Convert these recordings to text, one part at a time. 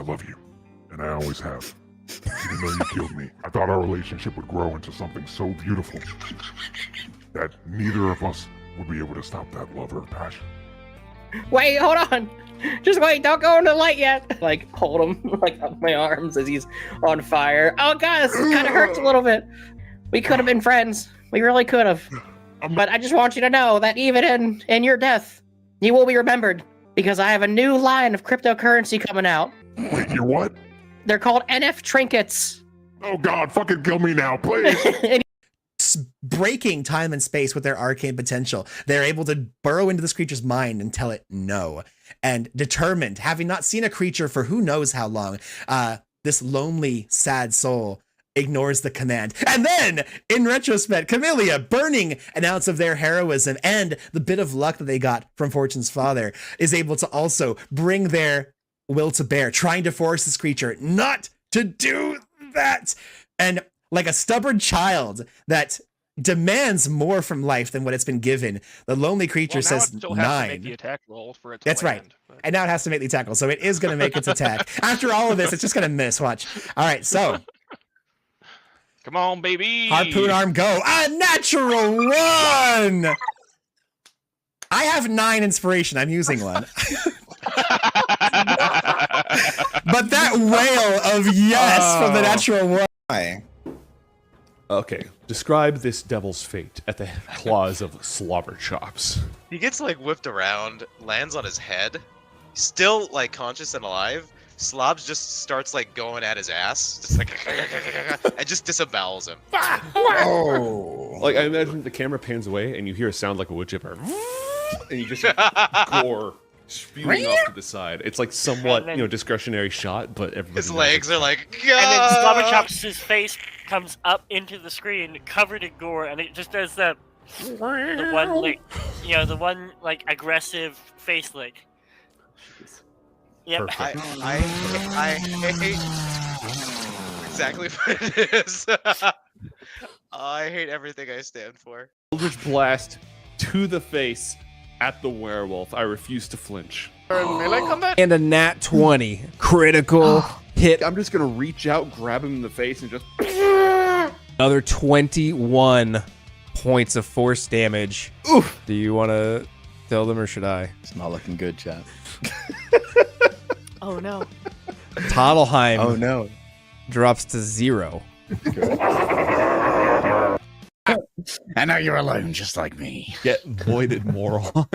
love you, and I always have. Even though you killed me, I thought our relationship would grow into something so beautiful that neither of us would be able to stop that love or passion. Wait, hold on. Just wait, don't go into the light yet. Like, hold him like up my arms as he's on fire. Oh god, this kind of hurts a little bit. We could have been friends. We really could have. But I just want you to know that even in your death, you will be remembered. Because I have a new line of cryptocurrency coming out. Wait, you're what? They're called NF trinkets. Oh god, fucking kill me now, please. Breaking time and space with their arcane potential, they're able to burrow into this creature's mind and tell it no. And determined, having not seen a creature for who knows how long, this lonely, sad soul ignores the command. And then, in retrospect, Camellia, burning an ounce of their heroism and the bit of luck that they got from Fortune's father, is able to also bring their will to bear, trying to force this creature not to do that. And like a stubborn child that demands more from life than what it's been given, the lonely creature says it still 9. has to make the attack roll for it to That's land, right. but... And now it has to make the attack roll, so it is going to make its attack. After all of this, it's just going to miss. Watch. All right, so. Come on, baby. Harpoon arm, go. A natural 1! I have 9 inspiration. I'm using one. But that wail of yes from the natural 1. Okay, describe this devil's fate at the claws of Slobber Chops. He gets like whipped around, lands on his head, still like conscious and alive. Slobs just starts like going at his ass, just like and just disembowels him. Oh! Like I imagine the camera pans away and you hear a sound like a wood chipper, and you just hear gore spewing off to the side. It's like somewhat, discretionary shot, but everybody. His legs are like. And then Slobber Chops' face comes up into the screen, covered in gore, and it just does the one like, the one like aggressive face lick. Yep. I hate exactly what it is. I hate everything I stand for. Eldritch Blast to the face at the werewolf. I refuse to flinch. And a nat 20. Critical hit. I'm just going to reach out, grab him in the face, and just... Another 21 points of force damage. Oof. Do you want to tell them or should I? It's not looking good, chat. Oh no. Toddleheim. Oh no. Drops to 0. And now you're alone, just like me. Get voided, moron.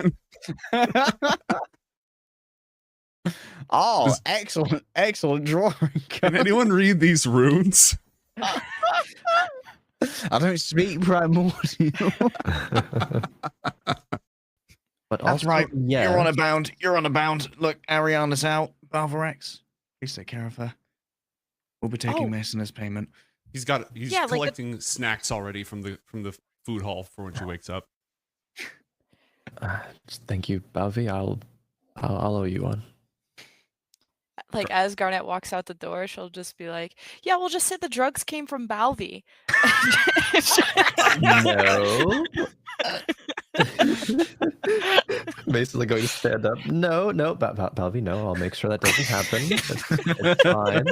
Oh, excellent drawing. Can anyone read these runes? I don't speak primordial. But that's also, right. yeah. You're on a bound. Look, Ariana's out. Balvarex, please take care of her. We'll be taking Mason as payment. He's collecting snacks already from the food hall for when she wakes up. Thank you, Balvi. I'll owe you one. Like, as Garnet walks out the door, she'll just be like, yeah, we'll just say the drugs came from Balvi. No. Basically going to stand up. No, Balvi, no. I'll make sure that doesn't happen. It's fine.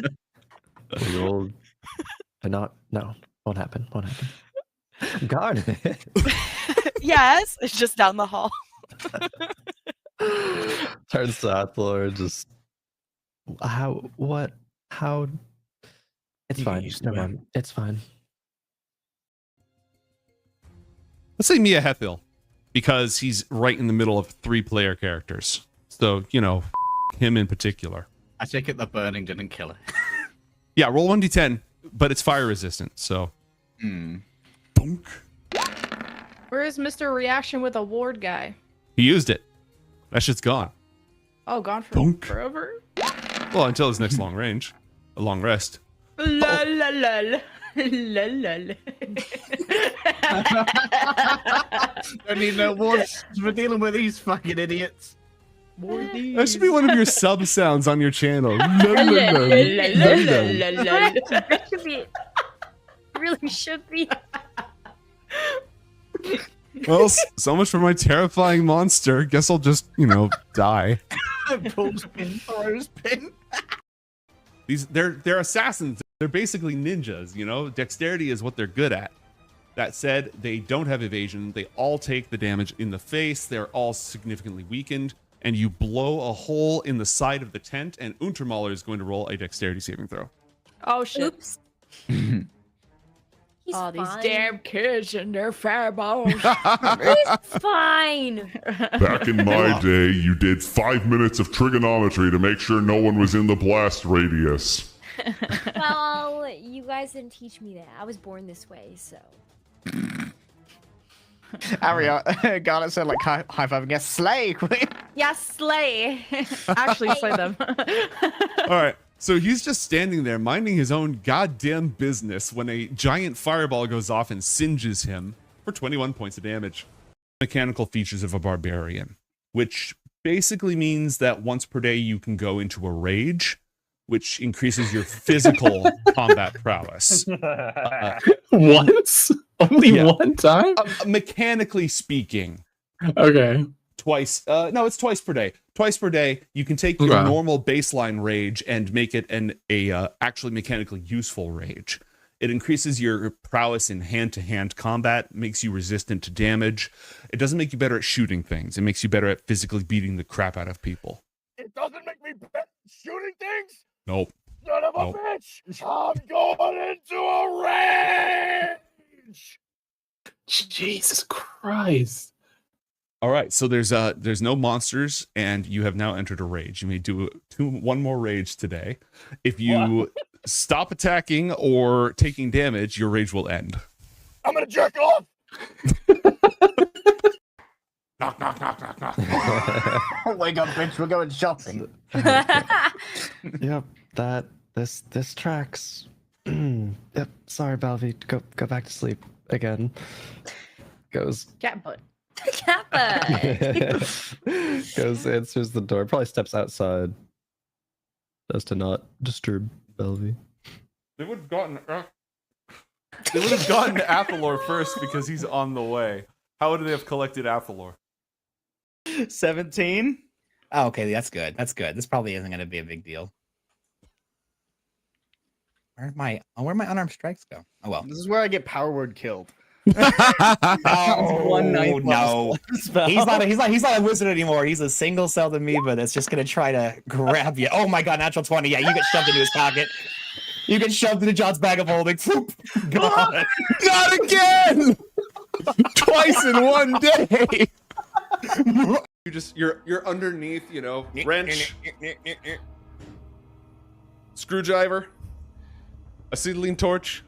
We will won't happen. Garnet. Yes, it's just down the hall. Turns to Hathor, just... How? It's fine. Never mind. It's fine. Let's say Mia Hethil, because he's right in the middle of 3-player characters. So, him in particular. I take it the burning didn't kill her. Yeah, roll 1d10, but it's fire resistant, so. Bonk. Where is Mr. Reaction with a ward guy? He used it. That shit's gone. Oh, gone for forever? Well, until his next long range. A long rest. La la la la. La la la. Don't need no wards for dealing with these fucking idiots. That should be one of your sub sounds on your channel. It should be. Really should be. Well, so much for my terrifying monster. Guess I'll just, die. Pulls pin, throws pin. They're assassins. They're basically ninjas, you know? Dexterity is what they're good at. That said, they don't have evasion. They all take the damage in the face. They're all significantly weakened. And you blow a hole in the side of the tent, and Untermaler is going to roll a dexterity saving throw. Oh shit. Oops. He's Oh, these fine. damn kids and their fireballs. He's fine. Back in my day, you did 5 minutes of trigonometry to make sure no one was in the blast radius. Well, you guys didn't teach me that. I was born this way, so. Ariana, Garnet said like high five against Slay. Yeah, slay. Actually, slay them. All right. So he's just standing there minding his own goddamn business when a giant fireball goes off and singes him for 21 points of damage. Mechanical features of a barbarian, which basically means that once per day you can go into a rage, which increases your physical combat prowess. Once? Only one time? Mechanically speaking. Okay. Twice. No, it's twice per day. Twice per day, you can take your normal baseline rage and make it a actually mechanically useful rage. It increases your prowess in hand-to-hand combat, makes you resistant to damage. It doesn't make you better at shooting things. It makes you better at physically beating the crap out of people. It doesn't make me better at shooting things? Nope. Son of a bitch! I'm going into a rage! Jesus Christ. All right, so there's no monsters, and you have now entered a rage. You may do one more rage today. If you stop attacking or taking damage, your rage will end. I'm gonna jerk off! Knock, knock, knock, knock, knock. Wake up, bitch, we're going shopping. Yep, this tracks. Yep, sorry, Balvi. Go back to sleep again. Goes. Cat butt. Cat butt. Goes, answers the door, probably steps outside. Just to not disturb Belvy. They would have gotten Athalor first because he's on the way. How would they have collected Athalor? 17. Oh, okay, that's good. That's good. This probably isn't going to be a big deal. Where'd my unarmed strikes go? Oh well. This is where I get power word killed. Oh no! He's not a wizard anymore. He's a single-celled amoeba that's just gonna try to grab you. Oh my god! Natural 20. Yeah, you get shoved into his pocket. You get shoved into John's bag of holding. God! Not again! Twice in one day. You're underneath, wrench, screwdriver, acetylene torch.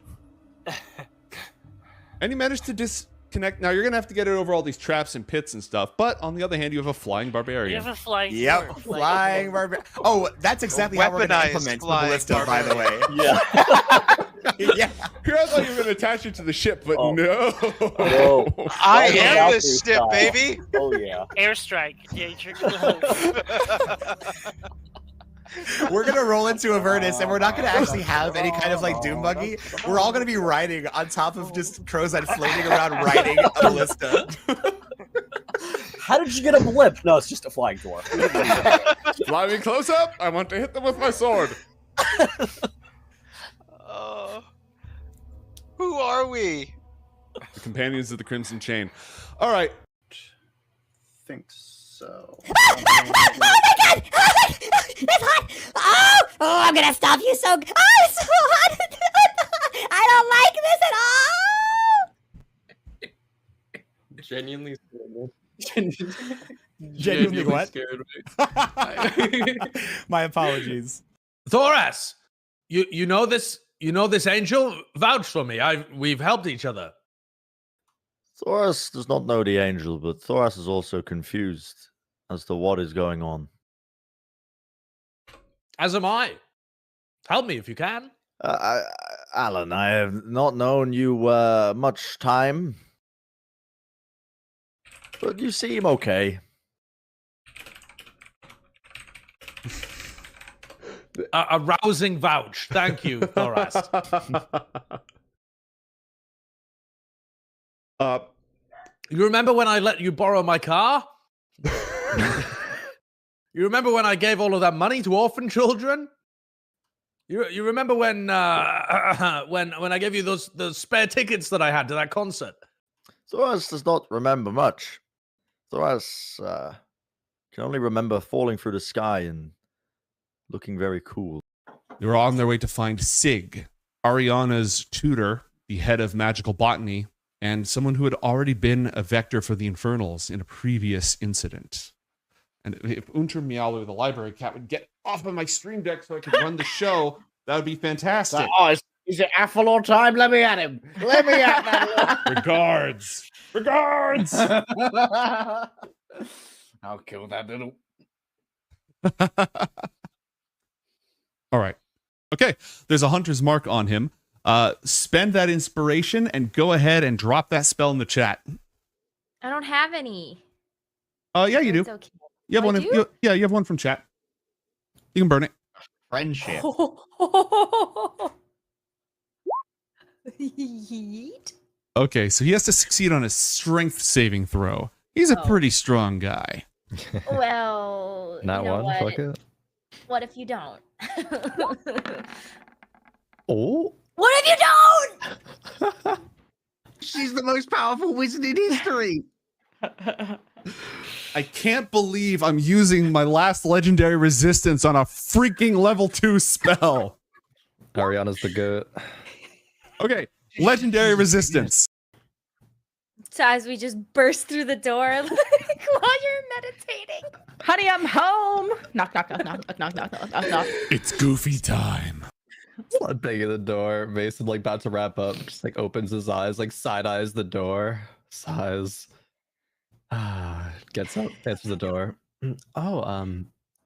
And you managed to disconnect. Now you're gonna have to get it over all these traps and pits and stuff. But on the other hand, you have a flying barbarian. You have a flying. Yep, flying barbarian. Oh, that's exactly how we're gonna implement the ballista, by the way. Yeah. Yeah. Here I thought you were gonna attach it to the ship, but no. No. I am this ship, baby. Oh yeah. Airstrike. Danger close. We're gonna roll into Avernus, and we're not gonna actually have any kind of like doom buggy. We're all gonna be riding on top of just Crozet floating around riding a ballista. How did you get a blip? No, it's just a flying door. Fly me close up. I want to hit them with my sword. Who are we? The companions of the Crimson Chain. All right. Think so. Oh my god! It's hot! Oh, I'm gonna stop you so. Oh, it's so hot! I don't like this at all! Genuinely Genuinely what? scared me. My apologies. Thoras, you know this angel? Vouch for me. We've helped each other. Thoras does not know the angel, but Thoras is also confused as to what is going on. As am I. Help me if you can. Alan, I have not known you much time, but you seem okay. A rousing vouch. Thank you, Thoras. You remember when I let you borrow my car? You remember when I gave all of that money to orphan children? You remember when when I gave you those spare tickets that I had to that concert? Thoras does not remember much. Thoras can only remember falling through the sky and looking very cool. They were on their way to find Sig, Ariana's tutor, the head of magical botany, and someone who had already been a vector for the Infernals in a previous incident. And if Unter Meowlu, the library cat, would get off of my stream deck so I could run the show, that would be fantastic. Is it Athlon time? Let me at him. Let me at that. Regards. Regards. I'll kill that little. All right. Okay. There's a hunter's mark on him. Spend that inspiration and go ahead and drop that spell in the chat. I don't have any. Yeah, you do. It's okay. You have I one. do? You have one from chat. You can burn it. Friendship. Yeet. Okay, so he has to succeed on a strength saving throw. He's a pretty strong guy. Well, Not you know one. what? Fuck it. What if you don't? Oh. What if you don't? She's the most powerful wizard in history. I can't believe I'm using my last legendary resistance on a freaking level 2 spell. Ariana's the goat. Okay, legendary resistance. So as we just burst through the door while you're meditating. Honey, I'm home. Knock, knock, knock, knock, knock, knock, knock, knock, knock. It's goofy time. Blood banging the door. Mason like about to wrap up, just like opens his eyes, like side eyes the door, sighs. Gets up, answers the door. Oh,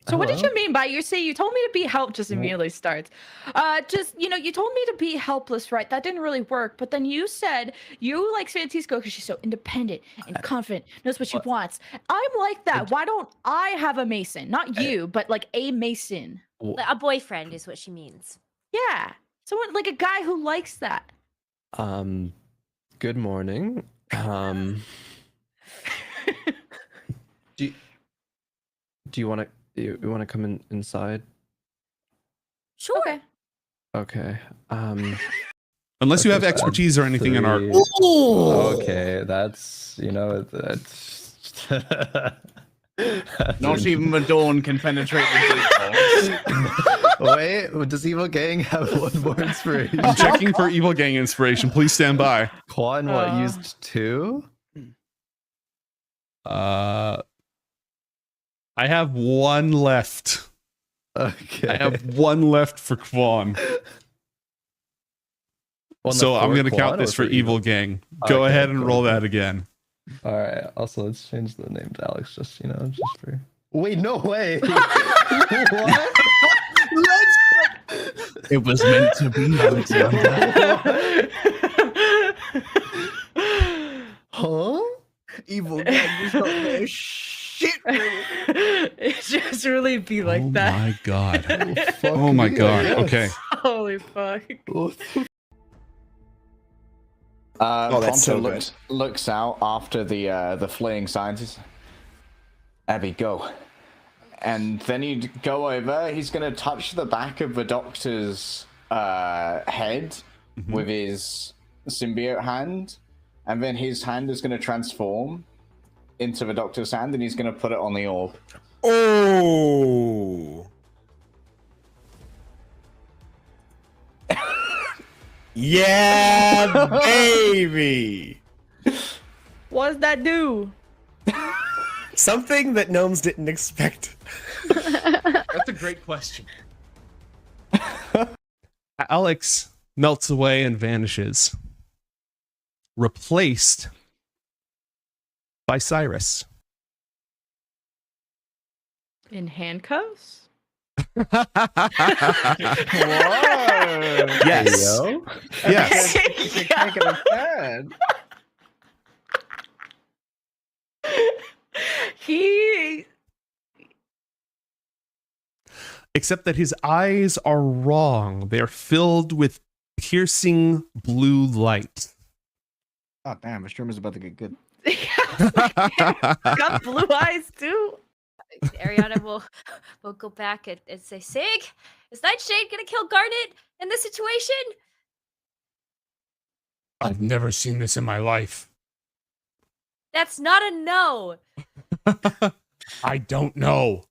So what did hello? you mean by you told me to be help? Just immediately starts. You told me to be helpless, right? That didn't really work. But then you said you like Francisco because she's so independent and confident, knows what she wants. I'm like that. Why don't I have a Mason? Not you, but like a Mason. A boyfriend is what she means. Yeah, someone like a guy who likes that. Good morning. Do you want to come inside? Sure. Okay. Okay. Unless you have Okay, expertise or anything in art. Okay, that's that's Not even the dawn can penetrate the deep. Wait, does Evil Gang have one more inspiration? I'm checking for Evil Gang inspiration. Please stand by. Quan, used 2? I have 1 left. Okay. I have 1 left for Quan. So I'm going to count this for Evil Gang. Go ahead and roll that again. All right. Also, let's change the name to Alex. Just for. Wait, no way. What? It was meant to be, Alexander. Huh? Evil gang does not know shit. It just really be like that. My God. Oh my God. Okay. Holy fuck. Ponto so looks out after the fleeing scientist. Abby, go. And then he'd go over. He's gonna touch the back of the doctor's head with his symbiote hand, and then his hand is gonna transform into the doctor's hand, and he's gonna put it on the orb. Oh. Yeah, baby. What does that do? Something that gnomes didn't expect. That's a great question. Alex melts away and vanishes, replaced by Cyrus. In handcuffs? Yes. Yo. Yes. He Except that his eyes are wrong. They are filled with piercing blue light. Oh damn, this room is about to get good. got blue eyes too. Ariana will go back and say, Sig, is Nightshade gonna kill Garnet in this situation? I've never seen this in my life. That's not a no. I don't know.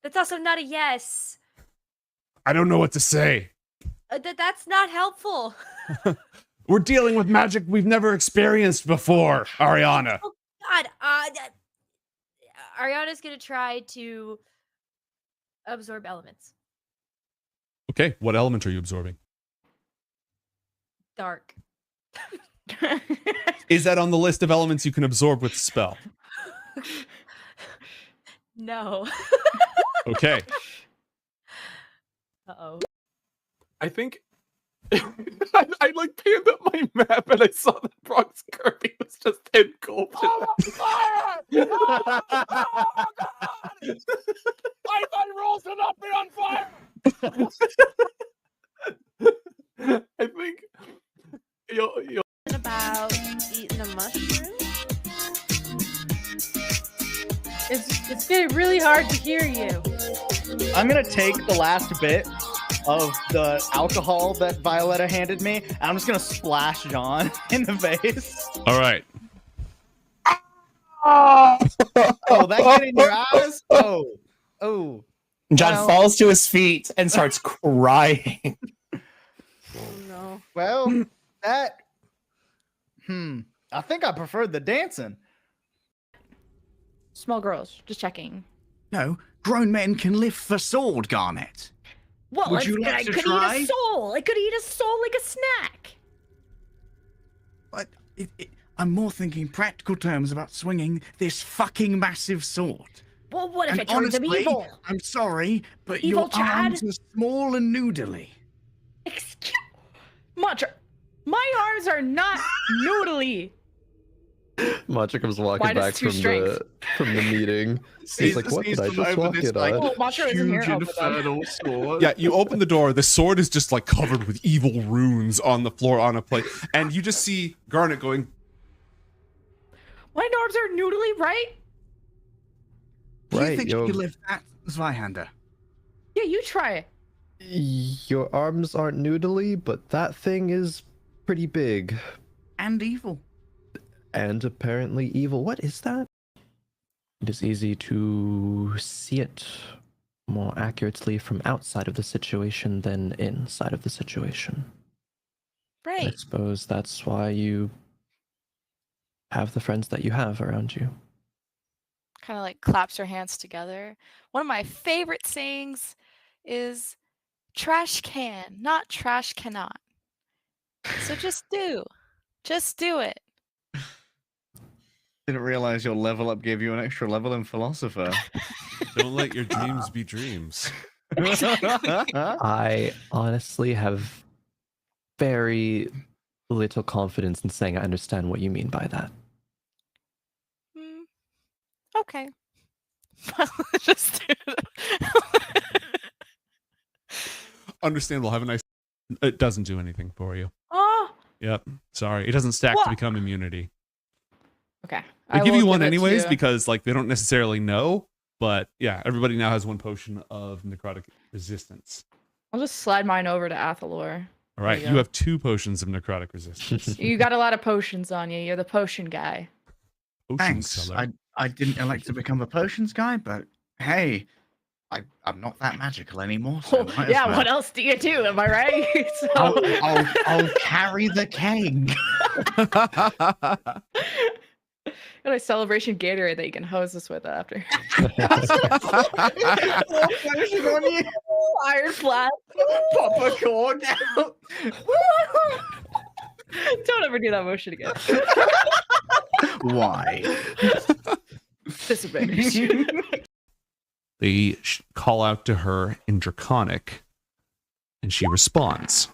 That's also not a yes. I don't know what to say. That's not helpful. We're dealing with magic we've never experienced before, Ariana. Oh God. Ariana's gonna try to absorb elements. Okay, what element are you absorbing? Dark. Is that on the list of elements you can absorb with the spell? No. Okay. Uh-oh. I think I like panned up my map and I saw that Brock's Kirby was just engulfed. Fire! Oh, God! Python rolls to not be on fire! I think you'll about eating a mushroom. It's getting really hard to hear you. I'm gonna take the last bit of the alcohol that Violetta handed me, and I'm just gonna splash John in the face. All right. Oh, that get in your eyes? Oh. John Well- falls to his feet and starts crying. No. Well, that. I think I preferred the dancing. Small girls, just checking. No, grown men can live for sword, Garnet. Well, Would you like I to could try? eat a soul. I could eat a soul like a snack. But I'm more thinking practical terms about swinging this fucking massive sword. Well, what if And it turns him honestly, evil? I'm sorry, but Evil your Chad? arms are small and noodly. Mantra, my arms are not noodly. Macha comes walking Minus back 2 from the meeting. He's like, what did I just walk in on? Oh, Mantra isn't here. Oh, but then- Yeah, you open the door. The sword is just like covered with evil runes on the floor on a plate, and you just see Garnet going. My arms are noodly, right? Do you Right, think you live that, Zweihander? Yeah, you try it. Your arms aren't noodly, but that thing is pretty big. And evil. And apparently evil. What is that? It is easy to see it more accurately from outside of the situation than inside of the situation. I Right. suppose that's why you have the friends that you have around you. Kind of like claps her hands together. One of my favorite sayings is trash can, not trash cannot. So just do it. Didn't realize your level up gave you an extra level in philosopher. Don't let your dreams be dreams. I honestly have very little confidence in saying I understand what you mean by that. Okay. Just do it. Understandable. Have a nice. It doesn't do anything for you. Oh. Yep. Sorry, it doesn't stack What? to become immunity. Okay. They I give will you one give it anyways to- because like they don't necessarily know, but yeah, everybody now has one potion of necrotic resistance. I'll just slide mine over to Athalor. All right, There you you go. have 2 potions of necrotic resistance. You got a lot of potions on you. You're the potion guy. Thanks. I didn't elect to become a potions guy, but hey, I'm not that magical anymore. So might as Yeah, well. what else do you do? Am I right? So- I'll carry the keg. Got a celebration Gatorade that you can hose us with after. Iron flat. Pop a cork out. Don't ever do that motion again. Why? Disadvantage. They call out to her in Draconic, and she responds.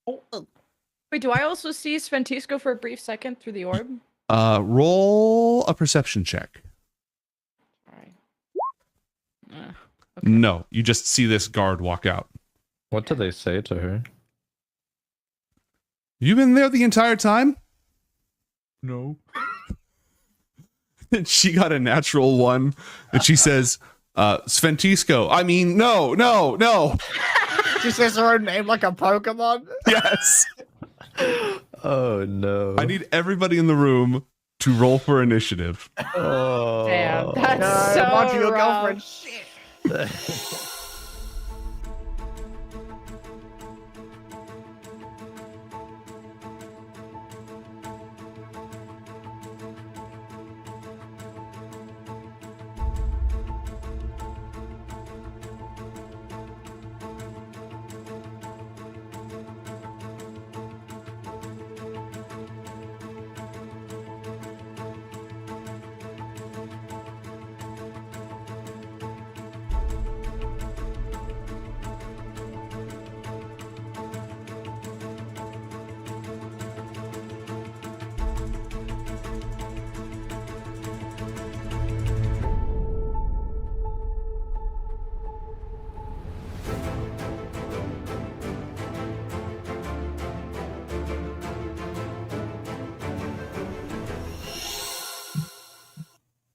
Wait, do I also see Sventisco for a brief second through the orb? Roll a perception check. No, you just see this guard walk out. What do they say to her? You been there the entire time? No. she got a natural 1, and she says, Sventisco. I mean, no. She says her own name like a Pokemon. Yes. Oh no. I need everybody in the room to roll for initiative. Oh. Damn, that's No, so Monty, your rough. girlfriend. Shit.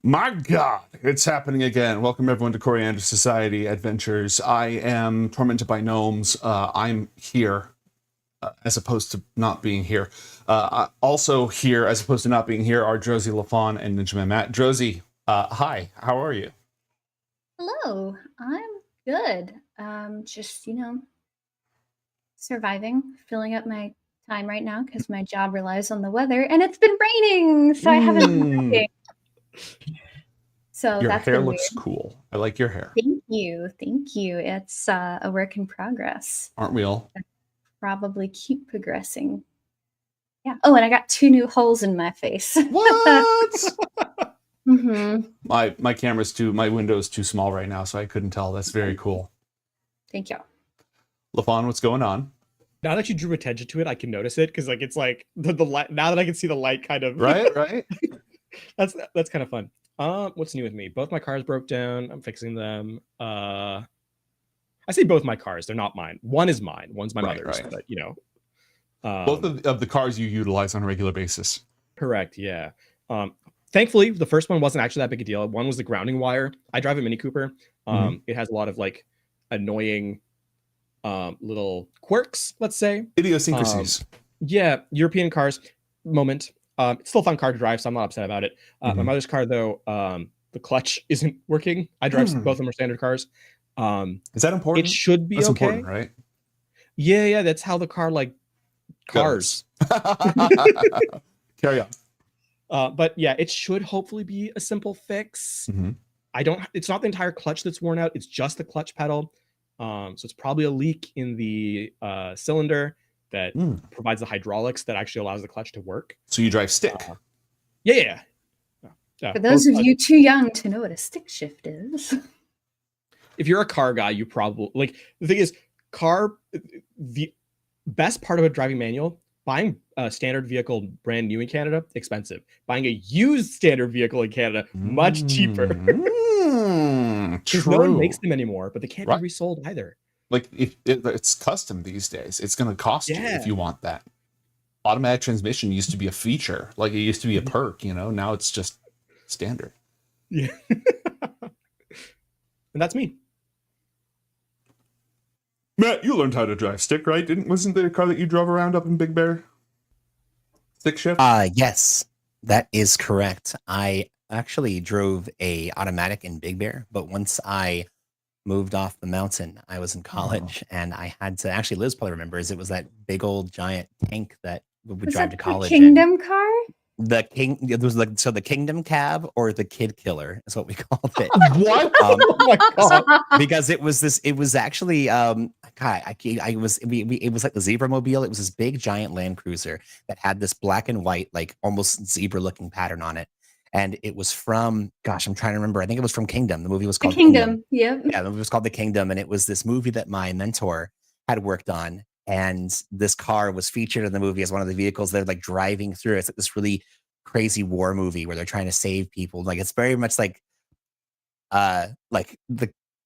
My God, it's happening again. Welcome everyone to Coriander Society Adventures. I am tormented by gnomes. I'm here as opposed to not being here. Also here as opposed to not being here are Josie LaFawn and Ninja Matt. Josie, hi, how are you? Hello, I'm good. Just, surviving, filling up my time right now because my job relies on the weather and it's been raining, so I haven't been working. So Your that's hair been looks weird. cool. I like your hair. Thank you. Thank you. It's a work in progress. Aren't we all? Probably keep progressing. Yeah. Oh, and I got 2 new holes in my face. What? Mm-hmm. My window's too small right now, so I couldn't tell. That's very cool. Thank you. LaFawn, what's going on? Now that you drew attention to it, I can notice it because it's like the light. Now that I can see the light, kind of right. That's kind of fun. What's new with me? Both my cars broke down. I'm fixing them. I say both my cars. They're not mine. One is mine. One's my mother's. Right. But Both of the cars you utilize on a regular basis. Correct. Yeah. Thankfully, the first one wasn't actually that big a deal. One was the grounding wire. I drive a Mini Cooper. It has a lot of annoying little quirks, let's say. Idiosyncrasies. Yeah, European cars. Moment. It's still a fun car to drive, so I'm not upset about it. My mother's car, though, the clutch isn't working. I drive both of them are standard cars. Is that important? It should be That's okay. important, right? Yeah, that's how the car cars. Carry on. But yeah, it should hopefully be a simple fix. It's not the entire clutch that's worn out. It's just the clutch pedal. So it's probably a leak in the cylinder that provides the hydraulics that actually allows the clutch to work. So you drive stick. Yeah. For those of you too young to know what a stick shift is. If you're a car guy, you probably the thing is the best part of a driving manual, buying a standard vehicle brand new in Canada, expensive. Buying a used standard vehicle in Canada, much cheaper. Because no one makes them anymore, but they can't be resold either. It's custom these days. It's going to cost you if you want that. Automatic transmission used to be a feature. It used to be a perk, Now it's just standard. Yeah. And that's me. Matt, you learned how to drive stick, right? Wasn't there a car that you drove around up in Big Bear? Stick shift? Yes, that is correct. I actually drove a automatic in Big Bear, but once I moved off the mountain, I was in college and I had to, actually Liz probably remembers, it was that big old giant tank that we would drive to college the Kingdom car? It was the Kingdom Cab or the Kid Killer is what we called it. What? Oh my God. Because it was actually it was like the Zebra Mobile. It was this big giant Land Cruiser that had this black and white, almost zebra looking pattern on it. And it was from, I'm trying to remember. I think it was from Kingdom. The movie was called Kingdom. Yeah. Yeah, the movie was called The Kingdom. And it was this movie that my mentor had worked on. And this car was featured in the movie as one of the vehicles they're driving through. It's this really crazy war movie where they're trying to save people. It's very much like the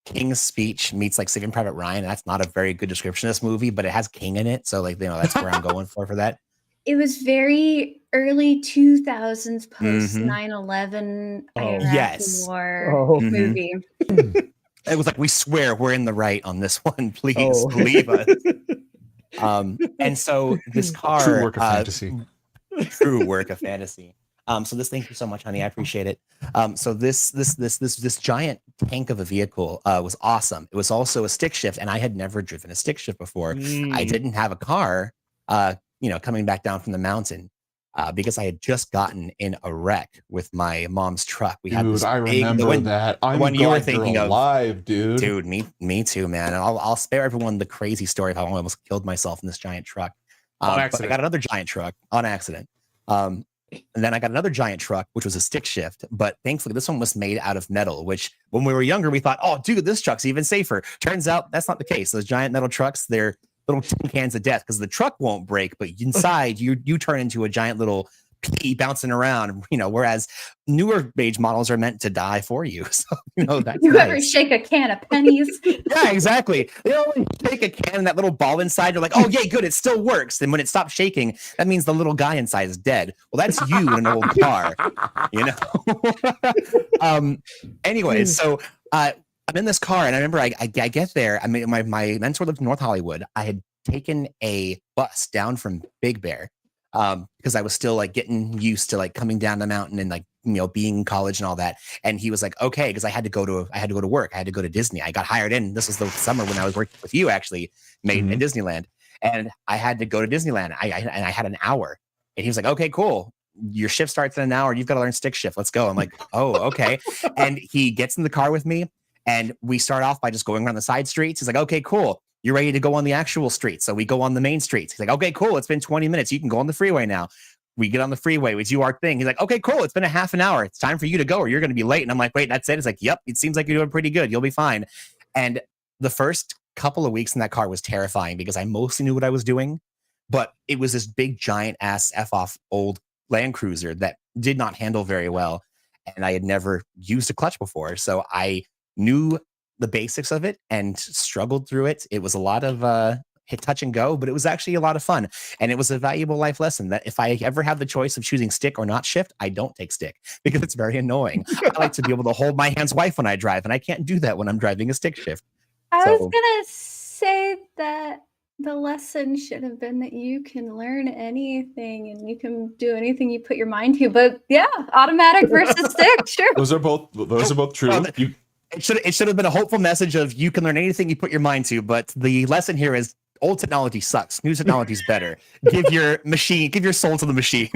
King's Speech meets Saving Private Ryan. And that's not a very good description of this movie, but it has King in it. So that's where I'm going for that. It was very early 2000s post Mhm. 9/11 Oh. Iraq Yes. War Mhm. movie. It was like, we swear we're in the right on this one. Please Oh. believe us. And so this car, True work of fantasy. True work of fantasy. So this, thank you so much, honey. I appreciate it. So this giant tank of a vehicle was awesome. It was also a stick shift, and I had never driven a stick shift before. I didn't have a car, coming back down from the mountain. Because I had just gotten in a wreck with my mom's truck. We had Dude, this I big, remember that. the I'm one you were glad thinking you're of. alive, dude. Dude, me too, man. And I'll spare everyone the crazy story of how I almost killed myself in this giant truck. On But I accident. got another giant truck on accident. And then I got another giant truck, which was a stick shift. But thankfully, this one was made out of metal, which when we were younger, we thought, oh, dude, this truck's even safer. Turns out that's not the case. Those giant metal trucks, they're little tin cans of death because the truck won't break, but inside you turn into a giant little pea bouncing around, whereas newer age models are meant to die for you. So, that's You ever nice. shake a can of pennies? Yeah, exactly. They only take a can and that little ball inside. You're like, oh, yay, good. It still works. And when it stops shaking, that means the little guy inside is dead. Well, that's you in an old car, Anyways, so I'm in this car, and I remember I get there. I mean, my mentor lived in North Hollywood. I had taken a bus down from Big Bear because I was still like getting used to like coming down the mountain and like being in college and all that. And he was like, okay, because I had to go to work. I had to go to Disney. I got hired in. This was the summer when I was working with you, actually, in Disneyland, and I had to go to Disneyland. I had an hour, and he was like, okay, cool. Your shift starts in an hour. You've got to learn stick shift. Let's go. I'm like, oh, okay. And he gets in the car with me, and we start off by just going around the side streets. He's like, okay, cool. You're ready to go on the actual streets. So we go on the main streets. He's like, okay, cool. It's been 20 minutes. You can go on the freeway now. We get on the freeway. We do our thing. He's like, okay, cool. It's been a half an hour. It's time for you to go or you're going to be late. And I'm like, wait, that's it. It's like, yep, it seems like you're doing pretty good. You'll be fine. And the first couple of weeks in that car was terrifying because I mostly knew what I was doing, but it was this big, giant ass F-off old Land Cruiser that did not handle very well. And I had never used a clutch before. So I knew the basics of it and struggled through it. It was a lot of hit, touch, and go, but it was actually a lot of fun. And it was a valuable life lesson that if I ever have the choice of choosing stick or not shift, I don't take stick because it's very annoying. I like to be able to hold my hand's wife when I drive, and I can't do that when I'm driving a stick shift. I was gonna say that the lesson should have been that you can learn anything and you can do anything you put your mind to. But yeah, automatic versus stick, sure. Those are both true. Well, it should have been a hopeful message of you can learn anything you put your mind to, but the lesson here is old technology sucks. New technology is better. Give your soul to the machine.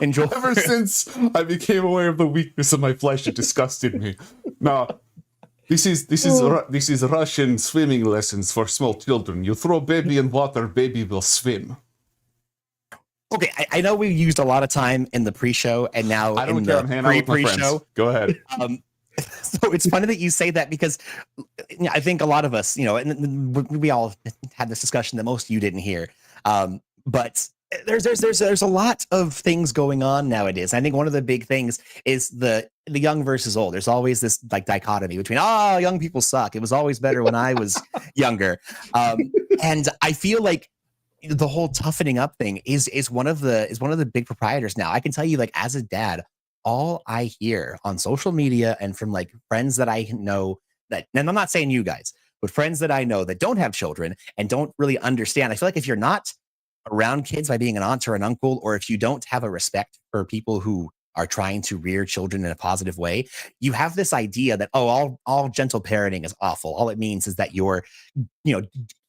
Enjoy. Ever since I became aware of the weakness of my flesh, it disgusted me. Now, this is Russian swimming lessons for small children. You throw baby in water, baby will swim. Okay, I know we used a lot of time in the pre-show, and now I don't in care. the I'm hanging out with my friends. pre-show. Go ahead. So it's funny that you say that because I think a lot of us, and we all had this discussion that most of you didn't hear. But there's a lot of things going on nowadays. I think one of the big things is the young versus old. There's always this like dichotomy between young people suck. It was always better when I was younger, and I feel like the whole toughening up thing is one of the big proprietors now. I can tell you, like, as a dad, all I hear on social media and from like friends that I know that, and I'm not saying you guys, but friends that I know that don't have children and don't really understand. I feel like if you're not around kids by being an aunt or an uncle, or if you don't have a respect for people who are trying to rear children in a positive way, you have this idea that, all gentle parenting is awful. All it means is that you're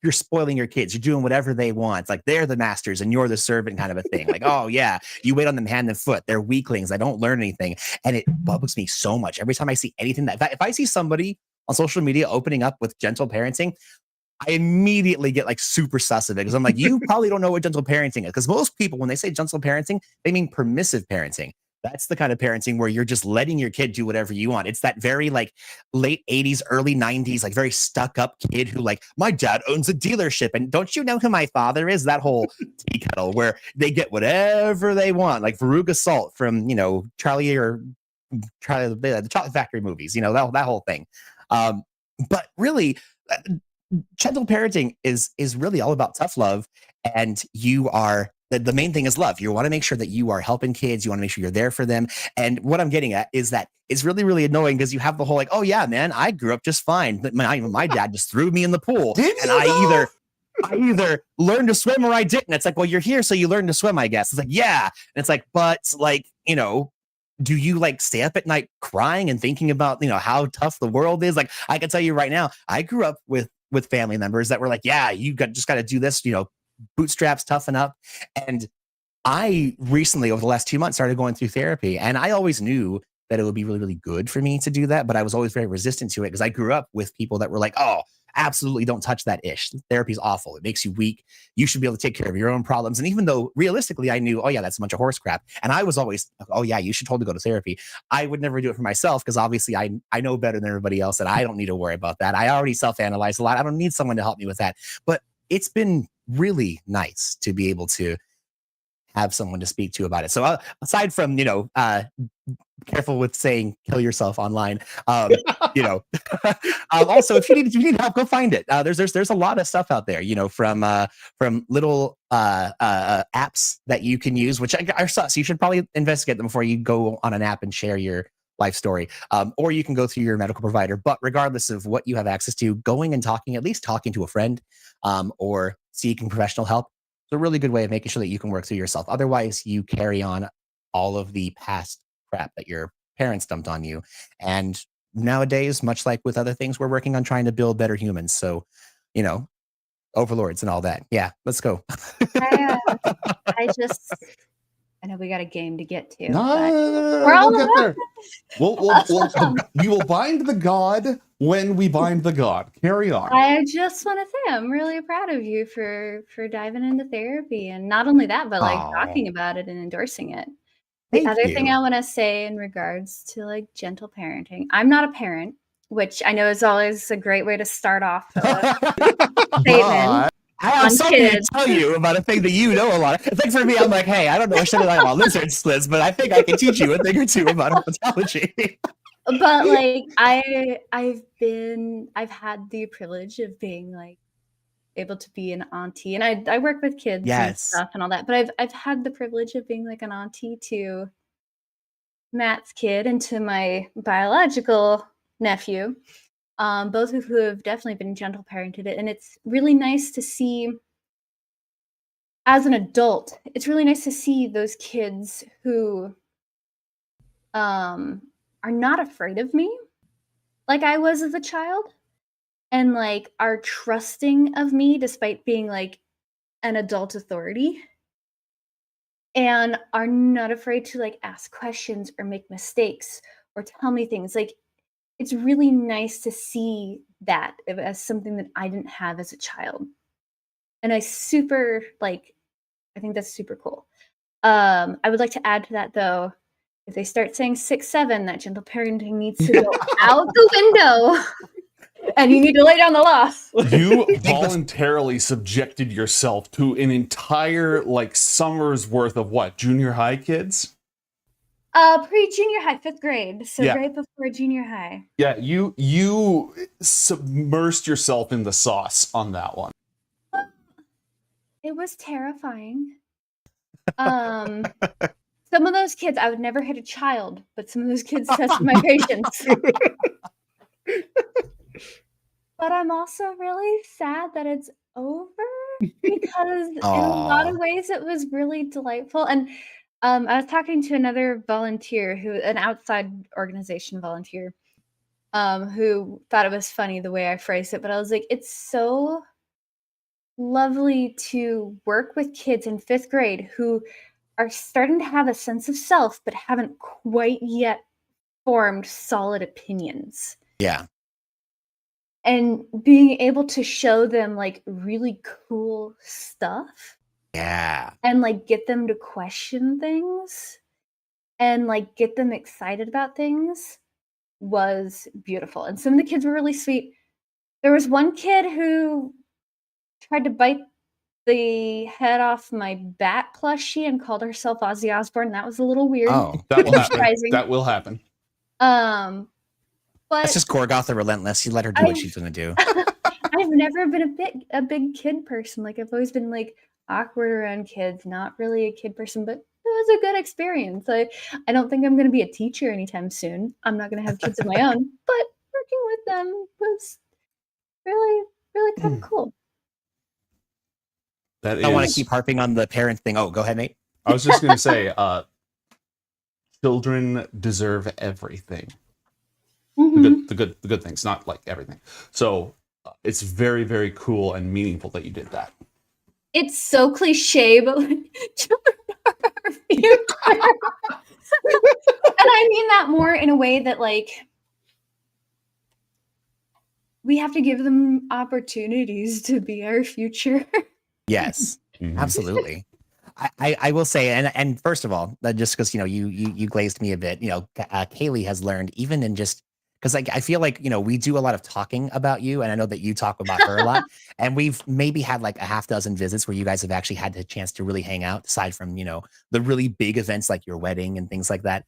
spoiling your kids. You're doing whatever they want. It's like they're the masters and you're the servant kind of a thing. Like, oh yeah, you wait on them hand and foot. They're weaklings. I don't learn anything. And it bugs me so much every time I see anything if I see somebody on social media opening up with gentle parenting, I immediately get like super sus of it because I'm like, you probably don't know what gentle parenting is. Because most people, when they say gentle parenting, they mean permissive parenting. That's the kind of parenting where you're just letting your kid do whatever you want. It's that very like late 80s, early 90s, like very stuck up kid who like, my dad owns a dealership. And don't you know who my father is? That whole tea kettle where they get whatever they want, like Veruga Salt from, Charlie the Chocolate Factory movies, that whole thing. But really, gentle parenting is really all about tough love, and you are the main thing is love. You want to make sure that you are helping kids. You want to make sure you're there for them. And what I'm getting at is that it's really, really annoying because you have the whole like, oh yeah, man, I grew up just fine. But my dad just threw me in the pool. And I either learned to swim or I didn't. It's like, well, you're here, so you learned to swim, I guess. It's like, yeah. And it's like, but like, you know, do you like stay up at night crying and thinking about, you know, how tough the world is? Like, I can tell you right now, I grew up with family members that were like, yeah, you just got to do this, you know, bootstraps, toughen up. And I recently, over the last 2 months, started going through therapy. And I always knew that it would be really, really good for me to do that. But I was always very resistant to it because I grew up with people that were like, oh, absolutely don't touch that ish. Therapy's awful. It makes you weak. You should be able to take care of your own problems. And even though realistically I knew, oh yeah, that's a bunch of horse crap. And I was always, oh yeah, you should totally go to therapy. I would never do it for myself because obviously I know better than everybody else that I don't need to worry about that. I already self-analyze a lot. I don't need someone to help me with that. But it's been really nice to be able to have someone to speak to about it. So aside from, you know, careful with saying kill yourself online, you know, also if you need help, go find it. There's a lot of stuff out there, you know, from little apps that you can use, which are sus. You should probably investigate them before you go on an app and share your life story, or you can go through your medical provider. But regardless of what you have access to, going and at least talking to a friend, or seeking professional help, it's a really good way of making sure that you can work through yourself. Otherwise, you carry on all of the past crap that your parents dumped on you. And nowadays, much like with other things, we're working on trying to build better humans. So, you know, overlords and all that. Yeah, let's go. I know we got a game to get to. No, we're all we'll get there. We will bind the god when we bind the god. Carry on. I just want to say I'm really proud of you for diving into therapy, and not only that, but like talking about it and endorsing it. The Thank other you. thing I want to say in regards to like gentle parenting, I'm not a parent, which I know is always a great way to start off a statement. I have something to tell you about a thing that you know a lot. It's like for me, I'm like, hey, I don't know a shit about lizards, Liz, but I think I can teach you a thing or two about herpetology. But like I've had the privilege of being like able to be an auntie, and I work with kids and Yes. stuff and all that, but I've had the privilege of being like an auntie to Matt's kid and to my biological nephew, both of who have definitely been gentle parented it. And it's really nice to see, as an adult, it's really nice to see those kids who are not afraid of me like I was as a child, and like are trusting of me despite being like an adult authority, and are not afraid to like ask questions or make mistakes or tell me things. Like, it's really nice to see that as something that I didn't have as a child. And I think that's super cool. I would like to add to that though, if they start saying 6, 7, that gentle parenting needs to go out the window. And you need to lay down the law. You voluntarily subjected yourself to an entire like summer's worth of what? Junior high kids? Pre-junior high, 5th grade. So Yeah. right before junior high. Yeah, you submersed yourself in the sauce on that one. It was terrifying. Some of those kids, I would never hit a child, but some of those kids tested my patience. But I'm also really sad that it's over because in a lot of ways it was really delightful. And I was talking to another volunteer, an outside organization volunteer, who thought it was funny the way I phrased it. But I was like, it's so lovely to work with kids in 5th grade who are starting to have a sense of self, but haven't quite yet formed solid opinions. Yeah. And being able to show them like really cool stuff. Yeah. And like get them to question things and like get them excited about things was beautiful. And some of the kids were really sweet. There was one kid who tried to bite the head off my bat plushie and called herself Ozzy Osbourne. That was a little weird. Oh, that will happen. Surprising. That will happen. But that's just Gorgoth the Relentless. You let her do what she's gonna do. I've never been a big kid person. Like I've always been like awkward around kids, not really a kid person, but it was a good experience. I don't think I'm going to be a teacher anytime soon. I'm not going to have kids of my own, but working with them was really, really kind of cool. That I want to is- keep harping on the parent thing. Oh, go ahead, Nate. I was just going to say, children deserve everything. The good things, not like everything. So it's very, very cool and meaningful that you did that. It's so cliche, but like, children are our future. And I mean that more in a way that like we have to give them opportunities to be our future. Yes, absolutely. I will say, and first of all, just because you glazed me a bit, Kaylee has learned even in just because like I feel like we do a lot of talking about you, and I know that you talk about her a lot, and we've maybe had like a half dozen visits where you guys have actually had the chance to really hang out, aside from the really big events like your wedding and things like that.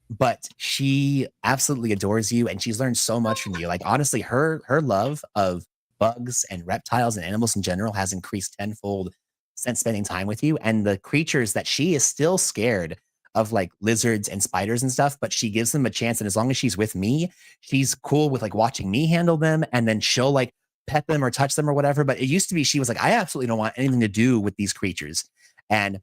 But she absolutely adores you, and she's learned so much from you. Like honestly, her love of bugs and reptiles and animals in general has increased tenfold since spending time with you. And the creatures that she is still scared of, like lizards and spiders and stuff, but she gives them a chance. And as long as she's with me, she's cool with like watching me handle them, and then she'll like pet them or touch them or whatever. But it used to be she was like, I absolutely don't want anything to do with these creatures. And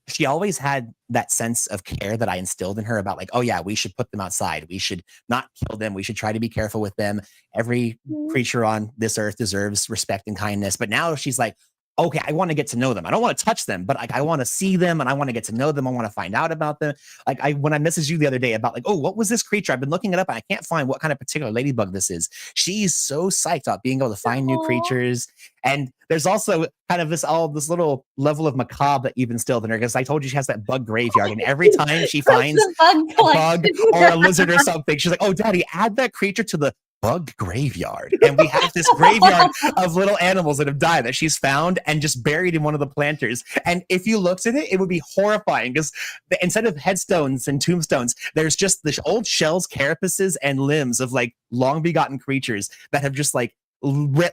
she always had that sense of care that I instilled in her about like, oh yeah, we should put them outside. We should not kill them. We should try to be careful with them. Every creature on this earth deserves respect and kindness. But now she's like, okay, I want to get to know them. I don't want to touch them, but like I want to see them and I want to get to know them. I want to find out about them. Like when I messaged you the other day about like, oh, what was this creature? I've been looking it up and I can't find what kind of particular ladybug this is. She's so psyched about being able to find new creatures. And there's also kind of this little level of macabre that you've instilled in her, because I told you she has that bug graveyard, and every time she finds a bug or a lizard or something, she's like, oh, Daddy, add that creature to the bug graveyard. And we have this graveyard of little animals that have died that she's found and just buried in one of the planters. And if you looked at it, it would be horrifying, because instead of headstones and tombstones, there's just the old shells, carapaces, and limbs of like long begotten creatures that have just like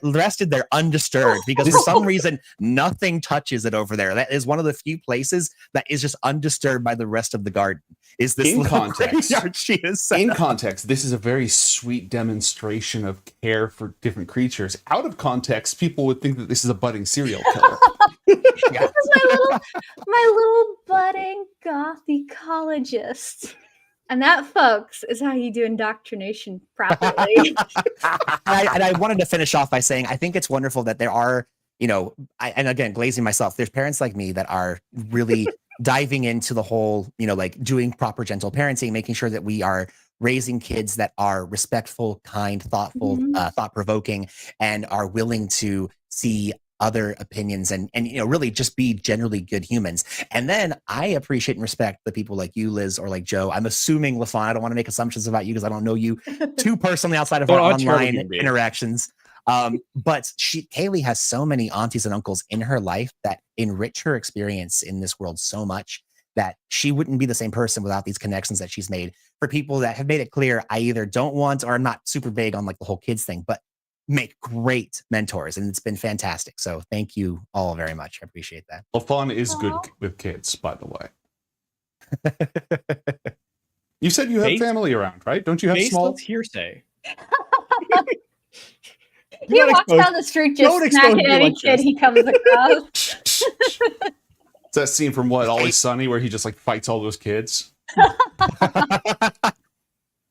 rested there undisturbed, because for some reason nothing touches it over there. That is one of the few places that is just undisturbed by the rest of the garden. Is this in little context? graveyard she is set In up. context, this is a very sweet demonstration of care for different creatures. Out of context, people would think that this is a budding serial killer. This is my little budding goth ecologist. And that, folks, is how you do indoctrination properly. And I wanted to finish off by saying I think it's wonderful that there are, and again, glazing myself, there's parents like me that are really diving into the whole, like doing proper gentle parenting, making sure that we are raising kids that are respectful, kind, thoughtful, thought-provoking, and are willing to see other opinions and really just be generally good humans. And then I appreciate and respect the people like you, Liz, or like Joe. I'm assuming LaFawn, I don't want to make assumptions about you because I don't know you too personally outside of our online interactions. But Kaylee has so many aunties and uncles in her life that enrich her experience in this world so much that she wouldn't be the same person without these connections that she's made for people that have made it clear I either don't want, or I'm not super big on like the whole kids thing, but make great mentors, and it's been fantastic. So thank you all very much. I appreciate that. LaFawn is good with kids, by the way. You said you have family around, right? Don't you have small hearsay? He walks down the street just smacking any kid he comes across. It's that scene from Always Sunny where he just like fights all those kids.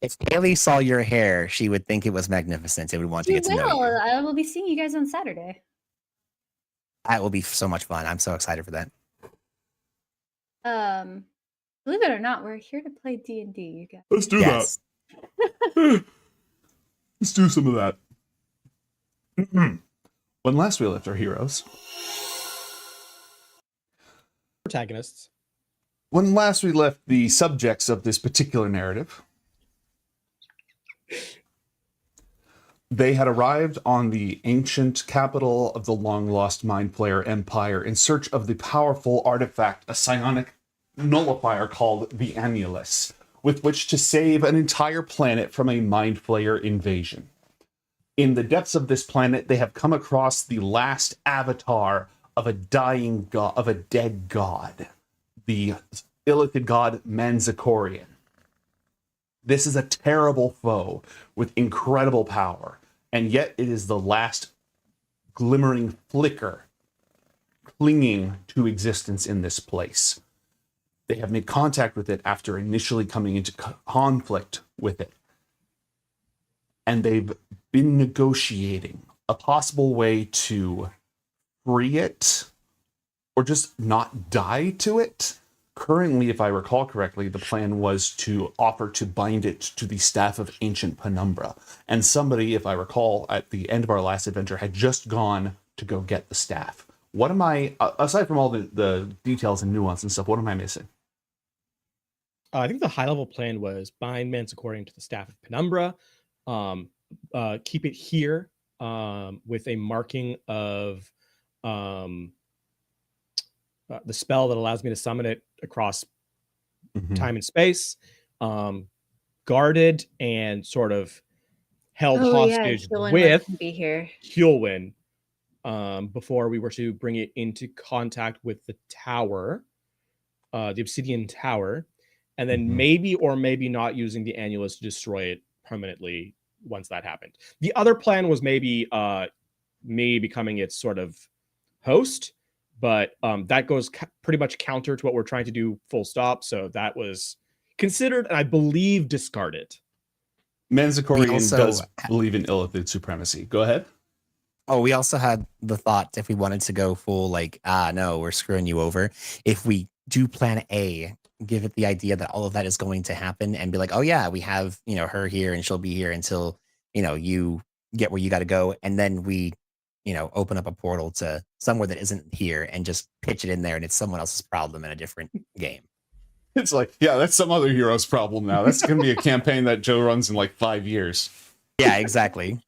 If Kaylee saw your hair, she would think it was magnificent. It would want to get to know you. I will be seeing you guys on Saturday. That will be so much fun. I'm so excited for that. Believe it or not, we're here to play D&D, you guys. Let's do that. Let's do some of that. When last we left our heroes, protagonists. When last we left the subjects of this particular narrative, they had arrived on the ancient capital of the long-lost Mind Flayer Empire in search of the powerful artifact, a psionic nullifier called the Annulus, with which to save an entire planet from a Mind Flayer invasion. In the depths of this planet, they have come across the last avatar of a dying god, of a dead god, the illithid god Manzikorian. This is a terrible foe with incredible power, and yet it is the last glimmering flicker clinging to existence in this place. They have made contact with it after initially coming into conflict with it. And they've been negotiating a possible way to free it or just not die to it. Currently, if I recall correctly, the plan was to offer to bind it to the staff of ancient Penumbra. And somebody, if I recall, at the end of our last adventure, had just gone to go get the staff. What am I, aside from all the details and nuance and stuff, what am I missing? I think the high-level plan was bind Manzikorian to the staff of Penumbra, keep it here with a marking of the spell that allows me to summon it across time and space, guarded and sort of held hostage with can be here. Hulwyn before we were to bring it into contact with the tower, the Obsidian Tower, and then maybe or maybe not using the Annulus to destroy it permanently once that happened. The other plan was maybe me becoming its sort of host, but that goes pretty much counter to what we're trying to do full stop. So that was considered, and I believe discarded. Manzikorian does believe in illithid supremacy. Go ahead. Oh, we also had the thought if we wanted to go full like, no, we're screwing you over. If we do plan A, give it the idea that all of that is going to happen and be like, oh yeah, we have, her here and she'll be here until, you get where you got to go. And then we, open up a portal to somewhere that isn't here and just pitch it in there and it's someone else's problem in a different game. It's like, yeah, that's some other hero's problem now. That's going to be a campaign that Joe runs in like 5 years. Yeah, exactly.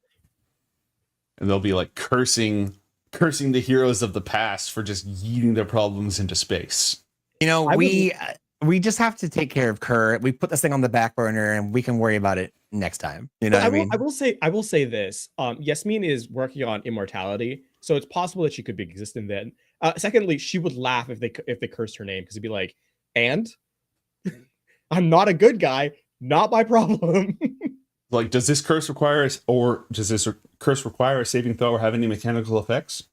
And they'll be like cursing the heroes of the past for just yeeting their problems into space. We just have to take care of Kerr. We put this thing on the back burner and we can worry about it next time. You know what I mean? I will say this. Yasmin is working on immortality, so it's possible that she could be existent then. Secondly, she would laugh if they cursed her name because it'd be like, and I'm not a good guy, not my problem. Like, does this curse require a saving throw or have any mechanical effects?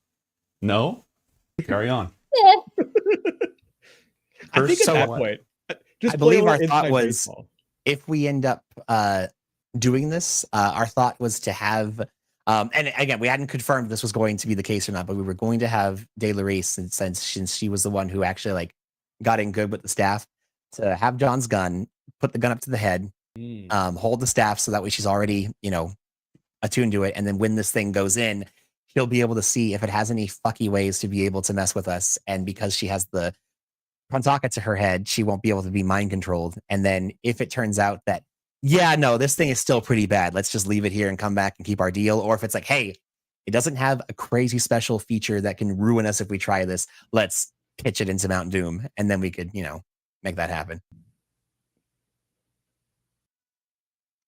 No? Carry on. I think at that point, I believe our thought was if we end up doing this, our thought was to have, and again, we hadn't confirmed this was going to be the case or not, but we were going to have De Larice, since she was the one who actually got in good with the staff, to have John's gun, put the gun up to the head, hold the staff so that way she's already, attuned to it. And then when this thing goes in, she'll be able to see if it has any fucky ways to be able to mess with us. And because she has the Prontaka to her head, she won't be able to be mind controlled. And then if it turns out that, yeah, no, this thing is still pretty bad, let's just leave it here and come back and keep our deal. Or if it's like, hey, it doesn't have a crazy special feature that can ruin us if we try this, let's pitch it into Mount Doom. And then we could, make that happen.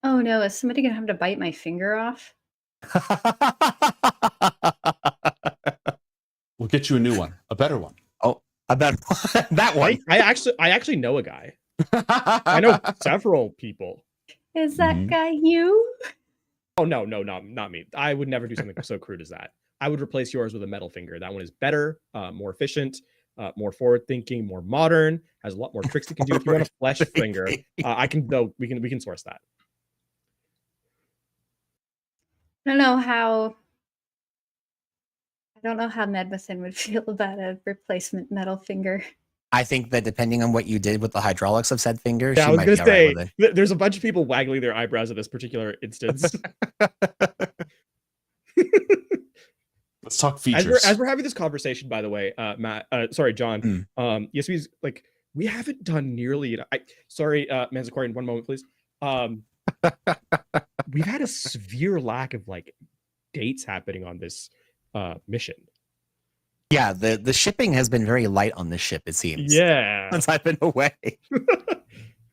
Oh no, is somebody gonna have to bite my finger off? We'll get you a new one, a better one. Oh, a better one. That one. I actually know a guy. I know several people. Is that guy you? Oh no, not me. I would never do something so crude as that. I would replace yours with a metal finger. That one is better, more efficient, more forward-thinking, more modern. Has a lot more tricks it can do. If you want a flesh finger, I can. Though we can source that. I don't know how Medicine would feel about a replacement metal finger. I think that depending on what you did with the hydraulics of said finger, Yeah, she I was might gonna be all say right with it. there's a bunch of people waggling their eyebrows at this particular instance. Let's talk features. As we're having this conversation, by the way, John. Yes, we haven't done nearly. Sorry, Manzikorian, one moment, please. We've had a severe lack of dates happening on this mission. Yeah, the shipping has been very light on this ship, it seems. Yeah, since I've been away.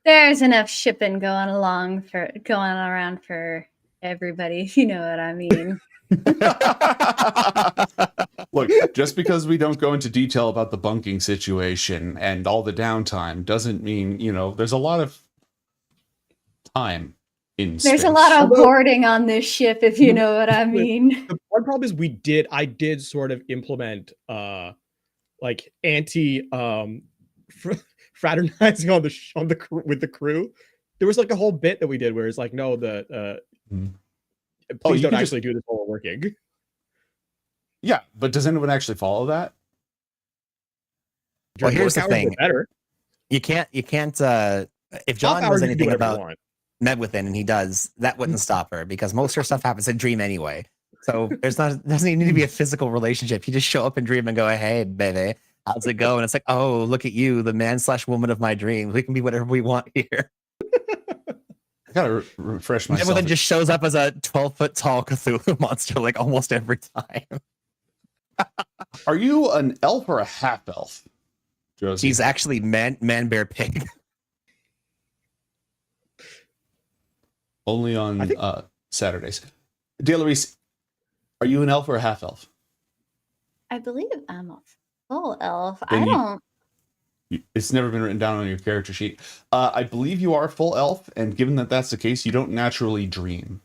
There's enough shipping going around for everybody, if you know what I mean. Look, just because we don't go into detail about the bunking situation and all the downtime doesn't mean, there's a lot of time in space. There's a lot of hoarding on this ship, if you know what I mean. The one problem is I did sort of implement like anti fraternizing with the crew. There was like a whole bit that we did where it's like, no, please don't actually do this while we're working. Yeah, but does anyone actually follow that? Well, here's the thing. You can't if John knows anything about Med Within, and he does, that wouldn't stop her, because most of her stuff happens in Dream anyway. So doesn't even need to be a physical relationship. You just show up in Dream and go, hey, baby, how's it go? And it's like, oh, look at you, the man/woman of my dreams. We can be whatever we want here. I gotta refresh myself. Med Within just shows up as a 12-foot tall Cthulhu monster like almost every time. Are you an elf or a half elf, Josie? She's actually man, bear, pig. Only on Saturdays. Delarice, are you an elf or a half elf? I believe I'm a full elf. Then it's never been written down on your character sheet. I believe you are full elf, and given that that's the case, you don't naturally dream.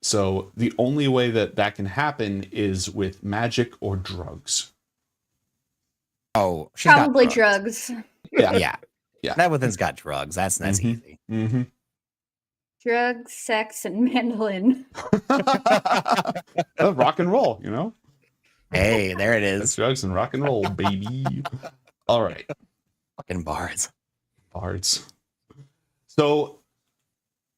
So the only way that can happen is with magic or drugs. Oh, probably drugs. Yeah. Med Within's got drugs. That's easy. Mm-hmm. Drugs, sex, and mandolin. Rock and roll, Hey, there it is. That's drugs and rock and roll, baby. All right. Fucking bards. So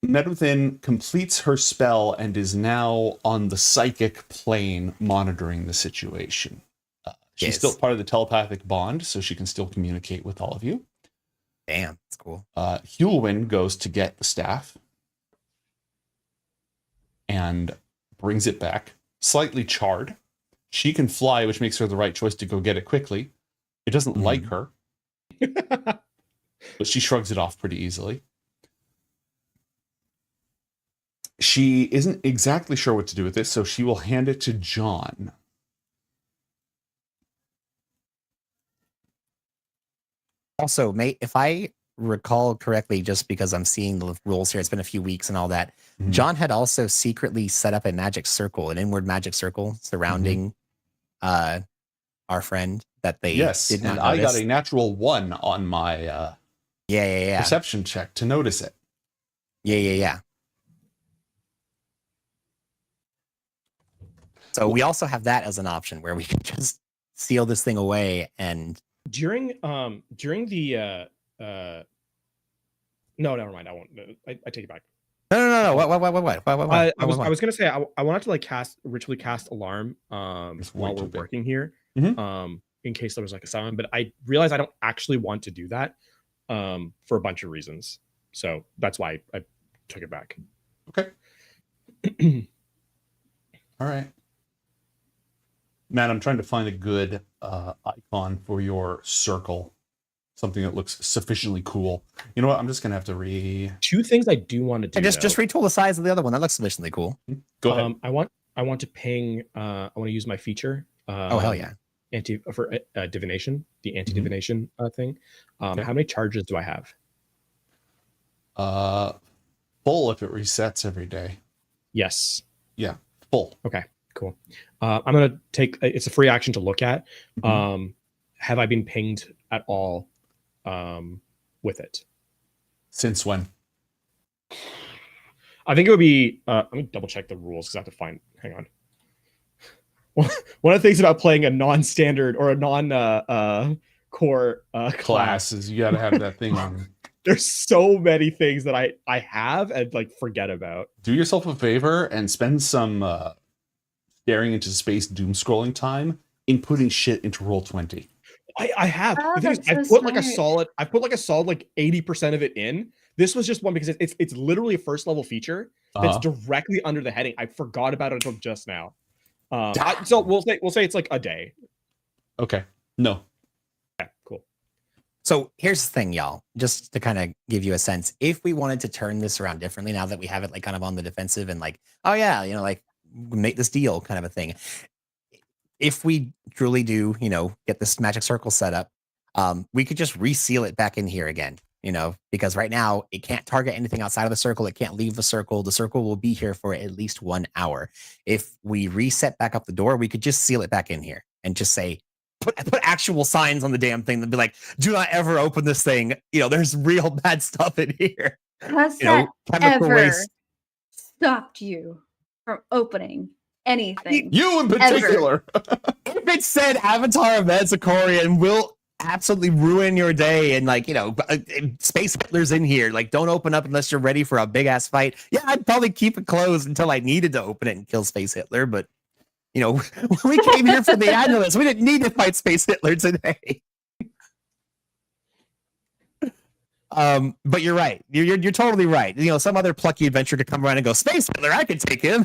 Med Within completes her spell and is now on the psychic plane monitoring the situation. She's still part of the telepathic bond, so she can still communicate with all of you. Damn, that's cool. Hulwyn goes to get the staff and brings it back, slightly charred. She can fly, which makes her the right choice to go get it quickly. It doesn't like her, but she shrugs it off pretty easily. She isn't exactly sure what to do with it, so she will hand it to John. Also, mate, if I recall correctly, just because I'm seeing the rules here, it's been a few weeks and all that, John had also secretly set up a magic circle, an inward magic circle surrounding our friend that they did not and notice. I got a natural 1 on my perception check to notice it. Yeah. So we also have that as an option where we can just seal this thing away. And during the no, never mind. I won't. I take it back. No. What? I was gonna say I wanted to like ritually cast alarm while we're working here, in case there was like a sound. But I realized I don't actually want to do that for a bunch of reasons. So that's why I took it back. Okay. All right. Matt, I'm trying to find a good icon for your circle. Something that looks sufficiently cool. You know what? I'm just gonna have to two things I do want to do. Just retool the size of the other one. That looks sufficiently cool. Go ahead. I want to ping. I want to use my feature. Oh hell yeah! For divination, the anti-divination thing. How many charges do I have? Full if it resets every day. Yes. Yeah. Full. Okay. Cool. I'm gonna take. It's a free action to look at. Have I been pinged at all? With it. Since when? I think it would be. Let me double check the rules because I have to find. Hang on. One of the things about playing a non-standard or a non-core class is you got to have that thing on. There's so many things that I have and like forget about. Do yourself a favor and spend some staring into space doom scrolling time inputting shit into Roll20. I have. The thing is, I've put like a solid 80% of it in. This was just one because it's literally a first level feature that's directly under the heading. I forgot about it until just now. So we'll say it's like a day. Okay. No. Okay, cool. So here's the thing, y'all. Just to kind of give you a sense, if we wanted to turn this around differently, now that we have it like kind of on the defensive and like, oh yeah, like make this deal kind of a thing. if we truly do, get this magic circle set up, we could just reseal it back in here again. Because right now it can't target anything outside of the circle. It can't leave the circle. The circle will be here for at least 1 hour. If we reset back up the door, we could just seal it back in here and just say, put actual signs on the damn thing that be like, do not ever open this thing. There's real bad stuff in here. Has Chemical that ever waste. stopped you from opening anything? You in ever? particular. If it said Avatar of Coriander will absolutely ruin your day, and Space Hitler's in here, don't open up unless you're ready for a big ass fight. Yeah, I'd probably keep it closed until I needed to open it and kill Space Hitler. But we came here for the annulus. We didn't need to fight Space Hitler today. But you're right. You're totally right. Some other plucky adventurer could come around and go, Space Hitler, I could take him.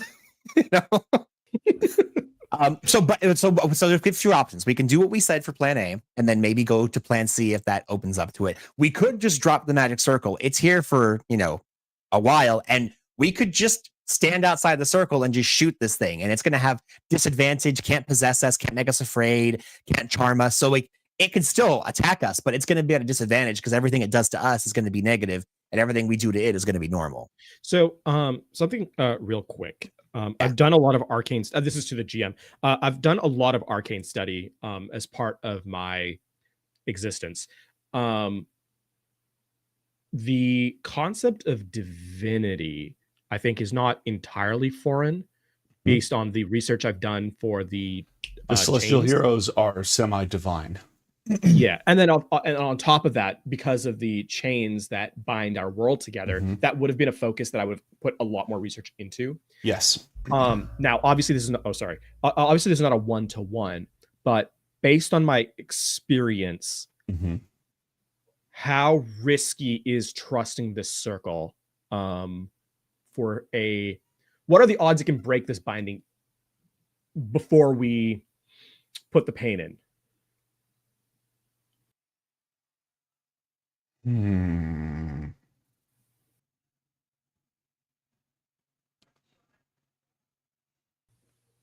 So there's a few options. We can do what we said for plan A and then maybe go to plan C if that opens up to it. We could just drop the magic circle. It's here for, a while, and we could just stand outside the circle and just shoot this thing, and it's going to have disadvantage, can't possess us, can't make us afraid, can't charm us. So it can still attack us, but it's going to be at a disadvantage because everything it does to us is going to be negative and everything we do to it is going to be normal. So something real quick. I've done a lot of arcane. This is to the GM. I've done a lot of arcane study as part of my existence. The concept of divinity, I think, is not entirely foreign, based on the research I've done for the Celestial chains. Heroes are semi-divine. Yeah, and then on top of that, because of the chains that bind our world together, that would have been a focus that I would have put a lot more research into. Yes. Now, obviously, this is not. Obviously, this is not a 1-to-1, but based on my experience, how risky is trusting this circle? What are the odds it can break this binding before we put the pain in?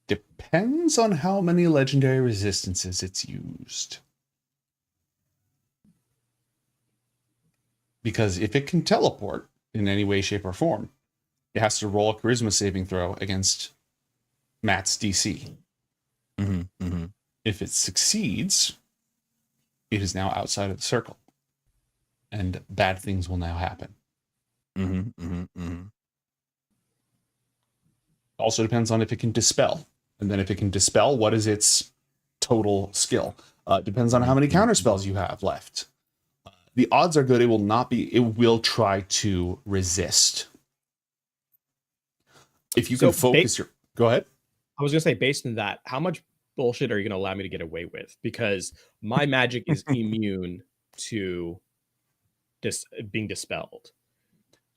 Depends on how many legendary resistances it's used. Because if it can teleport in any way, shape, or form, it has to roll a charisma saving throw against Matt's DC. If it succeeds, it is now outside of the circle. And bad things will now happen. Also depends on if it can dispel. And then if it can dispel, what is its total skill? Depends on how many counter spells you have left. The odds are good it will try to resist. If you can focus your... Go ahead. I was going to say, based on that, how much bullshit are you going to allow me to get away with? Because my magic is immune to being dispelled.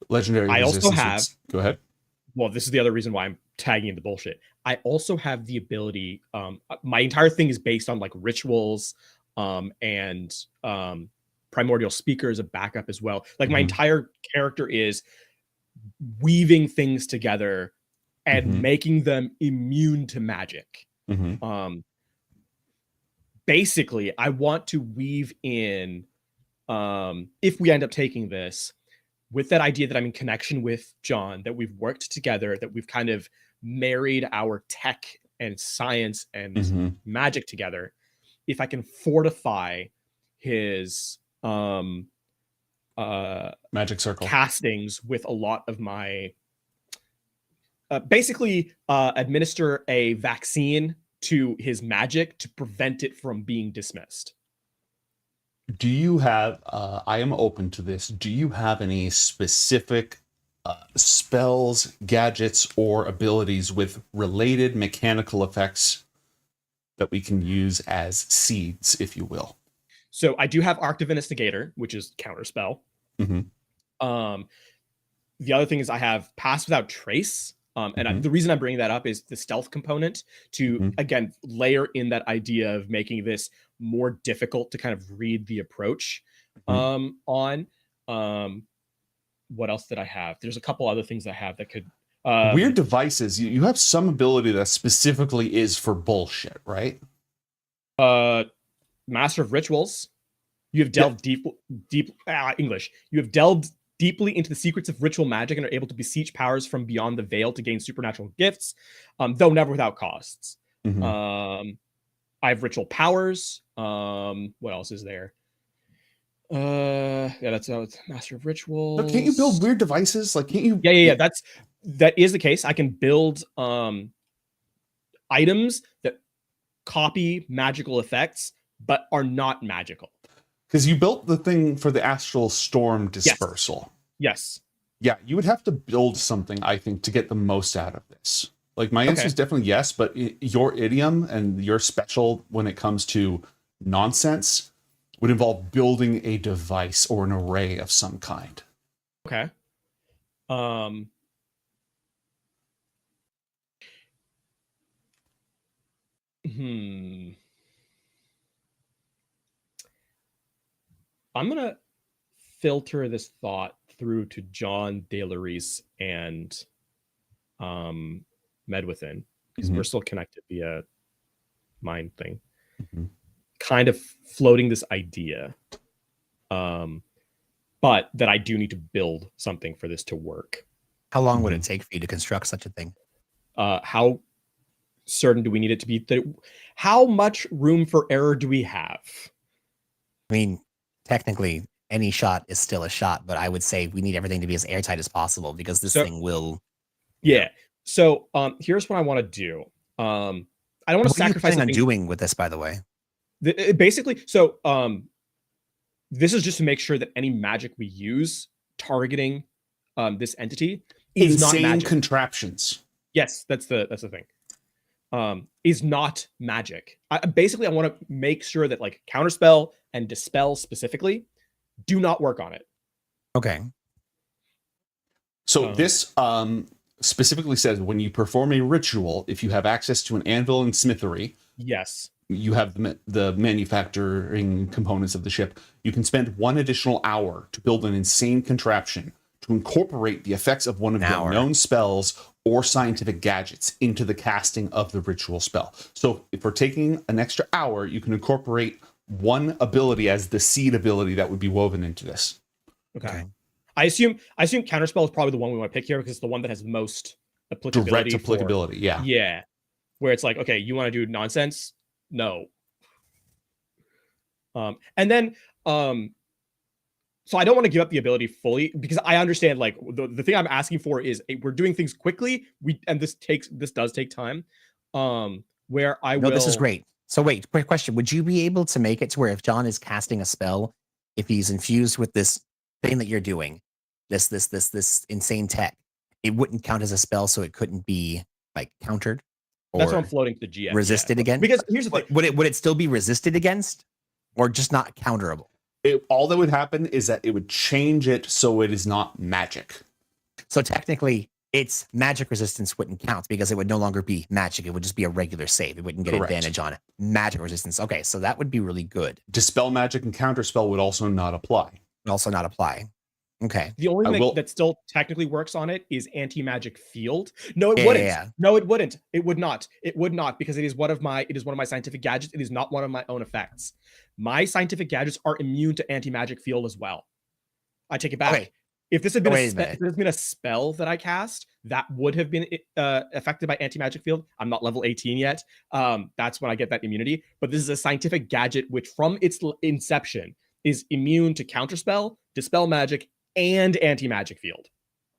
Legendary I also have... resistance. Go ahead. Well, this is the other reason why I'm tagging in the bullshit. I also have the ability... my entire thing is based on rituals and primordial speaker as a backup as well. My entire character is weaving things together and making them immune to magic. Basically, I want to weave in, if we end up taking this, with that idea that I'm in connection with John, that we've worked together, that we've kind of married our tech and science and magic together. If I can fortify his magic circle castings with a lot of my basically administer a vaccine to his magic to prevent it from being dismissed. Do you have, I am open to this, do you have any specific spells, gadgets, or abilities with related mechanical effects that we can use as seeds, if you will? So I do have Arctive Investigator, which is counterspell. The other thing is I have Pass Without Trace. The reason I'm bringing that up is the stealth component to, again, layer in that idea of making this more difficult to kind of read the approach on. What else did I have? There's a couple other things I have that could... Weird devices. You have some ability that specifically is for bullshit, right? Master of Rituals. You have delved English. You have delved deeply into the secrets of ritual magic and are able to beseech powers from beyond the veil to gain supernatural gifts, though never without costs. I have ritual powers. What else is there? Yeah, that's Master of Rituals. But can't you build weird devices? Like, can't you? Yeah. That is the case. I can build items that copy magical effects, but are not magical. Because you built the thing for the astral storm dispersal. Yes. Yeah, you would have to build something, I think, to get the most out of this. Like, my answer is definitely yes, but your idiom and your special when it comes to nonsense would involve building a device or an array of some kind. Okay. I'm gonna filter this thought through to John DeLarise and Medwithin, because we're still connected via mind thing. Kind of floating this idea, but that I do need to build something for this to work. How long would it take for you to construct such a thing? How certain do we need it to be? How much room for error do we have? I mean, technically, any shot is still a shot, but I would say we need everything to be as airtight as possible because this thing will. Yeah. So here's what I want to do. I don't want to sacrifice. What are you planning on doing with this, by the way? Basically, so this is just to make sure that any magic we use targeting this entity is not magic. Contraptions. Yes, that's the thing. Is not magic. I want to make sure that like counterspell and dispel specifically do not work on it. Okay. So this specifically says when you perform a ritual, if you have access to an anvil and smithery, yes, you have the manufacturing components of the ship, you can spend 1 additional hour to build an insane contraption to incorporate the effects of one of your known spells or scientific gadgets into the casting of the ritual spell. So if we're taking an extra hour, you can incorporate one ability as the seed ability that would be woven into this. Okay. I assume counterspell is probably the one we want to pick here because it's the one that has most applicability. Direct applicability, yeah. Yeah. Where it's like, okay, you want to do nonsense? No. And then so I don't want to give up the ability fully because I understand like the thing I'm asking for is we're doing things quickly. This does take time. Where I will. No, this is great. So wait, quick question. Would you be able to make it to where if John is casting a spell, if he's infused with this thing that you're doing, this insane tech, it wouldn't count as a spell, so it couldn't be like countered? That's what I'm floating to the GM. Resisted against? Because here's the thing. Would it still be resisted against or just not counterable? All that would happen is that it would change it so it is not magic. So technically, its magic resistance wouldn't count because it would no longer be magic. It would just be a regular save. It wouldn't get advantage on magic resistance. Okay, so that would be really good. Dispel magic and counterspell would also not apply. Okay. The only thing that still technically works on it is anti-magic field. No, it wouldn't. Yeah. No, it wouldn't. It would not. It would not because it is one of my scientific gadgets. It is not one of my own effects. My scientific gadgets are immune to anti-magic field as well. I take it back. Okay. If this had been a spell that I cast, that would have been affected by anti-magic field. I'm not level 18 yet. That's when I get that immunity. But this is a scientific gadget which from its inception is immune to counterspell, dispel magic, and anti-magic field.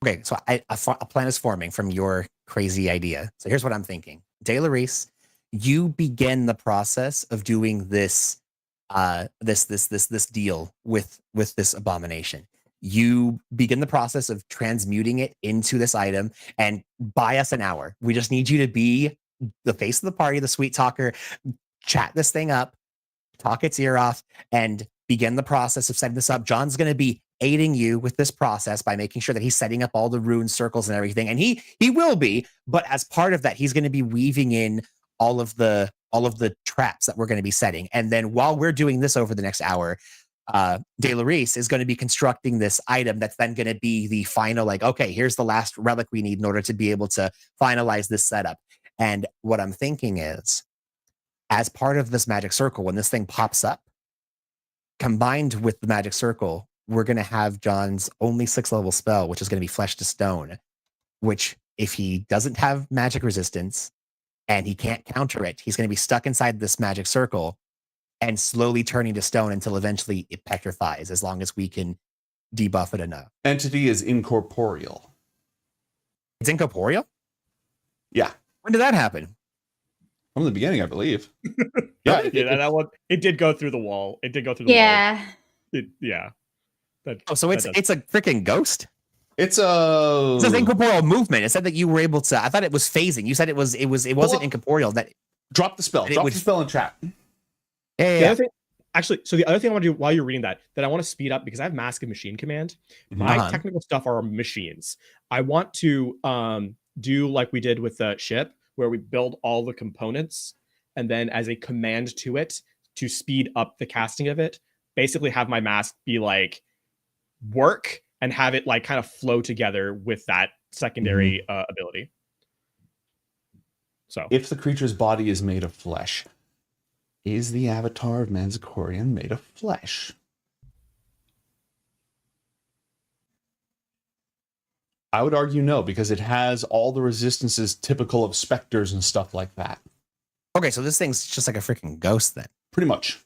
Okay, so a plan is forming from your crazy idea. So here's what I'm thinking. DeLarise, you begin the process of doing this this deal with this abomination. You begin the process of transmuting it into this item and buy us an hour. We just need you to be the face of the party, the sweet talker, chat this thing up, talk its ear off, and begin the process of setting this up. John's going to be aiding you with this process by making sure that he's setting up all the rune circles and everything. And he will be, but as part of that, he's going to be weaving in all of the traps that we're going to be setting. And then while we're doing this over the next hour, De Laurice is going to be constructing this item that's then going to be the final, like, okay, here's the last relic we need in order to be able to finalize this setup. And what I'm thinking is, as part of this magic circle, when this thing pops up, combined with the magic circle, we're going to have John's only 6th level spell, which is going to be Flesh to Stone, which if he doesn't have magic resistance and he can't counter it, he's going to be stuck inside this magic circle and slowly turning to stone until eventually it petrifies, as long as we can debuff it enough. Entity is incorporeal. It's incorporeal? Yeah. When did that happen? From the beginning, I believe. Yeah, that one. It did go through the wall. It did go through the Yeah. wall. Yeah. So it's a freaking ghost? It says incorporeal movement. It said that you were able to. I thought it was phasing. You said it wasn't incorporeal. That drop the spell. Drop the spell in chat. Yeah. Other thing, actually, so the other thing I want to do while you're reading that I want to speed up because I have Mask of Machine Command. My technical stuff are machines. I want to do like we did with the ship, where we build all the components and then as a command to it to speed up the casting of it, basically have my mask be like work and have it like kind of flow together with that secondary ability. So if the creature's body is made of flesh, is the avatar of Manzikorian made of flesh? I would argue no, because it has all the resistances typical of specters and stuff like that. Okay, so this thing's just like a freaking ghost then. Pretty much.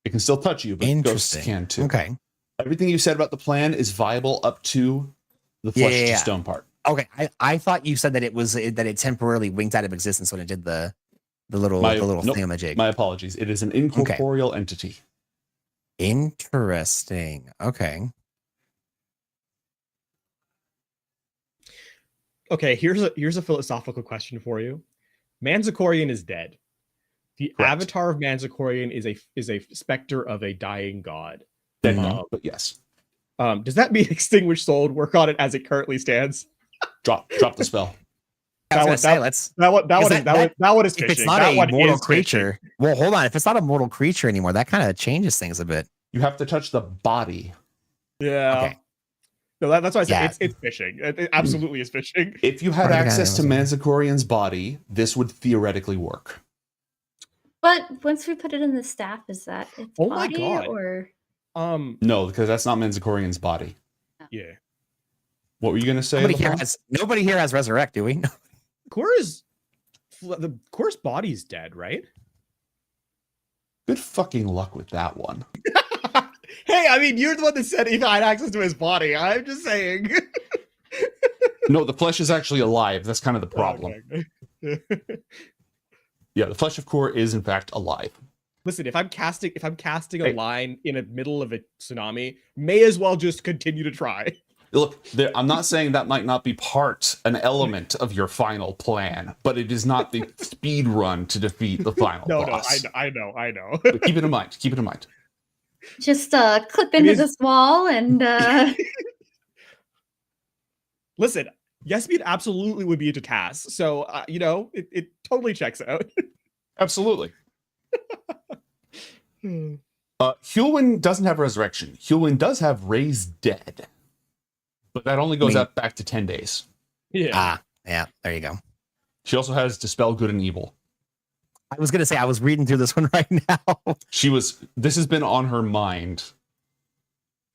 It can still touch you, but ghosts can too. Okay. Everything you said about the plan is viable up to the flesh to stone part. Okay, I thought you said that it temporarily winked out of existence when it did the little thingamajig. My apologies. It is an incorporeal entity. Interesting. Okay. Okay, here's a philosophical question for you. Manzikorian is dead. The avatar of Manzikorian is a specter of a dying god. Dead no, but yes. Does that mean Extinguished Soul would work on it as it currently stands? Drop the spell. That one is fishing. If it's not a mortal creature, well, hold on. If it's not a mortal creature anymore, that kind of changes things a bit. You have to touch the body. Yeah. Okay. No, that's why I said it's fishing. It absolutely is fishing. If you had access to Manzikorian's body, this would theoretically work. But once we put it in the staff, is that its my body God. or? No, because that's not Manzikorian's body. Yeah. What were you gonna say? Nobody here has resurrect, do we? Cora's body's dead, right? Good fucking luck with that one. Hey, I mean, you're the one that said he had access to his body. I'm just saying. No, the flesh is actually alive. That's kind of the problem. Okay. Yeah, the flesh of Kor is in fact alive. Listen, if I'm casting a line in the middle of a tsunami, may as well just continue to try. Look, I'm not saying that might not be an element of your final plan, but it is not the speed run to defeat the final boss. No, I know. But keep it in mind. Keep it in mind. Just clip into this wall and. Listen, Yasmin absolutely would be into tasks, so it totally checks out. Absolutely. Hulwyn doesn't have resurrection. Hulwyn does have raised dead, but that only goes up back to 10 days. Yeah. Yeah. There you go. She also has dispel good and evil. I was gonna say I was reading through this one right now. This has been on her mind.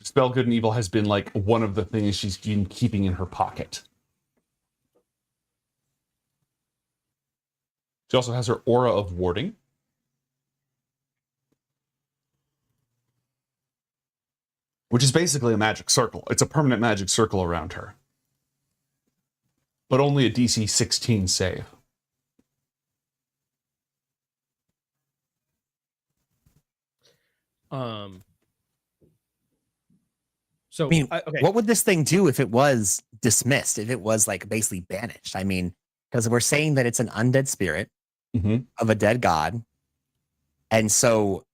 Dispel good and evil has been like one of the things she's been keeping in her pocket. She also has her aura of warding. Which is basically a magic circle. It's a permanent magic circle around her. But only a DC 16 save. So, I mean, what would this thing do if it was dismissed? If it was like basically banished? I mean, because we're saying that it's an undead spirit of a dead god, and so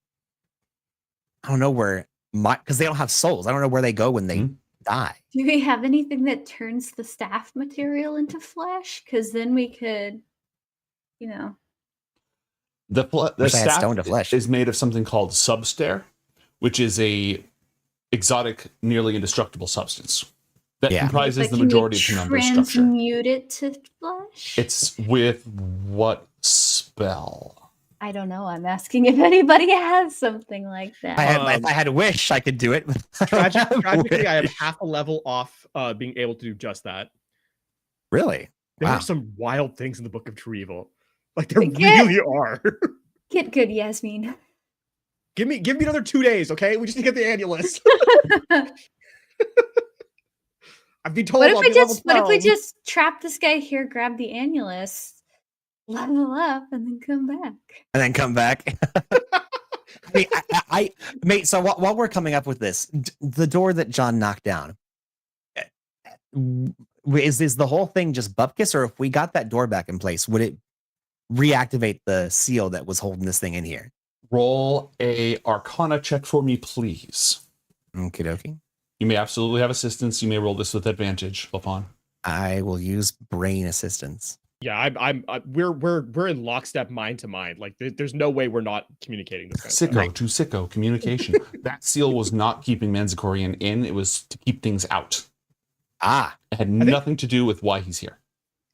I don't know where because they don't have souls. I don't know where they go when they die. Do we have anything that turns the staff material into flesh? Because then we could, The staff is made of something called substare, which is a exotic, nearly indestructible substance that comprises But the can you majority of Penumbra's structure. transmute it to flesh? It's with what spell? I don't know. I'm asking if anybody has something like that. If I had a wish, I could do it. Tragically, I am half a level off being able to do just that. Really? There Wow. are some wild things in the Book of True Evil. Like there really are. Get good, Yasmin. Give me another 2 days, okay? We just need to get the annulus. I've been told. What if we just trap this guy here, grab the annulus, level up, and then come back? And then come back. Mate, so while we're coming up with this, the door that John knocked down, is the whole thing just bupkis, or if we got that door back in place, would it reactivate the seal that was holding this thing in here? Roll a Arcana check for me, please. Okie dokie. You may absolutely have assistance. You may roll this with advantage, Lapon. I will use brain assistance. Yeah, we're in lockstep mind to mind. Like there's no way we're not communicating this kind of Sicko to sicko communication. That seal was not keeping Manzikorian in. It was to keep things out. It had nothing to do with why he's here.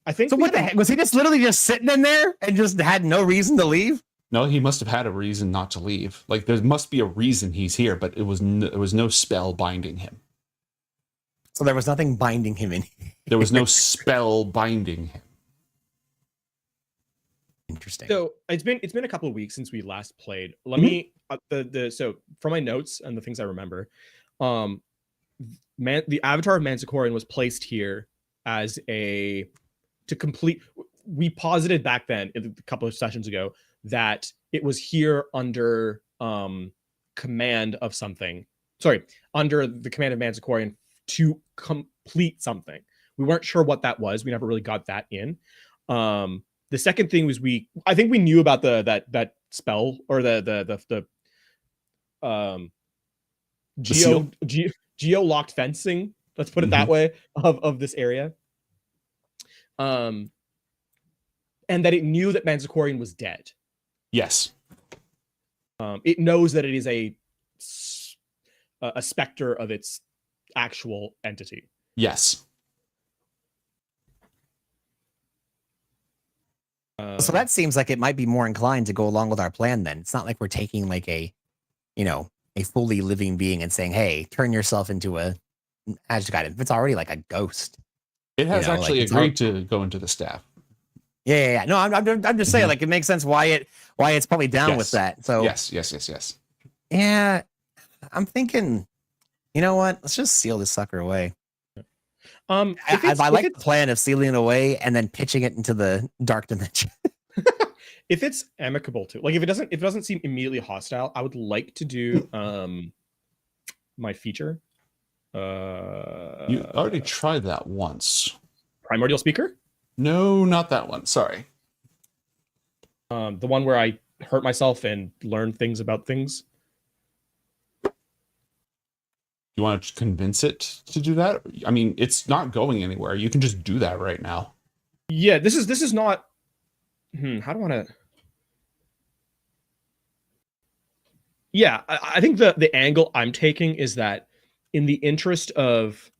I think. So what the heck? Was he just literally just sitting in there and just had no reason to leave? No, he must have had a reason not to leave. Like there must be a reason he's here, but there was no spell binding him. So there was nothing binding him in. There was no spell binding him. Interesting. So it's been a couple of weeks since we last played. Let me so from my notes and the things I remember, the avatar of Manzikorian was placed here as to complete. We posited back then a couple of sessions ago that it was here under command of something. Sorry, under the command of Manzikorian to complete something. We weren't sure what that was. We never really got that in. The second thing was I think we knew about that spell or the geo locked fencing. Let's put it that way of this area. And that it knew that Manzikorian was dead. Yes. It knows that it is a specter of its actual entity. Yes. So that seems like it might be more inclined to go along with our plan then. It's not like we're taking like a fully living being and saying, hey, turn yourself into a Agitguide. If it's already like a ghost. It has actually agreed to go into the staff. Yeah. No, I'm just saying, like, it makes sense why it's probably down with that. So yes. Yeah, I'm thinking, you know what? Let's just seal this sucker away. I like the plan of sealing it away and then pitching it into the dark dimension. If it's amicable to, like, if it doesn't seem immediately hostile, I would like to do my feature. You already tried that once. Primordial Speaker? No, not that one. Sorry. The one where I hurt myself and learn things about things. You want to convince it to do that? I mean, it's not going anywhere. You can just do that right now. Yeah, this is not. How do I want to? Yeah, I think the angle I'm taking is that in the interest of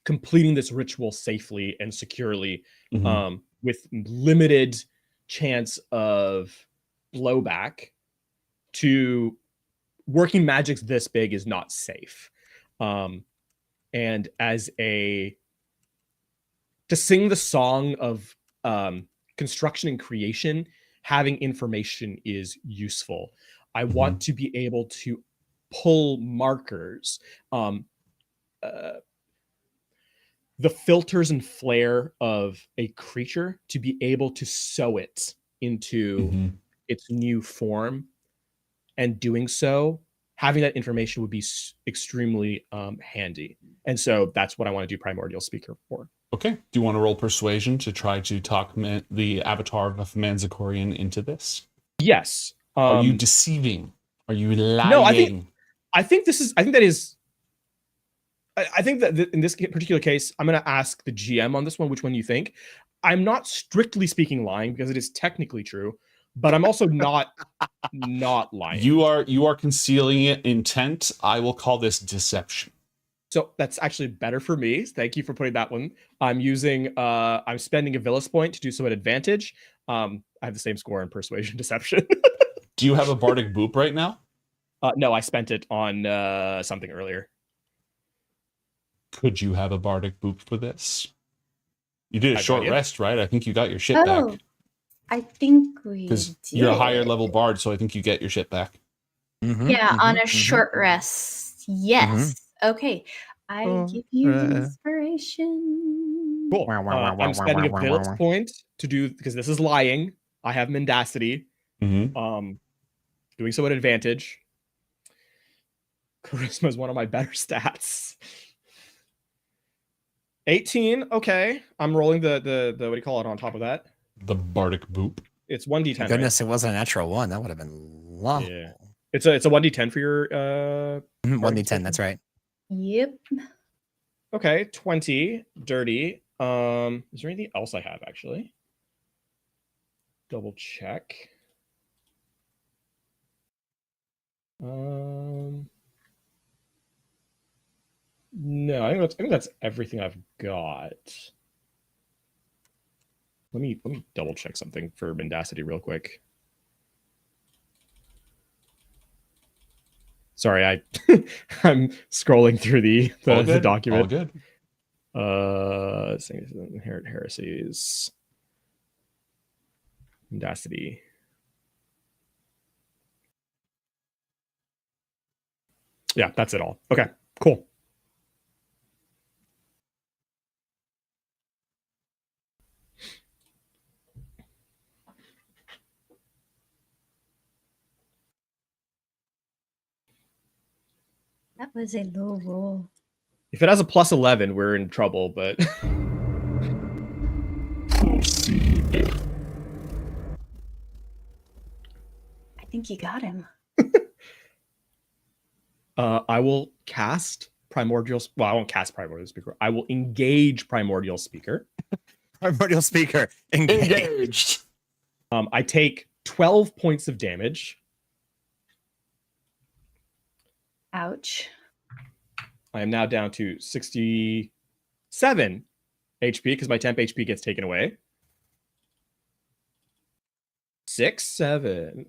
completing this ritual safely and securely, with limited chance of blowback, to working magics this big is not safe. And as to sing the song of construction and creation, having information is useful. I want to be able to pull markers, the filters and flair of a creature, to be able to sew it into its new form. And doing so, having that information would be extremely handy. And so that's what I want to do Primordial Speaker for. Okay. Do you want to roll Persuasion to try to talk the avatar of Manzikorian into this? Yes. Are you deceiving? Are you lying? No, I think that in this particular case, I'm going to ask the GM on this one, which one you think. I'm not strictly speaking lying because it is technically true, but I'm also not lying. You are concealing it intent. I will call this deception. So that's actually better for me. Thank you for putting that one. I'm spending a Villas point to do so at advantage. I have the same score in persuasion deception. Do you have a bardic boop right now? No, I spent it on something earlier. Could you have a bardic boop for this? You did a I've short got you. rest, right? I think you got your shit Oh, back. I think we Because did. you're a higher level bard, so I think you get your shit back. Yeah, on a short rest. Yes. Okay. I give you the inspiration. Cool. I'm spending a Villas point to do, because this is lying. I have mendacity. Doing so at advantage. Charisma is one of my better stats. 18. Okay. I'm rolling the what do you call it on top of that? The bardic boop. It's 1d10. Thank goodness, it wasn't a natural one. That would have been long. Yeah. It's a 1d10 for your 1d10, that's right. Yep. Okay, 20 dirty. Is there anything else I have actually? Double check. No, I think that's everything I've got. Let me double check something for mendacity real quick. Sorry, I'm scrolling through the document. All good. Inherent heresies. Mendacity. Yeah, that's it all. Okay, cool. That was a low roll. If it has a plus 11, we're in trouble, but I think you got him. I will cast Primordial. Well, I won't cast Primordial Speaker. I will engage Primordial Speaker. Primordial Speaker, engaged. I take 12 points of damage. Ouch. I am now down to 67 HP because my temp HP gets taken away. 6, 7.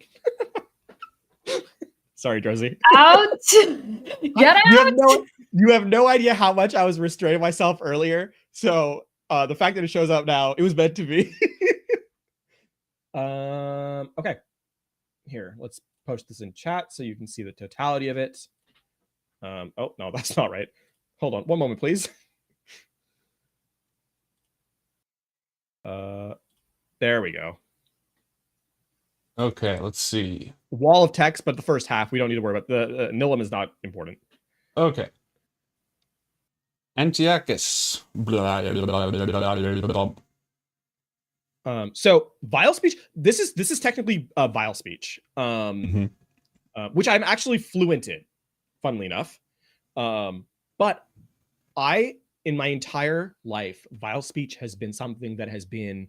Sorry, Drowsy. Out! Get out! You have no idea how much I was restraining myself earlier. So the fact that it shows up now, it was meant to be. Okay. Here, let's post this in chat so you can see the totality of it. Oh, no, that's not right. Hold on. One moment, please. There we go. Okay, let's see. Wall of text, but the first half we don't need to worry about. The Nilum is not important. Okay. Antiochus. So vile speech. This is technically vile speech, which I'm actually fluent in. Funnily enough, but in my entire life, vile speech has been something that has been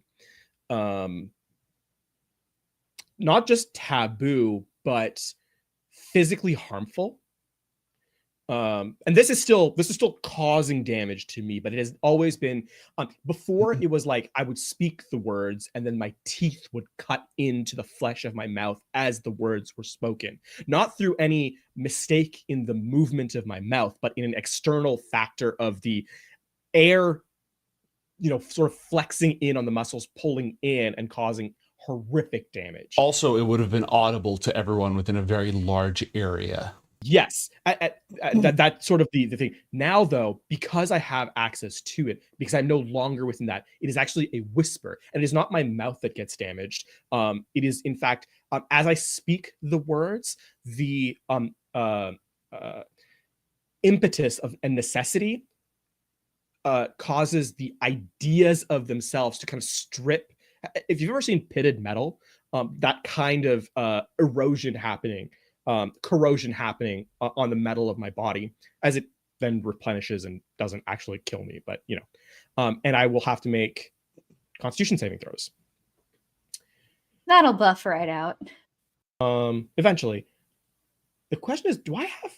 not just taboo, but physically harmful. And this is still causing damage to me, but it has always been before it was like I would speak the words and then my teeth would cut into the flesh of my mouth as the words were spoken, not through any mistake in the movement of my mouth, but in an external factor of the air, sort of flexing in on the muscles, pulling in and causing horrific damage. Also, it would have been audible to everyone within a very large area. Yes, that's sort of the thing. Now, though, because I have access to it, because I'm no longer within that, it is actually a whisper, and it is not my mouth that gets damaged. It is, in fact, as I speak the words, the impetus of and necessity causes the ideas of themselves to kind of strip. If you've ever seen pitted metal, that kind of erosion happening. Corrosion happening on the metal of my body as it then replenishes and doesn't actually kill me, but and I will have to make Constitution saving throws. That'll buff right out. Eventually. The question is, do I have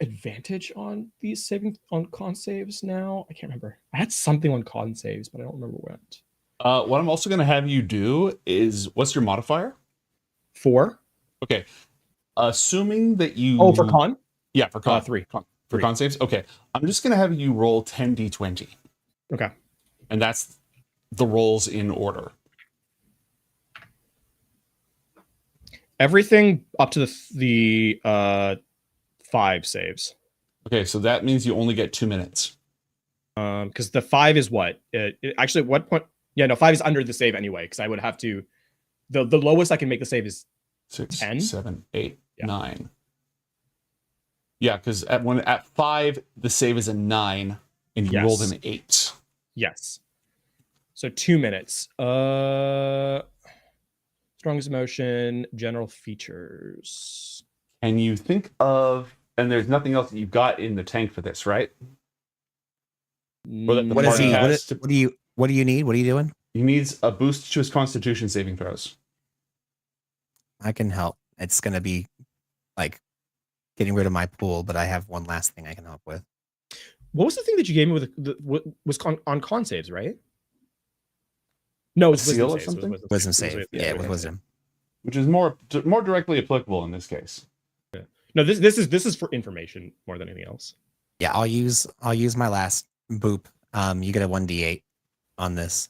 advantage on these saving on con saves now? I can't remember. I had something on con saves, but I don't remember what. What I'm also going to have you do is, what's your modifier? 4. Okay. Assuming that you... Oh, for con? Yeah, for con. 3. For con saves? Okay. I'm just going to have you roll 10d20. Okay. And that's the rolls in order. Everything up to the 5 saves. Okay, so that means you only get 2 minutes. Because the 5 is what? Actually, at what point? Yeah, no, 5 is under the save anyway, because I would have to... The lowest I can make the save is 6, 10? 7, 8, 9. Yeah, because at 5, the save is a 9, and you rolled an 8. Yes. So 2 minutes. Strongest emotion, general features. And you think of... And there's nothing else that you've got in the tank for this, right? What is he? What do you need? What are you doing? He needs a boost to his Constitution saving throws. I can help. It's gonna be like getting rid of my pool, but I have one last thing I can help with. What was the thing that you gave me with was on con saves, right? No, it's seal wisdom or saves. something? Wisdom save. Yeah, with wisdom. Which is more directly applicable in this case. Yeah. No, this is for information more than anything else. Yeah, I'll use my last boop. You get a 1d8 on this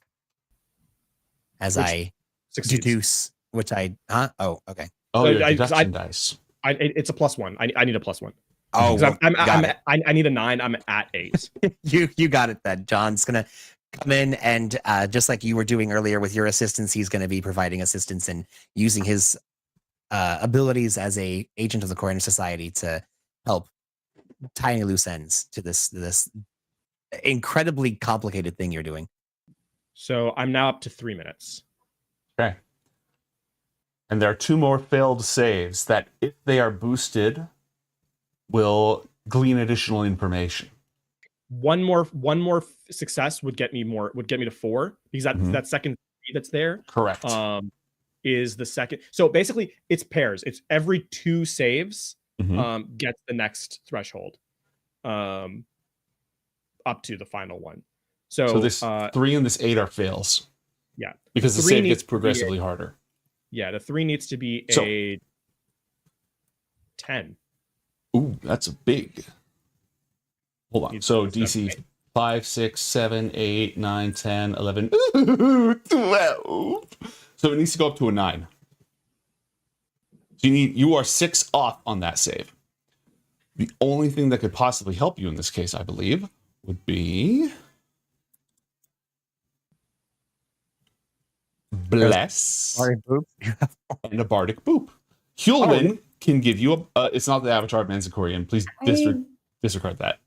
as I deduce, which I oh, okay. Oh, your deduction dice. It's a +1. I need a +1. Oh, well, I need a 9. I'm at 8. you got it then. John's gonna come in and just like you were doing earlier with your assistance, he's going to be providing assistance and using his abilities as a agent of the Coriander Society to help tie any loose ends to this incredibly complicated thing you're doing. So I'm now up to 3 minutes. Okay. And there are 2 more failed saves that, if they are boosted, will glean additional information. One more success would get me to 4, because that second 3 that's there. Correct. Is the second. So basically, it's pairs. It's every 2 saves gets the next threshold, up to the final one. So this 3 and this 8 are fails. Yeah, because the save gets progressively harder. Yeah, the 3 needs to be a 10. Ooh, that's a big. Hold on. So DC 5, 6, 7, 8, 9, 10, 11, 12. So it needs to go up to a 9. So you are 6 off on that save. The only thing that could possibly help you in this case, I believe, would be Bless and a Bardic Boop. Hulwin can give you it's not the Avatar of Manzikorian. Please disregard that.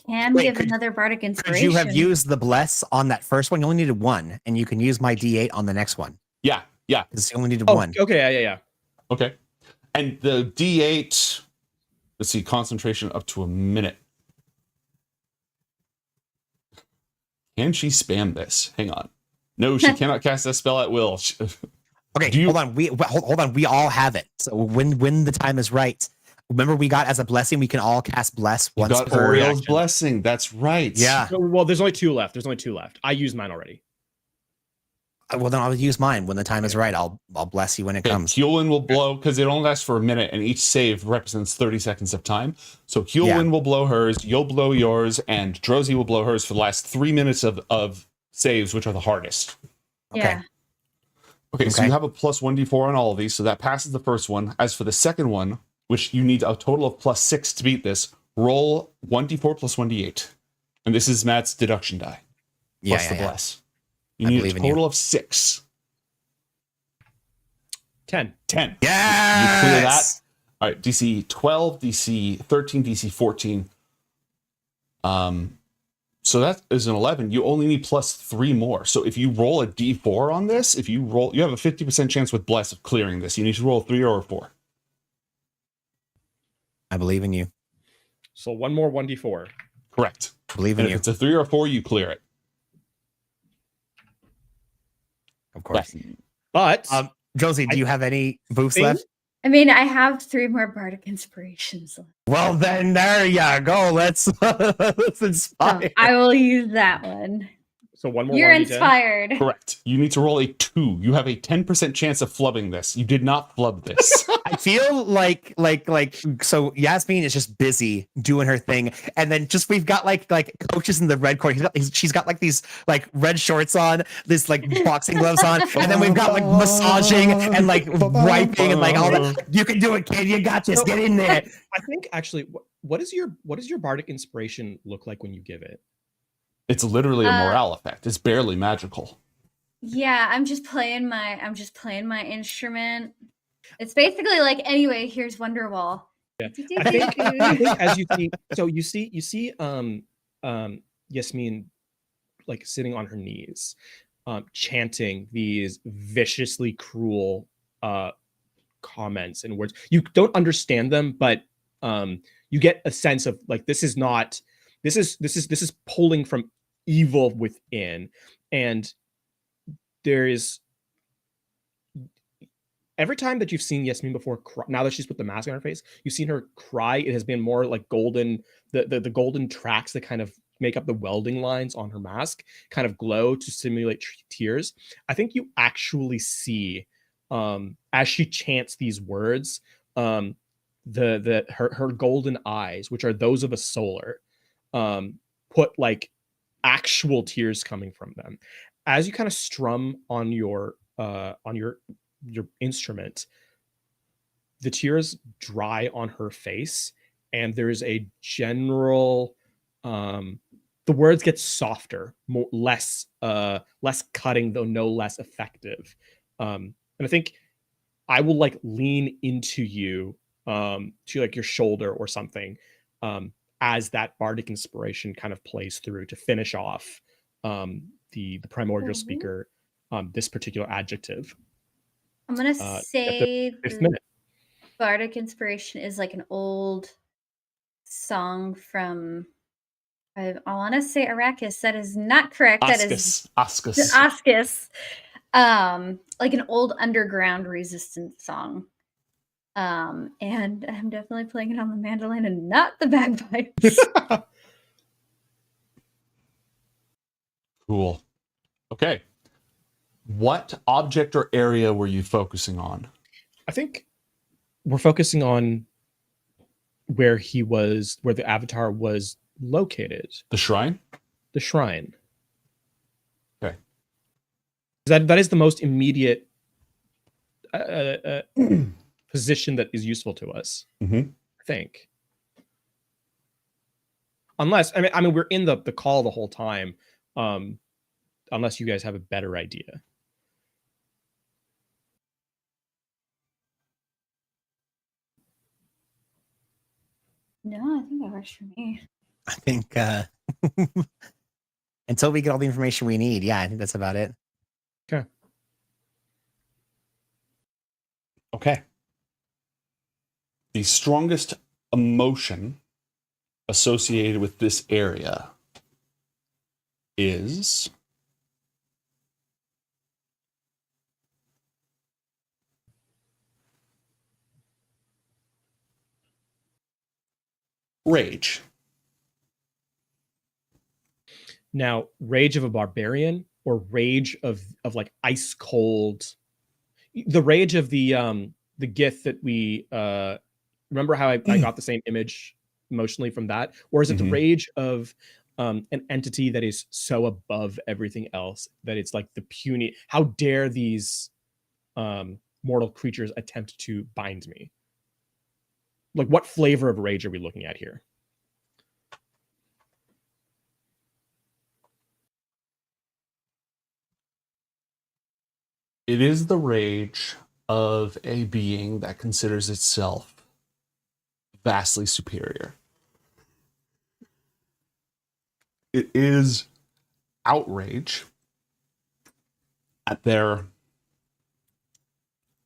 Can give another bardic inspiration. Could you have used the bless on that first one? You only needed 1, and you can use my D8 on the next one. Yeah. Because you only needed 1. Okay, yeah. Okay. And the D8, let's see, concentration up to a minute. Can she spam this? Hang on. No, she cannot cast that spell at will. Okay, hold on. Hold on. We all have it. So when the time is right, remember we got as a blessing, we can all cast bless once got per Oriel's reaction. blessing. That's right. Yeah. Well, there's only 2 left. I used mine already. Well, then I'll use mine when the time is right. I'll bless you when it comes. Hulwin will blow, because it only lasts for a minute, and each save represents 30 seconds of time. So Hulwin will blow hers, you'll blow yours, and Drozy will blow hers for the last 3 minutes of saves, which are the hardest. Yeah. Okay, so you have a plus 1d4 on all of these, so that passes the first one. As for the second one, which you need a total of plus 6 to beat this, roll 1d4 plus 1d8. And this is Matt's deduction die. Plus the bless. You need a total of 6. 10. 10. Yes! You clear that. All right, DC 12, DC 13, DC 14. So that is an 11. You only need plus 3 more. So if you roll a d4 on this, you have a 50% chance with bless of clearing this. You need to roll a 3 or a 4. I believe in you. So 1 more 1d4. Correct. Believe in and you. If it's a 3 or a 4, you clear it. Of course. But Josie, do you have any boosts left? I mean, I have 3 more bardic inspirations left. Well, then there you go. Let's inspire. So I will use that one. So one more. You're inspired. Correct. You need to roll a 2. You have a 10% chance of flubbing this. You did not flub this. I feel like so Yasmin is just busy doing her thing, and then just we've got like coaches in the red court. She's got like these like red shorts on, this like boxing gloves on, and then we've got like massaging and like wiping and like all that. You can do it, kid. You got this. Get in there. I think actually, what does your bardic inspiration look like when you give it? It's literally a morale effect. It's barely magical. Yeah, I'm just playing my instrument. It's basically like, anyway, here's Wonderwall. Yeah. I think as you see Yasmin like sitting on her knees, chanting these viciously cruel comments and words. You don't understand them, but you get a sense of like this is pulling from evil within, and there is every time that you've seen Yasmin before, now that she's put the mask on her face, you've seen her cry. It has been more like golden, the golden tracks that kind of make up the welding lines on her mask kind of glow to simulate tears. I think you actually see as she chants these words, her golden eyes, which are those of a solar, put like actual tears coming from them. As you kind of strum on your instrument, the tears dry on her face, and there's a general the words get softer, less cutting, though no less effective. And I think I will like lean into you to like your shoulder or something as that bardic inspiration kind of plays through to finish off the primordial speaker this particular adjective. I'm gonna say at the 5th the minute. bardic inspiration is like an old song from, I want to say Arrakis. That is not correct. That is Oscus. Like an old underground resistance song. And I'm definitely playing it on the mandolin and not the bagpipes. Cool. Okay. What object or area were you focusing on? I think we're focusing on where the avatar was located. The shrine? The shrine. Okay. That is the most immediate position that is useful to us. Mm-hmm. I think. Unless I mean we're in the call the whole time. Unless you guys have a better idea. No, I think that works for me. I think until we get all the information we need, yeah, I think that's about it. Okay. Okay. The strongest emotion associated with this area is rage. Now, rage of a barbarian or rage of like ice cold, the rage of the gith that we remember how I got the same image emotionally from that, or is it the rage of an entity that is so above everything else that it's like the puny, how dare these mortal creatures attempt to bind me? Like, what flavor of rage are we looking at here? It is the rage of a being that considers itself vastly superior. It is outrage at their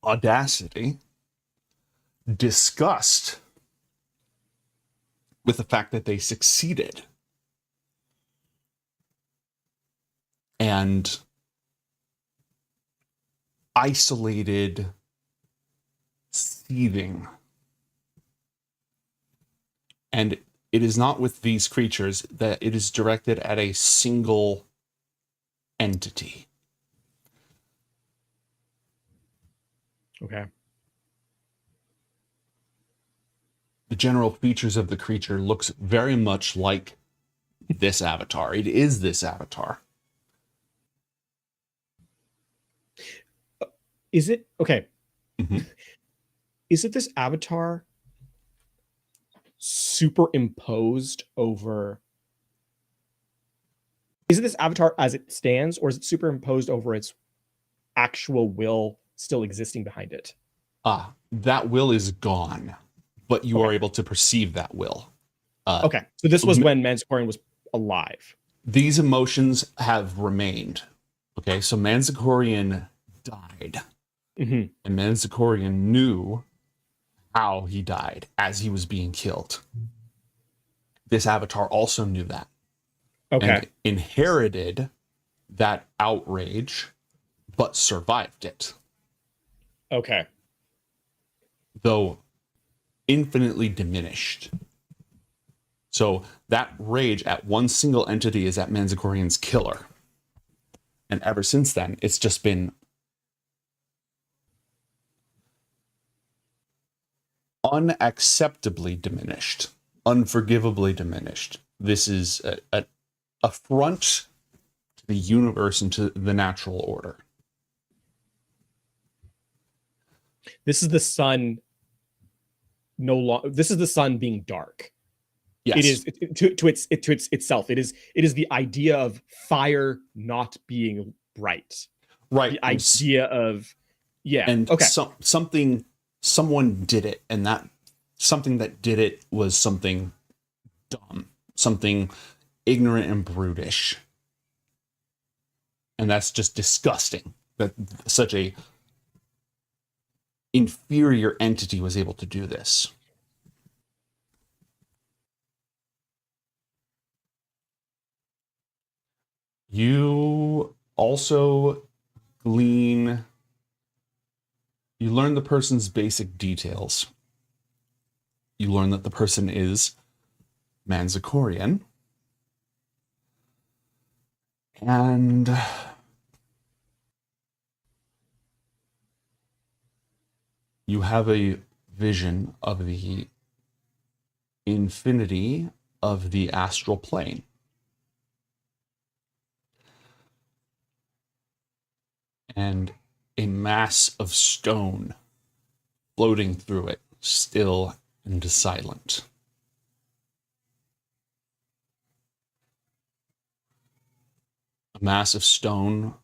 audacity, disgust with the fact that they succeeded, and isolated seething. And it is not with these creatures that it is directed at a single entity. Okay. The general features of the creature looks very much like this avatar. It is this avatar. Is it okay? Mhm. Is it this avatar superimposed over? Is it this avatar as it stands, or is it superimposed over its actual will still existing behind it? That will is gone, but you are able to perceive that will. Okay, so this was when Manzakorian was alive. These emotions have remained. Okay, so Manzakorian died. Mhm. And Manzakorian knew how he died as he was being killed. This avatar also knew that. Okay. And inherited that outrage, but survived it. Okay. Though infinitely diminished. So that rage at one single entity is at Manzakorian's killer. And ever since then, it's just been unacceptably diminished, unforgivably diminished. This is a affront to the universe and to the natural order. This is the sun. This is the sun being dark. Yes. It is to itself. It is the idea of fire not being bright. Right. The idea of And okay. Someone did it, and that something that did it was something dumb, something ignorant and brutish. And that's just disgusting that such a inferior entity was able to do this. You also you learn the person's basic details. You learn that the person is Manzakorian. And you have a vision of the infinity of the astral plane. And a mass of stone floating through it, still and silent. A mass of stone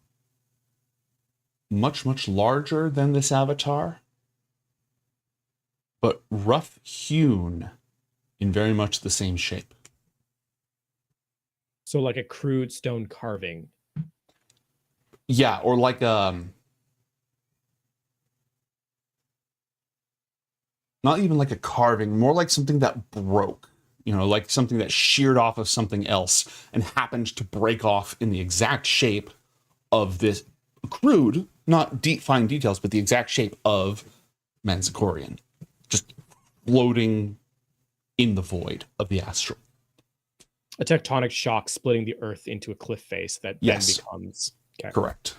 much, much larger than this avatar, but rough hewn in very much the same shape. So like a crude stone carving. Yeah, or like not even like a carving, more like something that broke, like something that sheared off of something else and happened to break off in the exact shape of this crude, not deep fine details, but the exact shape of Manzakorian, just floating in the void of the astral. A tectonic shock splitting the earth into a cliff face that then becomes correct.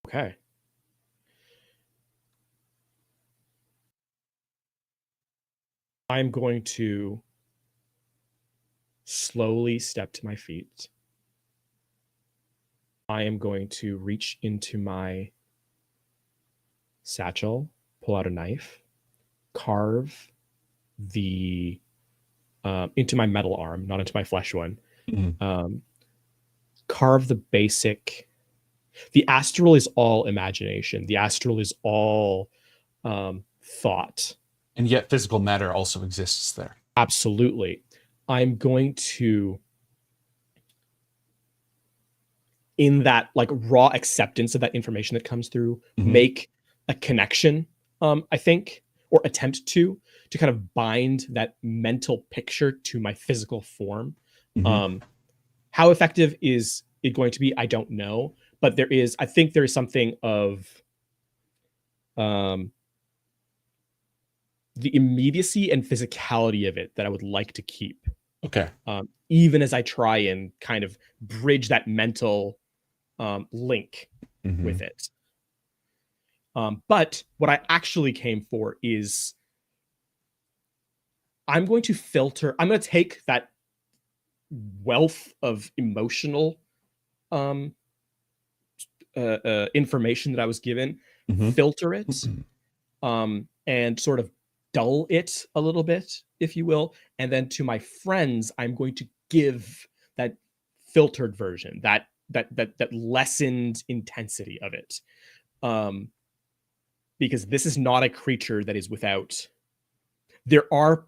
Okay. I'm going to slowly step to my feet. I am going to reach into my satchel, pull out a knife, carve the into my metal arm, not into my flesh one. Carve the basic. The astral is all imagination. The astral is all thought. And yet physical matter also exists there. Absolutely. I'm going to, in that like raw acceptance of that information that comes through, make a connection, I think, or attempt to kind of bind that mental picture to my physical form. How effective is it going to be? I don't know. But I think there is something of the immediacy and physicality of it that I would like to keep. Okay. Even as I try and kind of bridge that mental link with it. But what I actually came for is I'm going to take that wealth of emotional information that I was given, filter it, and sort of dull it a little bit, if you will. And then to my friends, I'm going to give that filtered version, that lessened intensity of it. Because this is not a creature that is without. There are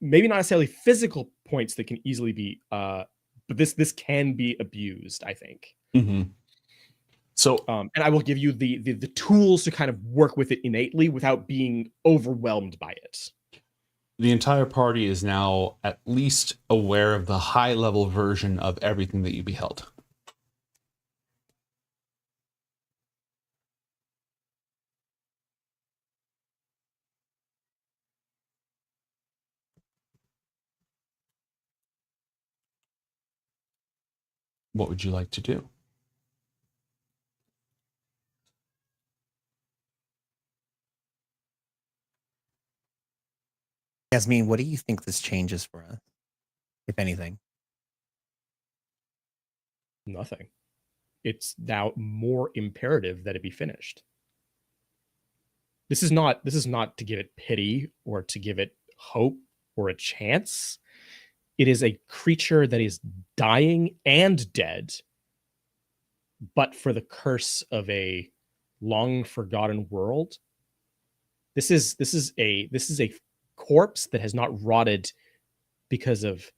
maybe not necessarily physical points that can easily be, but this can be abused, I think. So, and I will give you the tools to kind of work with it innately without being overwhelmed by it. The entire party is now at least aware of the high-level version of everything that you beheld. What would you like to do? Yasmin, what do you think this changes for us, if anything? Nothing. It's now more imperative that it be finished. This is not to give it pity or to give it hope or a chance. It is a creature that is dying and dead, but for the curse of a long forgotten world. This is a corpse that has not rotted because of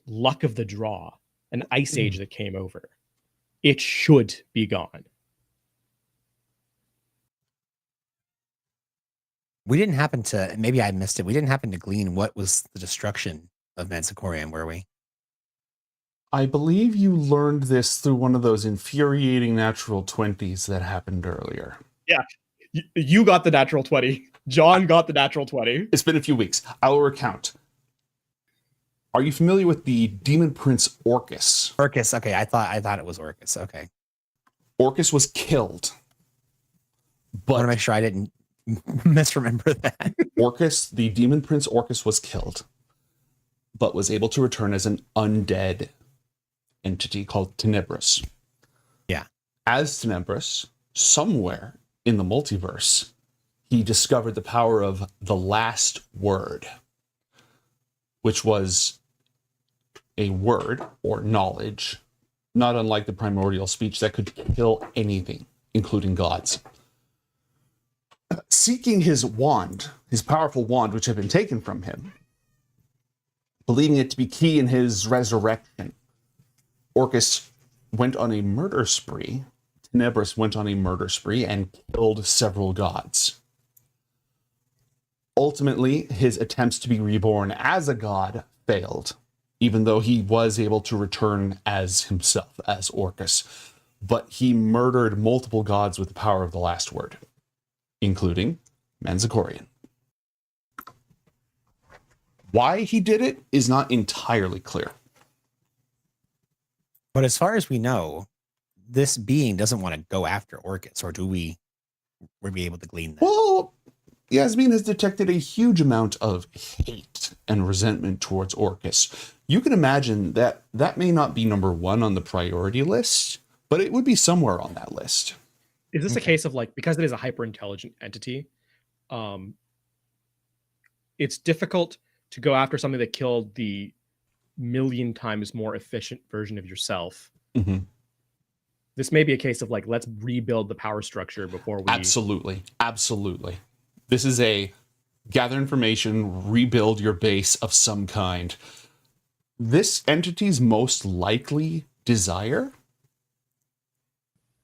luck of the draw, an ice age that came over. It should be gone. We didn't happen to, maybe I missed it. We didn't happen to glean what was the destruction of Coriander, were we? I believe you learned this through one of those infuriating natural 20s that happened earlier. Yeah, you got the natural 20. John got the natural 20. It's been a few weeks. I will recount. Are you familiar with the demon prince Orcus? Orcus, okay. I thought it was Orcus. Okay. Orcus was killed. But I want to make sure I didn't misremember that. Orcus, the demon prince Orcus, was killed, but was able to return as an undead entity called Tenebris. Yeah. As Tenebris, somewhere in the multiverse, he discovered the power of the last word, which was a word or knowledge, not unlike the primordial speech that could kill anything, including gods. Seeking his wand, his powerful wand, which had been taken from him, believing it to be key in his resurrection, Orcus went on a murder spree. Tenebris went on a murder spree and killed several gods. Ultimately, his attempts to be reborn as a god failed, even though he was able to return as himself, as Orcus. But he murdered multiple gods with the power of the last word, including Manzacorian. Why he did it is not entirely clear. But as far as we know, this being doesn't want to go after Orcus, or do we? Were we able to glean that? Well, Yasmin has detected a huge amount of hate and resentment towards Orcus. You can imagine that that may not be number one on the priority list, but it would be somewhere on that list. Is this a case of like, because it is a hyper intelligent entity, it's difficult to go after something that killed the million times more efficient version of yourself? This may be a case of like, let's rebuild the power structure before we... Absolutely. This is a gather information, rebuild your base of some kind. This entity's most likely desire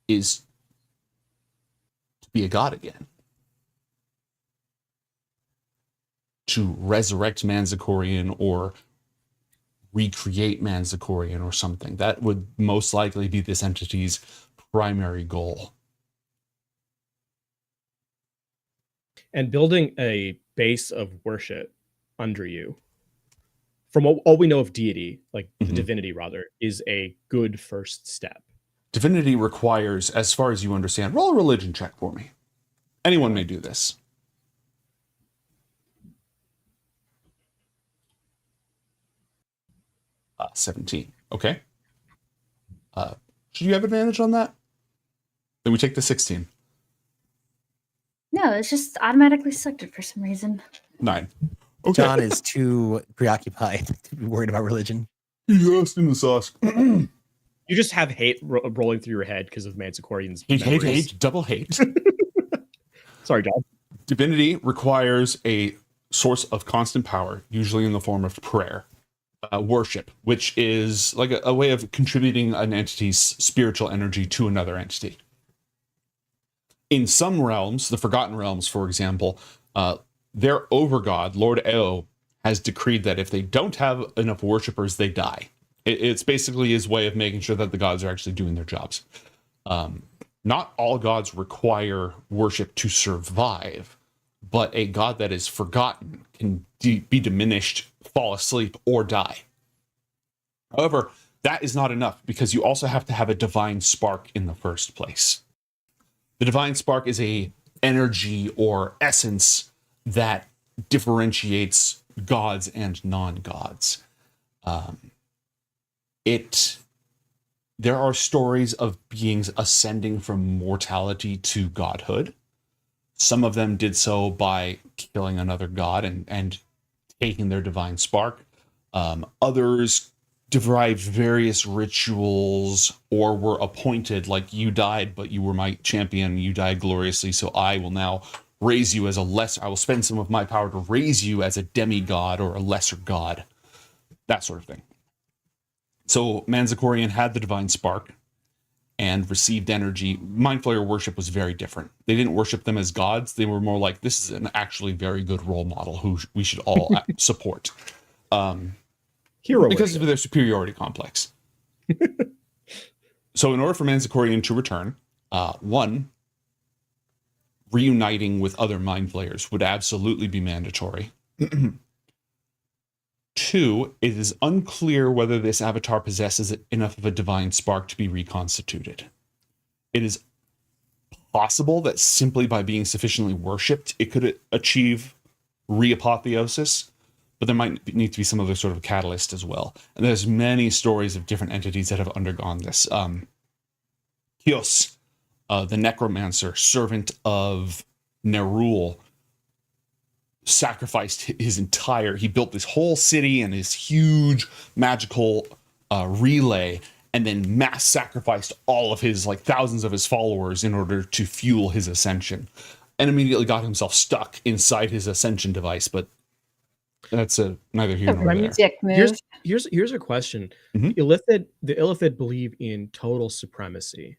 is to be a god again. To resurrect Manzacorian or recreate Manzikorian or something. That would most likely be this entity's primary goal. And building a base of worship under you, from all we know of deity, like the divinity rather, is a good first step. Divinity requires, as far as you understand, roll a religion check for me. Anyone may do this. Uh, 17. Okay. Should you have advantage on that? Then we take the 16. No, it's just automatically selected for some reason. 9. Okay. John is too preoccupied to be worried about religion. He's lost in the sauce. You just have hate rolling through your head because of Manzikorian's hate, double hate. Sorry, John. Divinity requires a source of constant power, usually in the form of prayer, worship, which is like a way of contributing an entity's spiritual energy to another entity. In some realms, the Forgotten Realms, for example, their overgod, Lord Eo, has decreed that if they don't have enough worshippers, they die. It's basically his way of making sure that the gods are actually doing their jobs. Not all gods require worship to survive, but a god that is forgotten can be diminished, fall asleep, or die. However, that is not enough because you also have to have a divine spark in the first place. The divine spark is a energy or essence that differentiates gods and non-gods. There are stories of beings ascending from mortality to godhood. Some of them did so by killing another god and taking their divine spark. Others derived various rituals or were appointed, like you died, but you were my champion, you died gloriously, so I will now raise you as a lesser, I will spend some of my power to raise you as a demigod or a lesser god. That sort of thing. So Manzikorian had the divine spark and received energy. Mind Flayer worship was very different. They didn't worship them as gods. They were more like, this is an actually very good role model who we should all support. Hero because worship. of their superiority complex. So in order for Manzikorian to return, one, reuniting with other Mind Flayers would absolutely be mandatory. 2, it is unclear whether this avatar possesses enough of a divine spark to be reconstituted. It is possible that simply by being sufficiently worshipped, it could achieve reapotheosis, but there might need to be some other sort of catalyst as well. And there's many stories of different entities that have undergone this. Kios, the necromancer, servant of Nerul, sacrificed he built this whole city and his huge magical relay, and then mass sacrificed all of his, like, thousands of his followers in order to fuel his ascension, and immediately got himself stuck inside his ascension device. But that's neither here nor there. Here's a question. The Illithid believe in total supremacy.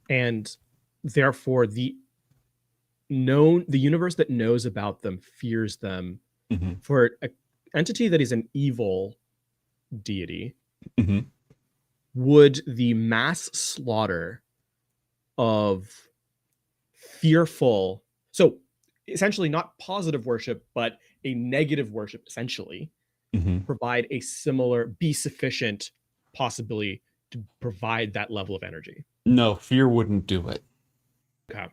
And therefore the universe that knows about them fears them. For an entity that is an evil deity, would the mass slaughter of fearful, so essentially not positive worship, but a negative worship, essentially, provide be sufficient possibility to provide that level of energy? No, fear wouldn't do it. Okay.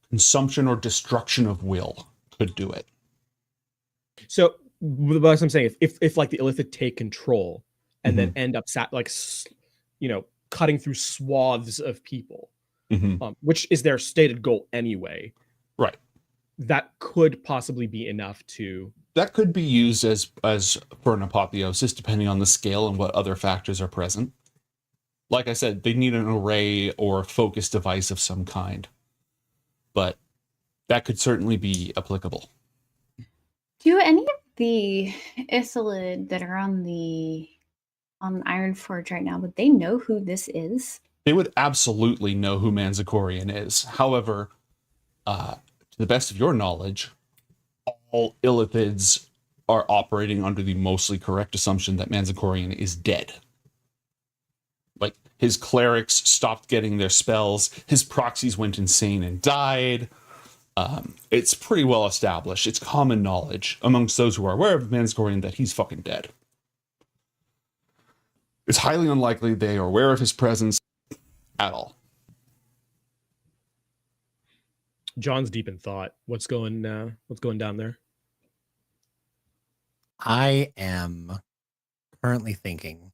Consumption or destruction of will could do it. So what I'm saying, if like the Illithid take control and then end up cutting through swaths of people, which is their stated goal anyway, right? That could possibly be enough to. That could be used as for an apotheosis, depending on the scale and what other factors are present. Like I said, they need an array or focus device of some kind, but that could certainly be applicable. Do any of the Ithilid that are on Ironforge right now, would they know who this is? They would absolutely know who Manzikorian is. However, to the best of your knowledge, all Illithids are operating under the mostly correct assumption that Manzikorian is dead. Like, his clerics stopped getting their spells, his proxies went insane and died. It's pretty well established. It's common knowledge amongst those who are aware of Manzikorian that he's fucking dead. It's highly unlikely they are aware of his presence at all. John's deep in thought. What's going down there? I am currently thinking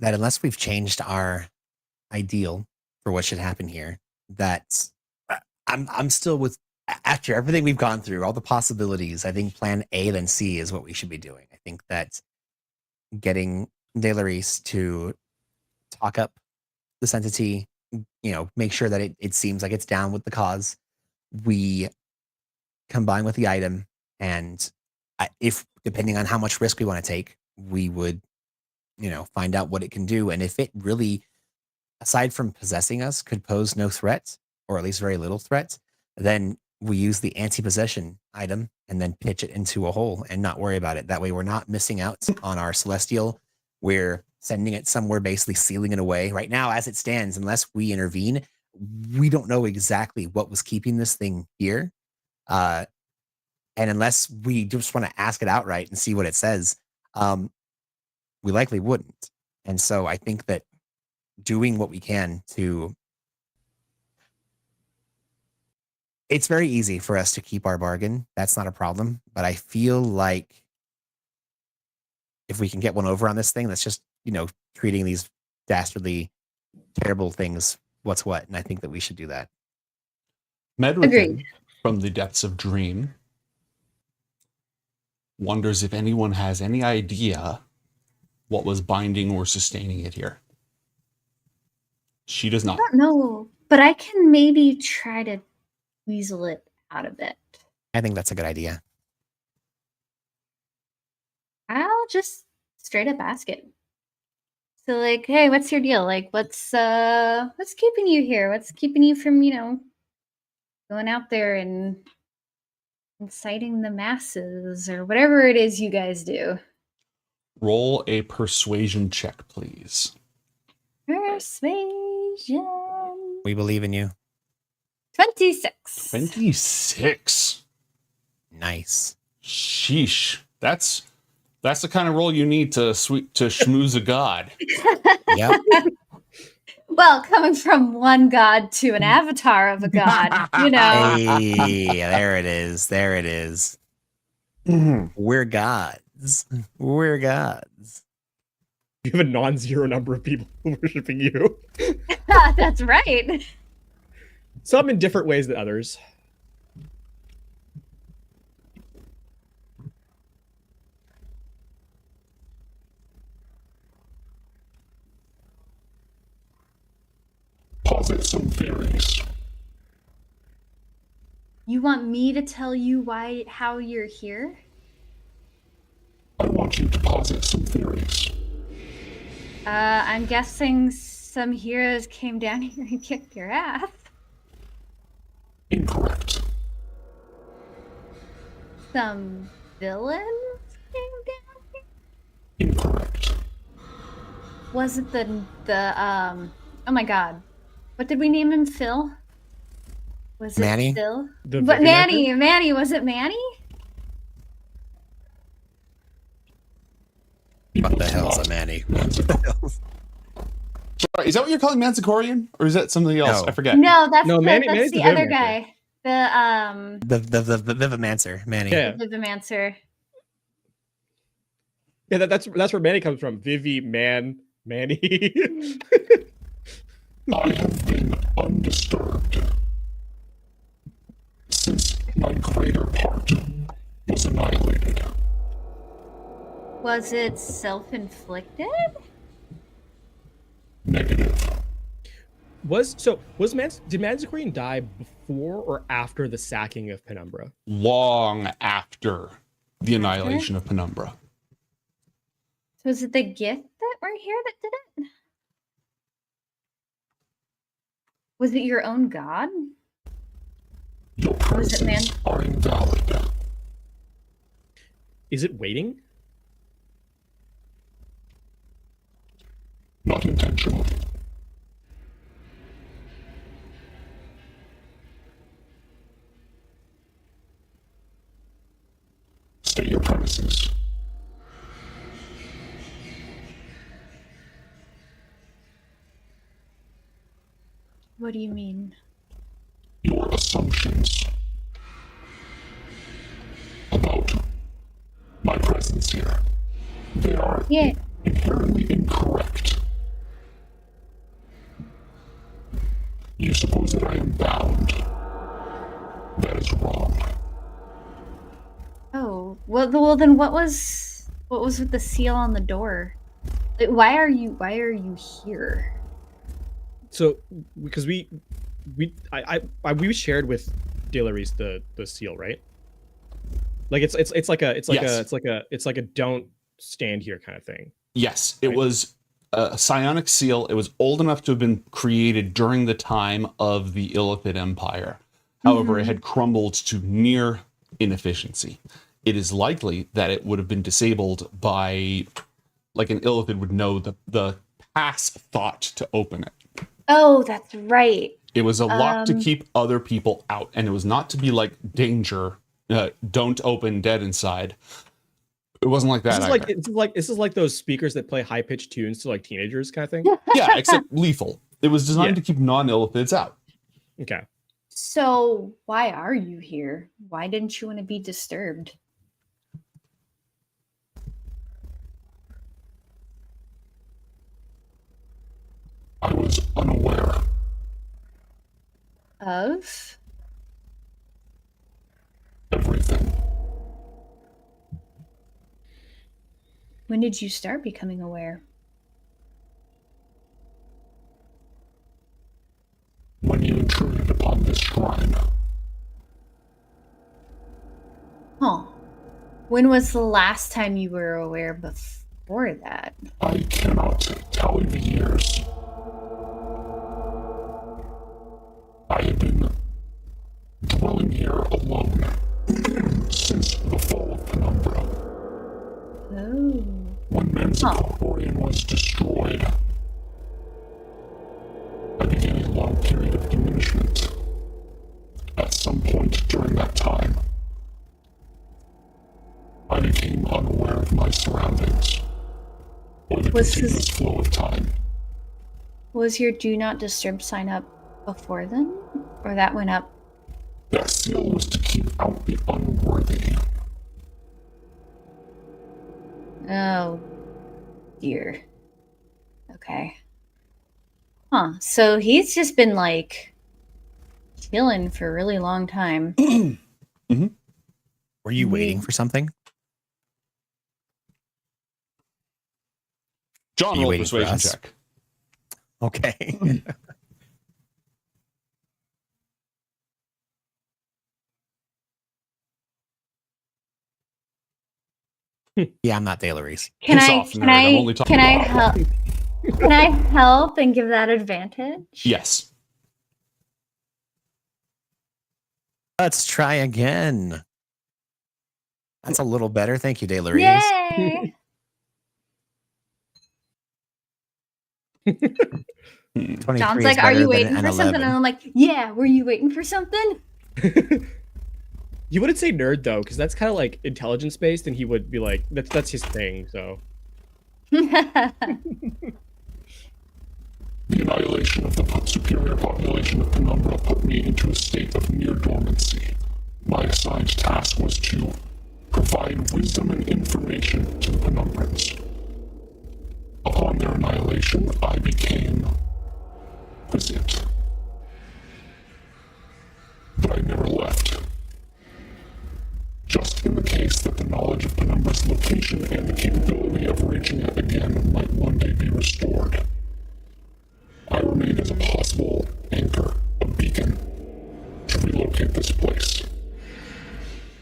that unless we've changed our ideal for what should happen here, that I'm still with, after everything we've gone through, all the possibilities, I think plan A then C is what we should be doing. I think that getting Delaris to talk up this entity, make sure that it seems like it's down with the cause. We combine with the item, and if depending on how much risk we want to take, we would, find out what it can do. And if it really, aside from possessing us, could pose no threat, or at least very little threat, then we use the anti-possession item and then pitch it into a hole and not worry about it. That way we're not missing out on our celestial. We're sending it somewhere, basically sealing it away. Right now, as it stands, unless we intervene, we don't know exactly what was keeping this thing here. And unless we just want to ask it outright and see what it says, we likely wouldn't. And so I think that doing what we can to... It's very easy for us to keep our bargain. That's not a problem. But I feel like if we can get one over on this thing, that's just, treating these dastardly, terrible things what's what. And I think that we should do that. Medwithin, from the depths of dream, wonders if anyone has any idea what was binding or sustaining it here. She does I not. don't know, but I can maybe try to weasel it out of it. I think that's a good idea. I'll just straight up ask it. So, like, hey, what's your deal? Like, what's keeping you here? What's keeping you from, going out there and inciting the masses or whatever it is you guys do? Roll a persuasion check, please. Persuasion. We believe in you. 26. 26. Nice. Sheesh. That's the kind of roll you need to schmooze a god. Yep. Well, coming from one god to an avatar of a god, Hey, there it is. There it is. We're gods. We're gods. You have a non-zero number of people worshiping you. That's right. Some in different ways than others. Posit some theories. You want me to tell you how you're here? I want you to posit some theories. I'm guessing some heroes came down here and kicked your ass. Incorrect. Some villains came down here? Incorrect. Was it the oh my god. What did we name him? Phil? Was it Manny? Phil? The But Vicky Manny, was it Manny? What the hell's a Manny? Sorry, is that what you're calling Manzikorian? Or is that something else? No. I forget. No, that's Manny's the the other Vivimancer. guy. The Vivimancer, Manny. Yeah. The Vivimancer. Yeah, that's where Manny comes from. Manny. I have been undisturbed since my greater part was annihilated. Was it self-inflicted? Negative. Did Manzikorian die before or after the sacking of Penumbra? Long after the annihilation of Penumbra. So is it the gift that we're here that did it? Was it your own god? Your Or was it man? presence are invalid. Is it waiting? Not intentionally. State your premises. What do you mean? Your assumptions about my presence here. They are inherently incorrect. You suppose that I am bound. That is wrong. Oh, well then what was with the seal on the door? Like, why are you here? So because we shared with Delaris the seal, right? Like it's like a don't stand here kind of thing. Yes, it was a psionic seal. It was old enough to have been created during the time of the Illithid Empire. However, it had crumbled to near inefficiency. It is likely that it would have been disabled by, like an Illithid would know the pass thought to open it. Oh, that's right. It was a lock to keep other people out, and it was not to be like danger, don't open, dead inside. It wasn't like that. This is like those speakers that play high pitched tunes to like teenagers kind of thing. Yeah, except lethal. It was designed to keep non-Illithids out. Okay. So why are you here? Why didn't you want to be disturbed? I was unaware. Of? Everything. When did you start becoming aware? When you intruded upon this shrine. Huh. When was the last time you were aware before that? I cannot tell you the years. I have been dwelling here alone since the fall of Penumbra. Oh. When Manzicorian was destroyed, I began a long period of diminishment. At some point during that time, I became unaware of my surroundings, or the continuous flow of time. Was your do not disturb sign up before then? Or that went up? That seal was to keep out the unworthy. Oh, dear. Okay. Huh. So he's just been like chilling for a really long time. Were you waiting for something? John, roll a persuasion check. Okay. Yeah, I'm not Delaris. Can I help? Can I help and give that advantage? Yes. Let's try again. That's a little better. Thank you, Delaris. Yay! John's like, "Are you waiting for something?" And I'm like, "Yeah, were you waiting for something?" You wouldn't say nerd though, because that's kind of like intelligence based, and he would be like, that's his thing. So. The annihilation of the superior population of Penumbra put me into a state of near dormancy. My assigned task was to provide wisdom and information to the Penumbrans. Upon their annihilation, I became present. But I never left. Just in the case that the knowledge of Penumbra's location and the capability of reaching it again might one day be restored, I remained as a possible anchor, a beacon, to relocate this place.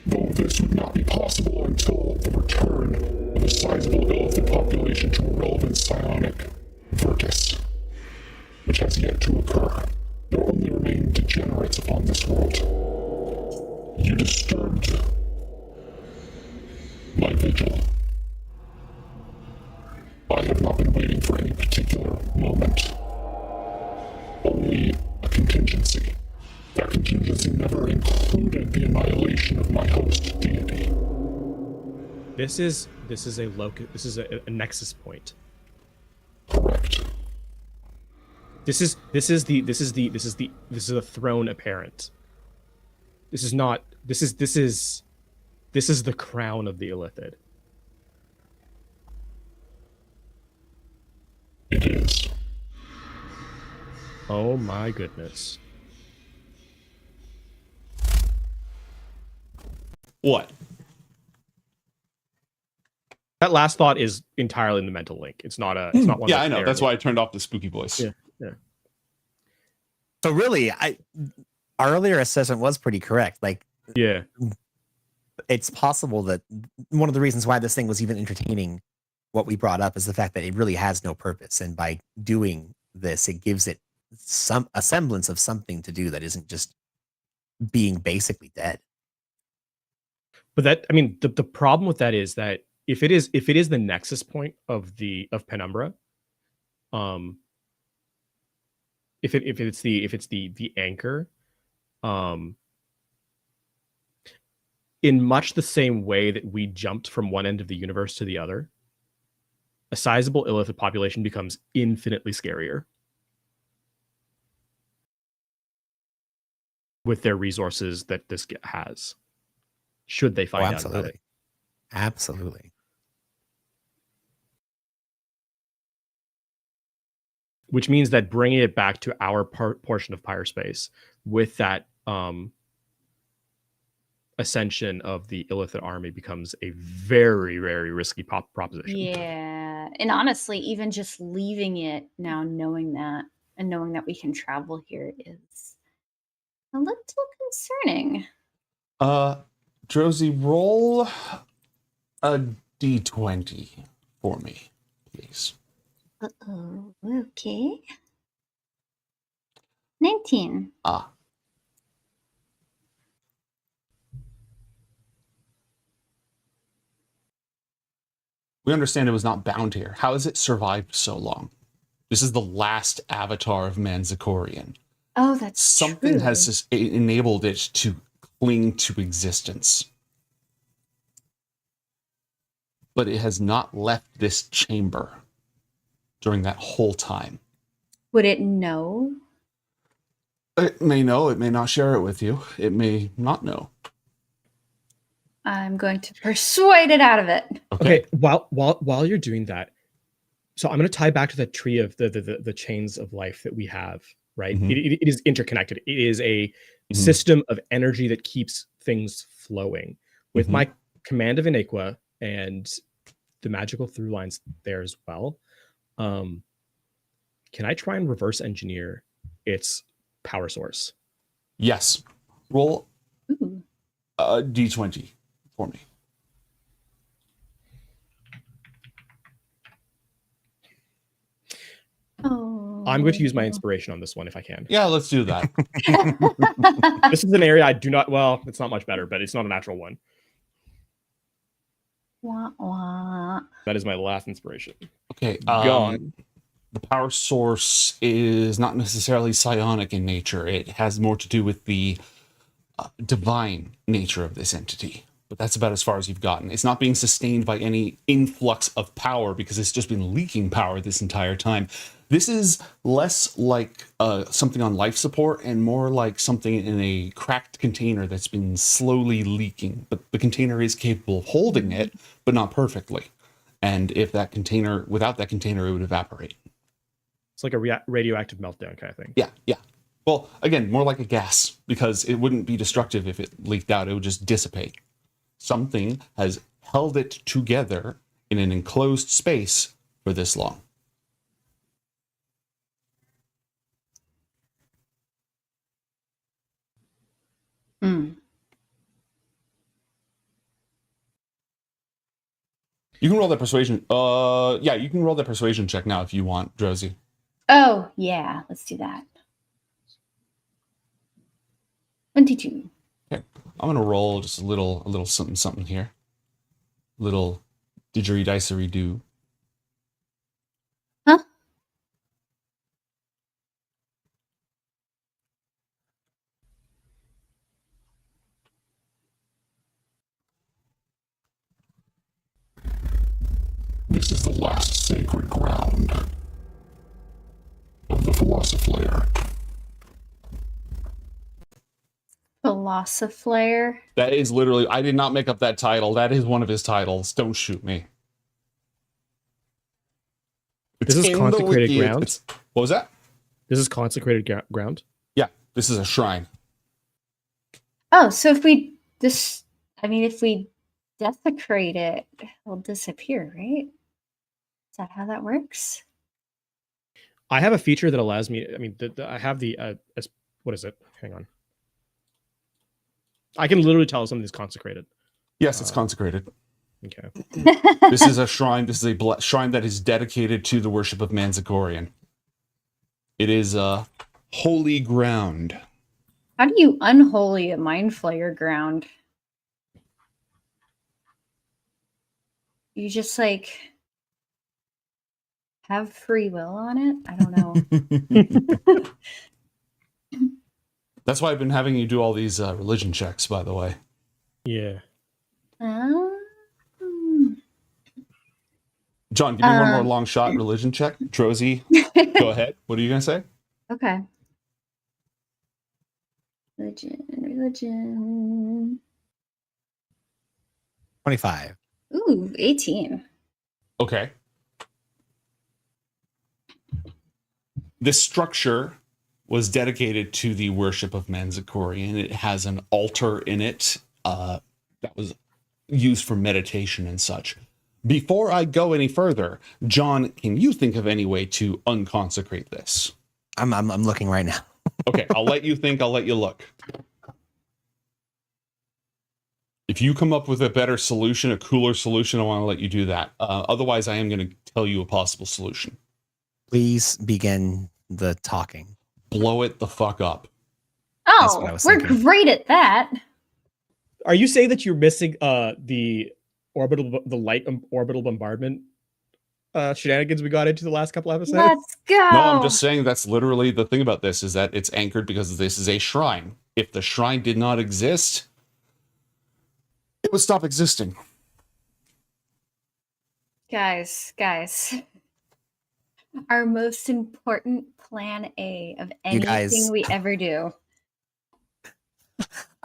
Though this would not be possible until the return of a sizable Illithid population to a relevant psionic virtus, which has yet to occur. There only remain degenerates upon this world. You disturbed my vision. contingency never included the annihilation of my host deity. This is a nexus point. Correct. This is a throne apparent. This is not. This is the crown of the illithid. It is. Oh my goodness. What? That last thought is entirely in the mental link. It's not a. It's not one. Yeah, I know. That's why I turned off the spooky voice. Yeah. Yeah. So really, our earlier assessment was pretty correct. Like, yeah, it's possible that one of the reasons why this thing was even entertaining what we brought up is the fact that it really has no purpose, and by doing this, it gives it a semblance of something to do that isn't just being basically dead. But that, I mean, the problem with that is that if it is the nexus point of Penumbra, if it's the anchor, in much the same way that we jumped from one end of the universe to the other, a sizable illithid population becomes infinitely scarier with their resources that this has. Should they find out about it? Absolutely. Which means that bringing it back to our portion of Pyre space with that ascension of the illithid army becomes a very, very risky proposition. Yeah. And honestly, even just leaving it now, knowing that and knowing that we can travel here is a little concerning. Drowsy, roll a d20 for me, please. Uh-oh. Okay. 19. Ah. We understand it was not bound here. How has it survived so long? This is the last avatar of Manzikorian. Oh, that's something true. has enabled it to cling to existence. But it has not left this chamber during that whole time. Would it know? It may know, it may not share it with you. It may not know. I'm going to persuade it out of it. Okay. While you're doing that, so I'm going to tie back to the tree of the chains of life that we have, right? Mhm. It is interconnected. It is a system of energy that keeps things flowing. With my command of Iniqua and the magical through lines there as well, can I try and reverse engineer its power source? Yes. Roll a d20 for me. Oh. I'm going to use my inspiration on this one if I can. Yeah, let's do that. This is an area I do not, well, it's not much better, but it's not a natural one. Wah, wah. That is my last inspiration. Okay. Gone. The power source is not necessarily psionic in nature. It has more to do with the divine nature of this entity. But that's about as far as you've gotten. It's not being sustained by any influx of power because it's just been leaking power this entire time. This is less like something on life support and more like something in a cracked container that's been slowly leaking. But the container is capable of holding it, but not perfectly. And if that container, without that container, it would evaporate. It's like a radioactive meltdown kind of thing. Yeah, yeah. Well, again, more like a gas because it wouldn't be destructive if it leaked out. It would just dissipate. Something has held it together in an enclosed space for this long. Mm. You can roll that persuasion. Yeah, you can roll that persuasion check now if you want, Drowsy. Oh, yeah. Let's do that. 22. Okay, I'm gonna roll just a little something here. Little didgeridoo do. Huh? sacred ground of the Philosopher. Philosopher. That is literally, I did not make up that title. That is one of his titles. Don't shoot me. This is consecrated ground. What was that? This is consecrated ground. Yeah, this is a shrine. Oh, so if we if we desecrate it, it'll disappear, right? Is that how that works? I have a feature that allows me. I mean, I have the what is it? Hang on. I can literally tell something's consecrated. Yes, it's consecrated. Okay. This is a shrine. This is a shrine that is dedicated to the worship of Manzikorian. It is a holy ground. How do you unholy a mind flayer ground? You just like have free will on it? I don't know. That's why I've been having you do all these religion checks, by the way. Yeah. John, give me one more long shot religion check. Drozy, go ahead. What are you going to say? Okay. Religion. 25. Ooh, 18. Okay. This structure was dedicated to the worship of Manzikorian. It has an altar in it that was used for meditation and such. Before I go any further, John, can you think of any way to unconsecrate this? I'm looking right now. Okay, I'll let you think. I'll let you look. If you come up with a better solution, a cooler solution, I want to let you do that. Otherwise, I am going to tell you a possible solution. Please begin the talking. Blow it the fuck up. Oh, we're great at that. Are you saying that you're missing the light orbital bombardment shenanigans we got into the last couple episodes? Let's go. No, I'm just saying that's literally the thing about this is that it's anchored because this is a shrine. If the shrine did not exist, it would stop existing. Guys. Our most important plan A of anything we ever do.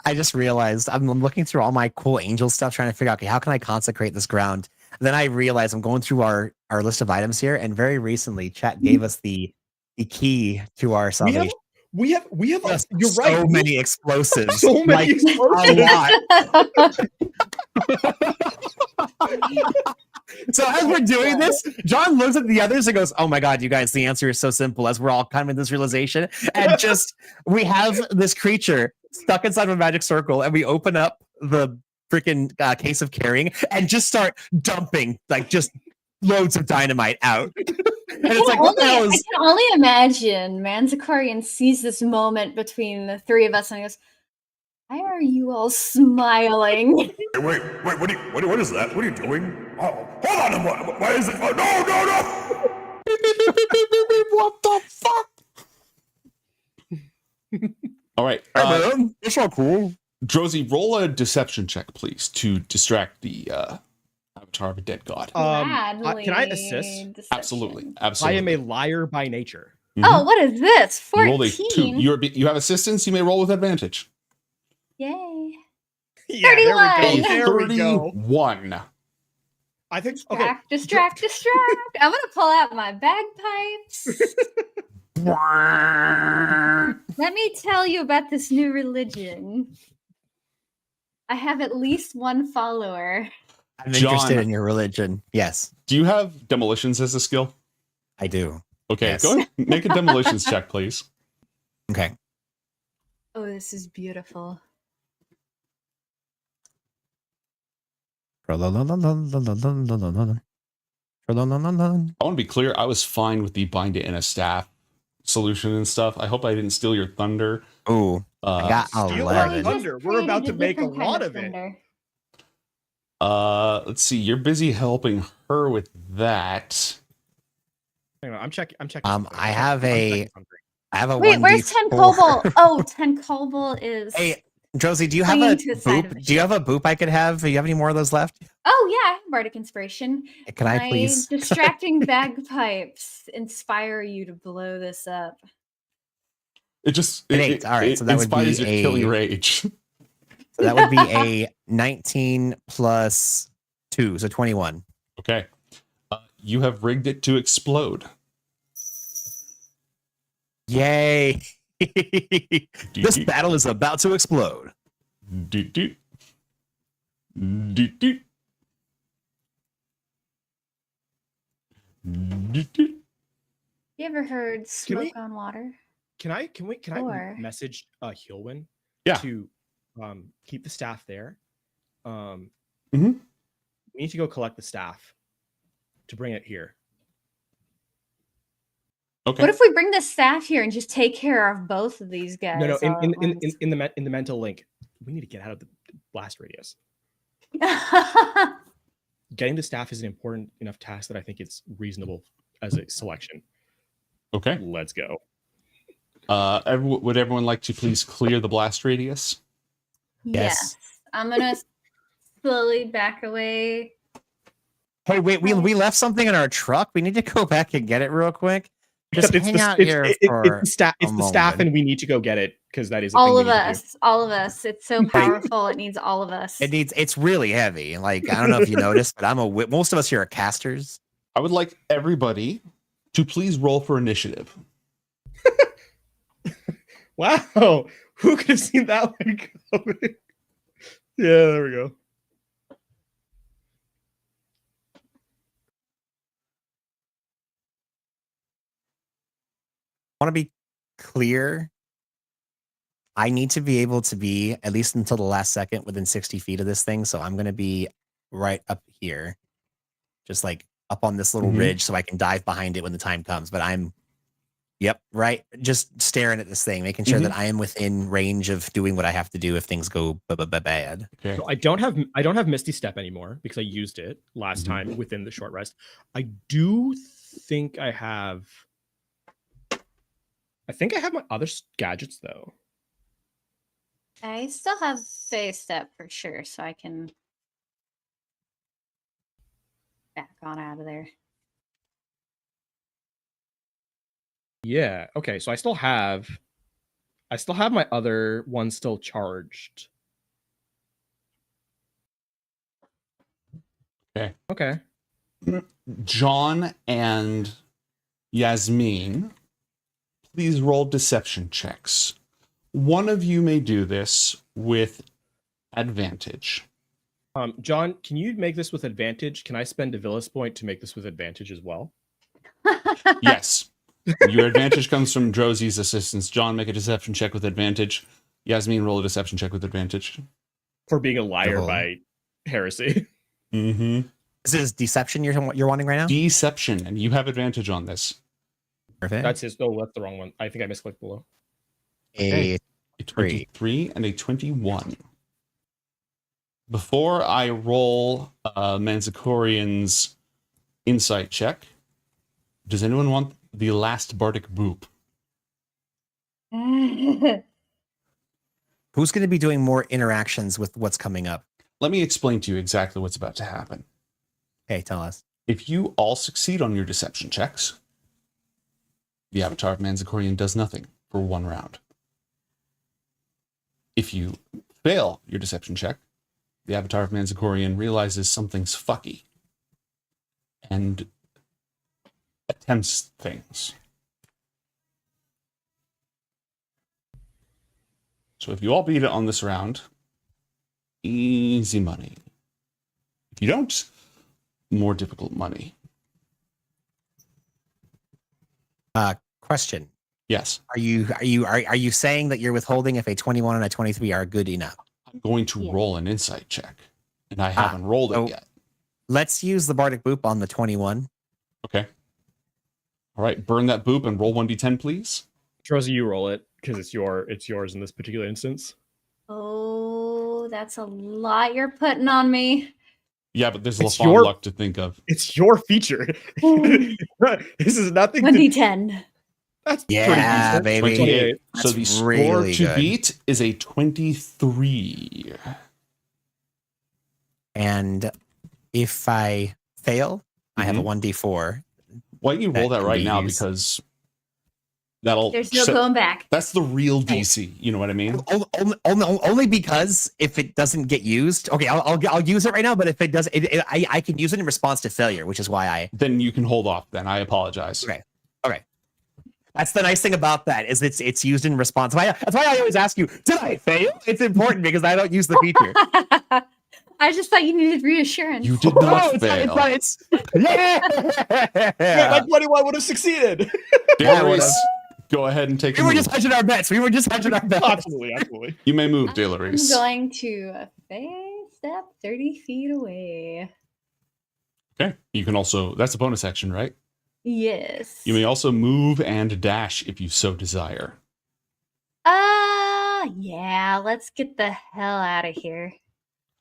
I just realized I'm looking through all my cool angel stuff, trying to figure out, okay, how can I consecrate this ground? Then I realized I'm going through our list of items here, and very recently, chat gave us the key to our salvation. We have you're so right. many explosives. So many explosives. A lot. So as we're doing this, John looks at the others and goes, "Oh my god, you guys, the answer is so simple." As we're all kind of in this realization, and just we have this creature stuck inside of a magic circle, and we open up the freaking case of carrying and just start dumping like just loads of dynamite out. And it's like, what the hell is? I can only imagine Manzikorian sees this moment between the three of us and he goes, "Why are you all smiling?" Wait, what is that? What are you doing? Oh, hold on, why is it? Oh, no! What the fuck? All right. Hey, man, it's not cool. Drozy, roll a deception check, please, to distract the avatar of a dead god. Can I assist? Absolutely. I Absolutely. am a liar by nature. Oh, what is this? You rolled a 14. 2. You have assistance. You may roll with advantage. Yay. Yeah, 31. There we go. 31. I think Distract. I'm gonna pull out my bagpipes. Let me tell you about this new religion. I have at least one follower. I'm interested in your religion. Yes. Do you have demolitions as a skill? I do. Okay, Yes. go ahead. Make a demolitions check, please. Okay. Oh, this is beautiful. I want to be clear. I was fine with the bind it in a staff solution and stuff. I hope I didn't steal your thunder. Oh, I got Steal our thunder. We're about to make a lot of it. Let's see. You're busy helping her with that. Hang on, I'm checking. I have a Wait, where's 10 Cobalt? Oh, 10 Cobalt is. Hey, Josie, do you have a Clinging to the side of boop? the Do you have a boop I could have? Do you have any more of those left? Oh yeah, I have bardic inspiration. Can I My please? distracting bagpipes inspire you to blow this up. It just An 8. All right, so that would be inspires your killing rage. So that would be a 19 plus 2, so 21. Okay. You have rigged it to explode. Yay! This battle is about to explode. You ever heard smoke on water? Can I Or- message Heelwyn Yeah. to keep the staff there? Mm-hmm. We need to go collect the staff to bring it here. Okay. What if we bring the staff here and just take care of both of these guys? No, all at once? in the mental link, we need to get out of the blast radius. Getting the staff is an important enough task that I think it's reasonable as a selection. Okay. Let's go. Would everyone like to please clear the blast radius? Yes. I'm gonna slowly back away. Hey, wait, we left something in our truck. We need to go back and get it real quick. Just It's hang the- out it's- here it- for it's the staff, moment. and we need to go get it because that is a All thing we of need to do. us. All of us. It's so powerful. It needs all of us. It's really heavy. Like, I don't know if you noticed, but most of us here are casters. I would like everybody to please roll for initiative. Wow, who could have seen that one coming? Yeah, there we go. I want to be clear. I need to be able to be, at least until the last second, within 60 feet of this thing. So I'm going to be right up here, just like up on this little Mhm. ridge so I can dive behind it when the time comes. But I'm, right, just staring at this thing, making sure that I am within range of doing what I have to do if things go bad. Okay. So I don't have Misty Step anymore because I used it last time within the short rest. I do think I have. I think I have my other gadgets though. I still have phase step for sure, so I can back on out of there. Yeah. Okay. So I still have my other one still charged. Okay. Okay. John and Yasmin, please roll deception checks. One of you may do this with advantage. John, can you make this with advantage? Can I spend a Villas point to make this with advantage as well? Yes. Your advantage comes from Drosie's assistance. John, make a deception check with advantage. Yasmin, roll a deception check with advantage. For being a liar Cool. by heresy. Mm-hmm. This is deception you're wanting right now? Deception, and you have advantage on this. Perfect. That's his. Oh, that's the wrong one. I think I misclicked below. A 23 and a 21. Before I roll Manzakorian's insight check, does anyone want the last bardic boop? Who's going to be doing more interactions with what's coming up? Let me explain to you exactly what's about to happen. Okay, tell us. If you all succeed on your deception checks, the Avatar of Manzakorian does nothing for 1 round. If you fail your deception check, the Avatar of Manzakorian realizes something's fucky and attempts things. So if you all beat it on this round, easy money. If you don't, more difficult money. Question. Yes. Are you saying that you're withholding if a 21 and a 23 are good enough? I'm going to roll an insight check, and I haven't rolled it yet. Let's use the bardic boop on the 21. Okay. All right, burn that boop and roll 1d10, please. Rosie, you roll it because it's yours in this particular instance. Oh, that's a lot you're putting on me. Yeah, but there's It's Lafon your- luck to think of. It's your feature. This is nothing. 1d10. That's Yeah, pretty decent. baby. 28. So the score really to good. beat is a 23. And if I fail, I have a Mhm. 1d4. Why don't you roll that can right be now? used. Because that'll. There's no going back. That's the real DC. You know what I mean? Only because if it doesn't get used, okay, I'll use it right now. But if it does, I can use it in response to failure, which is why I. Then you can hold off. Then I apologize. Okay. That's the nice thing about that is it's used in response. That's why I always ask you, did I fail? It's important because I don't use the feature. I just thought you needed reassurance. You did not fail. Yeah. My 21 would have succeeded. Delaris, go ahead and take We a were move. just hedging our bets. Absolutely. You may move, I'm Delaris. going to step 30 feet away. Okay. You can also. That's a bonus action, right? Yes. You may also move and dash if you so desire. Yeah, let's get the hell out of here.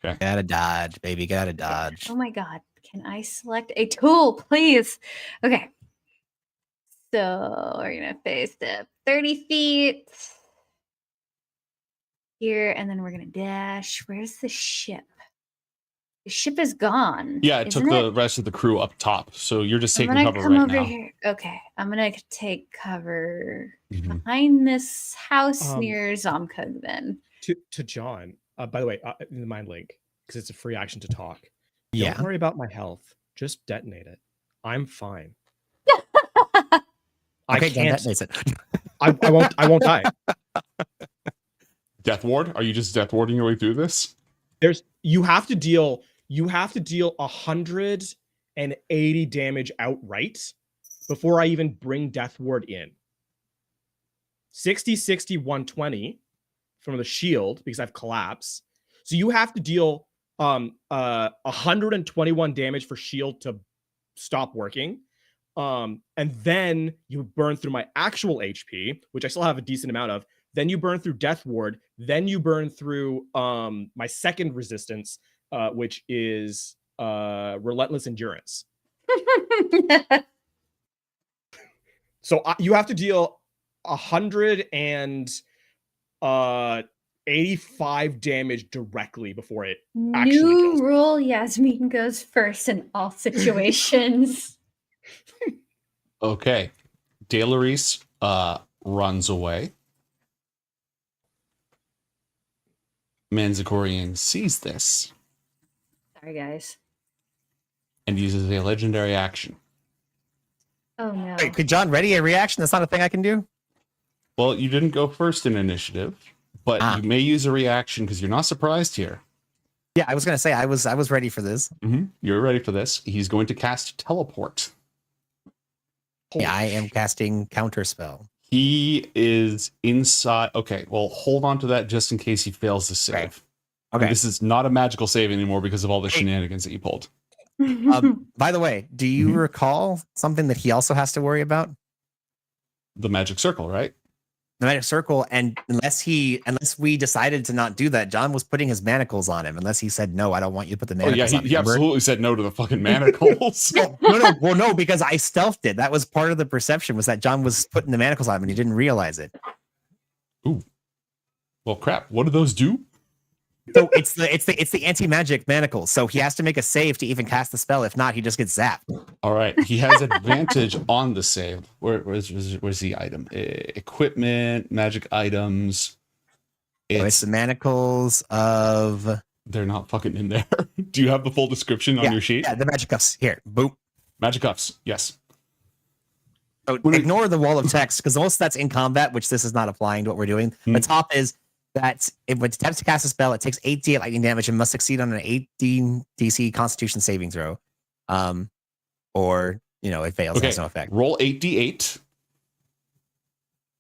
Okay. Gotta dodge, baby. Gotta dodge. Oh my god. Can I select a tool, please? Okay. So we're gonna face step 30 feet here, and then we're gonna dash. Where's the ship? The ship is gone. Yeah, it took isn't the rest of the crew up top, so you're just I'm taking gonna cover come right over now. here. Okay, I'm gonna take cover Mhm. behind this house Um, near Zomkug. Then To John, by the way, in the mind link, because it's a free action to talk. Yeah. Don't worry about my health. Just detonate it. I'm fine. Okay, John detonates it. I won't die. Death ward? Are you just death warding your way through this? You have to deal 180 damage outright before I even bring Death Ward in. 60, 60, 120 from the shield because I've collapsed. So you have to deal 121 damage for shield to stop working. And then you burn through my actual HP, which I still have a decent amount of. Then you burn through Death Ward. Then you burn through my second resistance, which is Relentless Endurance. So you have to deal 185 damage directly before it actually new kills. rule: Yasmin goes first in all situations. Okay. Delaris runs away. Manzikorian sees this Sorry, guys. and uses a legendary action. Oh no. Wait, could John ready a reaction? That's not a thing I can do. Well, you didn't go first in initiative, but you may use a reaction because you're not surprised here. Yeah, I was gonna say I was ready for this. You're ready for this. He's going to cast teleport. Yeah, I am casting counterspell. He is inside. Okay, well, hold on to that just in case he fails the save. Okay. And this is not a magical save anymore because of all the shenanigans that you pulled. By the way, do you recall something that he also has to worry about? The magic circle, right? The magic circle, and unless we decided to not do that, John was putting his manacles on him. Unless he said no, I don't want you to put the Oh manacles yeah, on. he absolutely said no to the fucking manacles. No, because I stealthed it. That was part of the perception, was that John was putting the manacles on him and he didn't realize it. Ooh. Well, crap. What do those do? So it's the anti-magic manacles. So he has to make a save to even cast the spell. If not, he just gets zapped. All right. He has advantage on the save. Where's the item? Equipment, magic items. It's the manacles of. They're not fucking in there. Do you have the full description on your sheet? Yeah, the magic cuffs. Here, boom. Magic cuffs. Yes. So ignore the wall of text because most of that's in combat, which this is not applying to what we're doing. The top is that if it attempts to cast a spell, it takes 8d8 lightning damage and must succeed on an 18 DC Constitution saving throw, or it fails. Okay. It has no effect. Roll 8d8.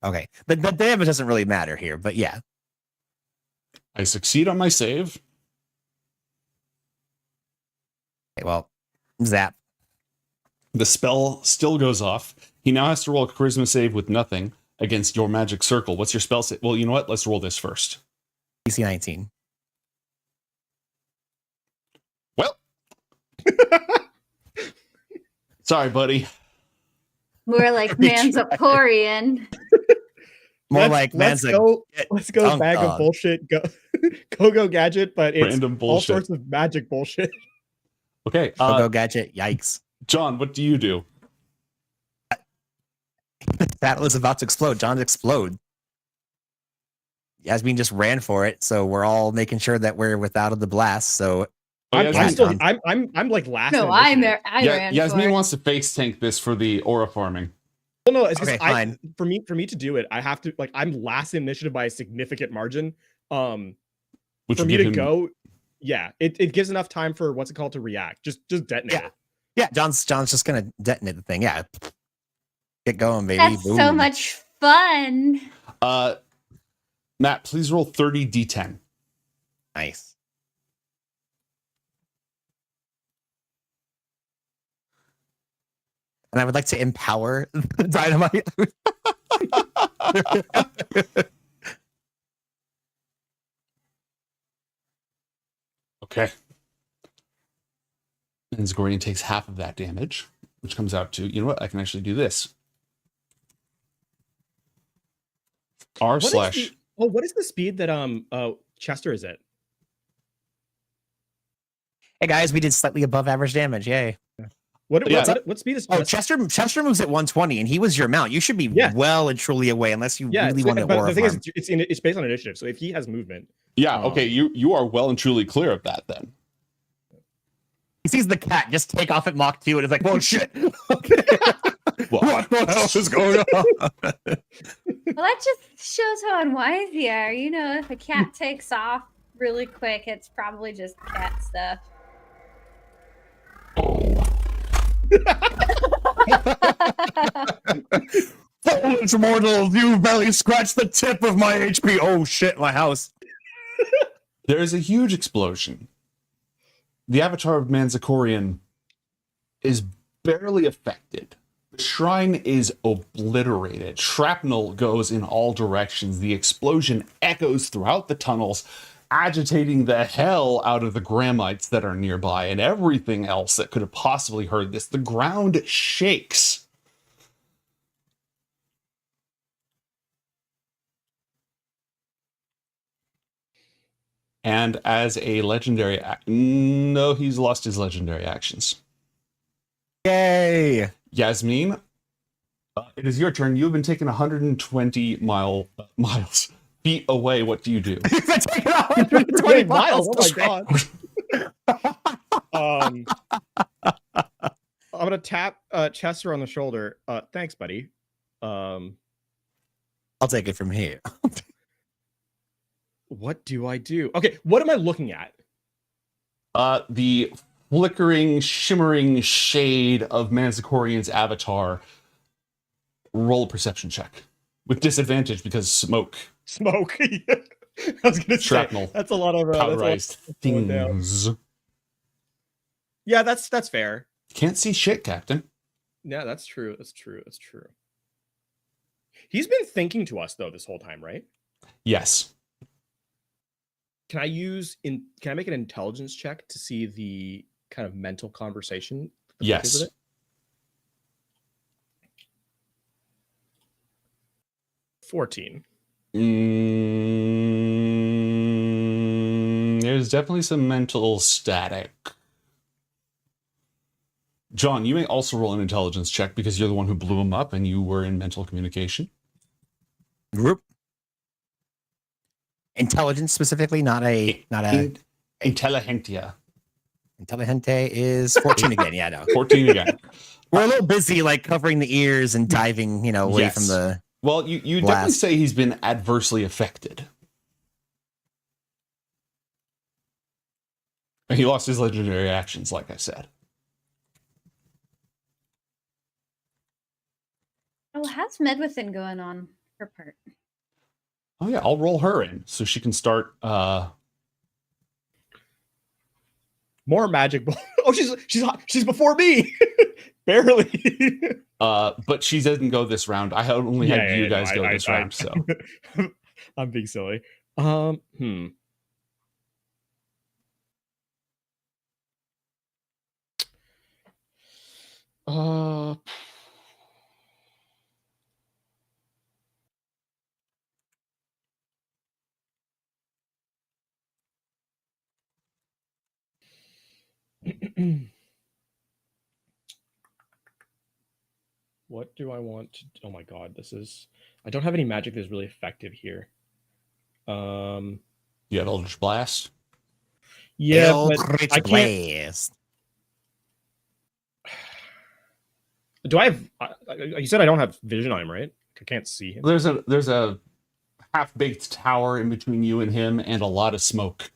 Okay, the damage doesn't really matter here, but yeah. I succeed on my save. Okay, well, zap. The spell still goes off. He now has to roll a charisma save with nothing against your magic circle. What's your spell save? Well, you know what? Let's roll this first. DC 19. Well, sorry, buddy. More like Manzaporian. More like let's Manza. go. Let's go Dunk bag of dog. bullshit. Go gadget, but it's Random all bullshit. sorts of magic bullshit. Okay. Go gadget. Yikes. John, what do you do? Battle is about to explode. John explode. Yasmin just ran for it, so we're all making sure that we're without the blast. So I'm like last. No, in I initiative. ran Yasmin for it. wants to face tank this for the aura farming. Well, no, it's because Okay, fine. for me to do it, I have to I'm last in initiative by a significant margin. Which for would me give to him- go, yeah, it gives enough time for what's it called to react. Just detonate. Yeah. Yeah, John's just gonna detonate the thing. Yeah. Get going, baby. That's so Boom. much fun. Matt, please roll 30 d10. Nice. And I would like to empower the dynamite. Okay. And Zgorian takes half of that damage, which comes out to, you know what? I can actually do this. R slash. What is the speed that Chester is at? Hey guys, we did slightly above average damage. Yay. What speed is Chester? Chester moves at 120, and he was your mount. You should be well and truly away, unless you really want to but aura the thing farm. is, it's based on initiative. So if he has movement, Yeah, okay, you are well and truly clear of that then. He sees the cat just take off at Mach 2, and it's like, whoa, shit. What the hell is going on? Well, that just shows how unwise you are. You know, if a cat takes off really quick, it's probably just cat stuff. Foolish mortal, you barely scratched the tip of my HP. Oh shit, my house. There is a huge explosion. The avatar of Manzakorian is barely affected. The shrine is obliterated. Shrapnel goes in all directions. The explosion echoes throughout the tunnels, agitating the hell out of the Gramites that are nearby and everything else that could have possibly heard this. The ground shakes. And as a legendary no, he's lost his legendary actions. Yay! Yasmin, it is your turn. You've been taken 120 miles feet away. What do you do? You've been taken 120 miles. Oh my god. I'm gonna tap Chester on the shoulder. Thanks, buddy. I'll take it from here. What do I do? Okay, what am I looking at? The flickering, shimmering shade of Manzakorian's avatar. Roll a perception check with disadvantage because smoke. Smoke. I was gonna Shrapnel. say that's a lot of Powderized things. Yeah, that's fair. Can't see shit, Captain. Yeah, that's true. That's true. That's true. He's been thinking to us though this whole time, right? Yes. Can I make an intelligence check to see the kind of mental conversation? Yes. With it? 14. There's definitely some mental static. John, you may also roll an intelligence check because you're the one who blew him up and you were in mental communication. Group. Intelligence specifically, not a Intelligentia. Intelligente is 14 again. Yeah, no. 14 again. We're a little busy like covering the ears and diving, away Yes. from the Well, you definitely blast. say he's been adversely affected. And he lost his legendary actions, like I said. Oh, how's Medwithin going on her part? Oh yeah, I'll roll her in so she can start More magic ball. Oh, she's before me. Barely. but she didn't go this round. I only had you guys go this round, so I'm being silly. What do I want to? Oh my god, this is. I don't have any magic that's really effective here. You have Eldritch Blast. Yeah, but I can't. Blast. Do I have? You said I don't have vision on him, right? I can't see him. There's a half-baked tower in between you and him, and a lot of smoke.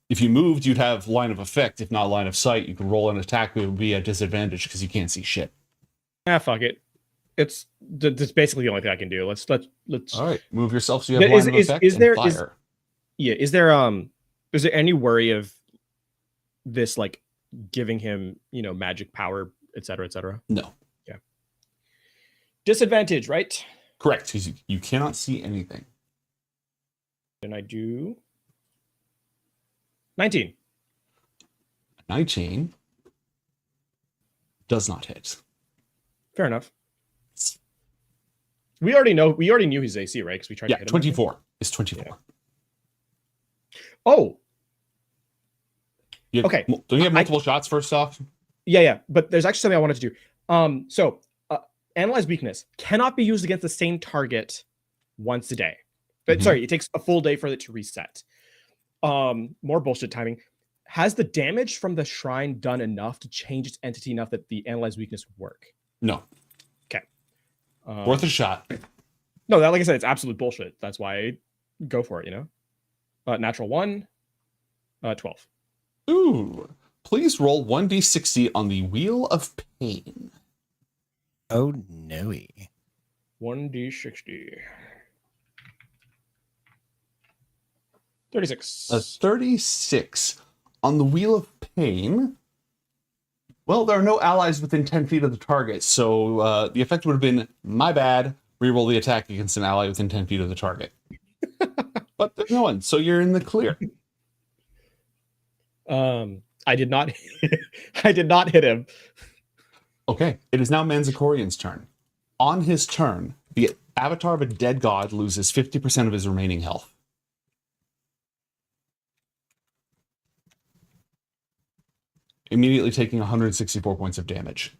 If you moved, you'd have line of effect. If not line of sight, you could roll an attack, but it would be a disadvantage because you can't see shit. Ah, fuck it. It's basically the only thing I can do. Let's. All right, move yourself so you have line of effect and fire. Is there any worry of this like giving him magic power, etc., etc.? No. Yeah. Disadvantage, right? Correct. You cannot see anything. And I do 19. 19 does not hit. Fair enough. We already knew his AC, right? Because we tried to hit him. 24. It's 24. Yeah. Oh. Okay. Don't you have multiple shots first off? Yeah. But there's actually something I wanted to do. So analyze weakness cannot be used against the same target once a day. But sorry, it takes a full day for it to reset. More bullshit timing. Has the damage from the shrine done enough to change its entity enough that the analyze weakness would work? No. Okay. Worth a shot. No, that, like I said, it's absolute bullshit. That's why I go for it, Natural 1, 12. Ooh. Please roll 1d60 on the Wheel of Pain. Oh, no. 1d60. 36. A 36. On the Wheel of Pain. Well, there are no allies within 10 feet of the target, so the effect would have been, my bad, reroll the attack against an ally within 10 feet of the target. But there's no one, so you're in the clear. I did not hit him. Okay, it is now Manzacorian's turn. On his turn, the avatar of a dead god loses 50% of his remaining health. Immediately taking 164 points of damage.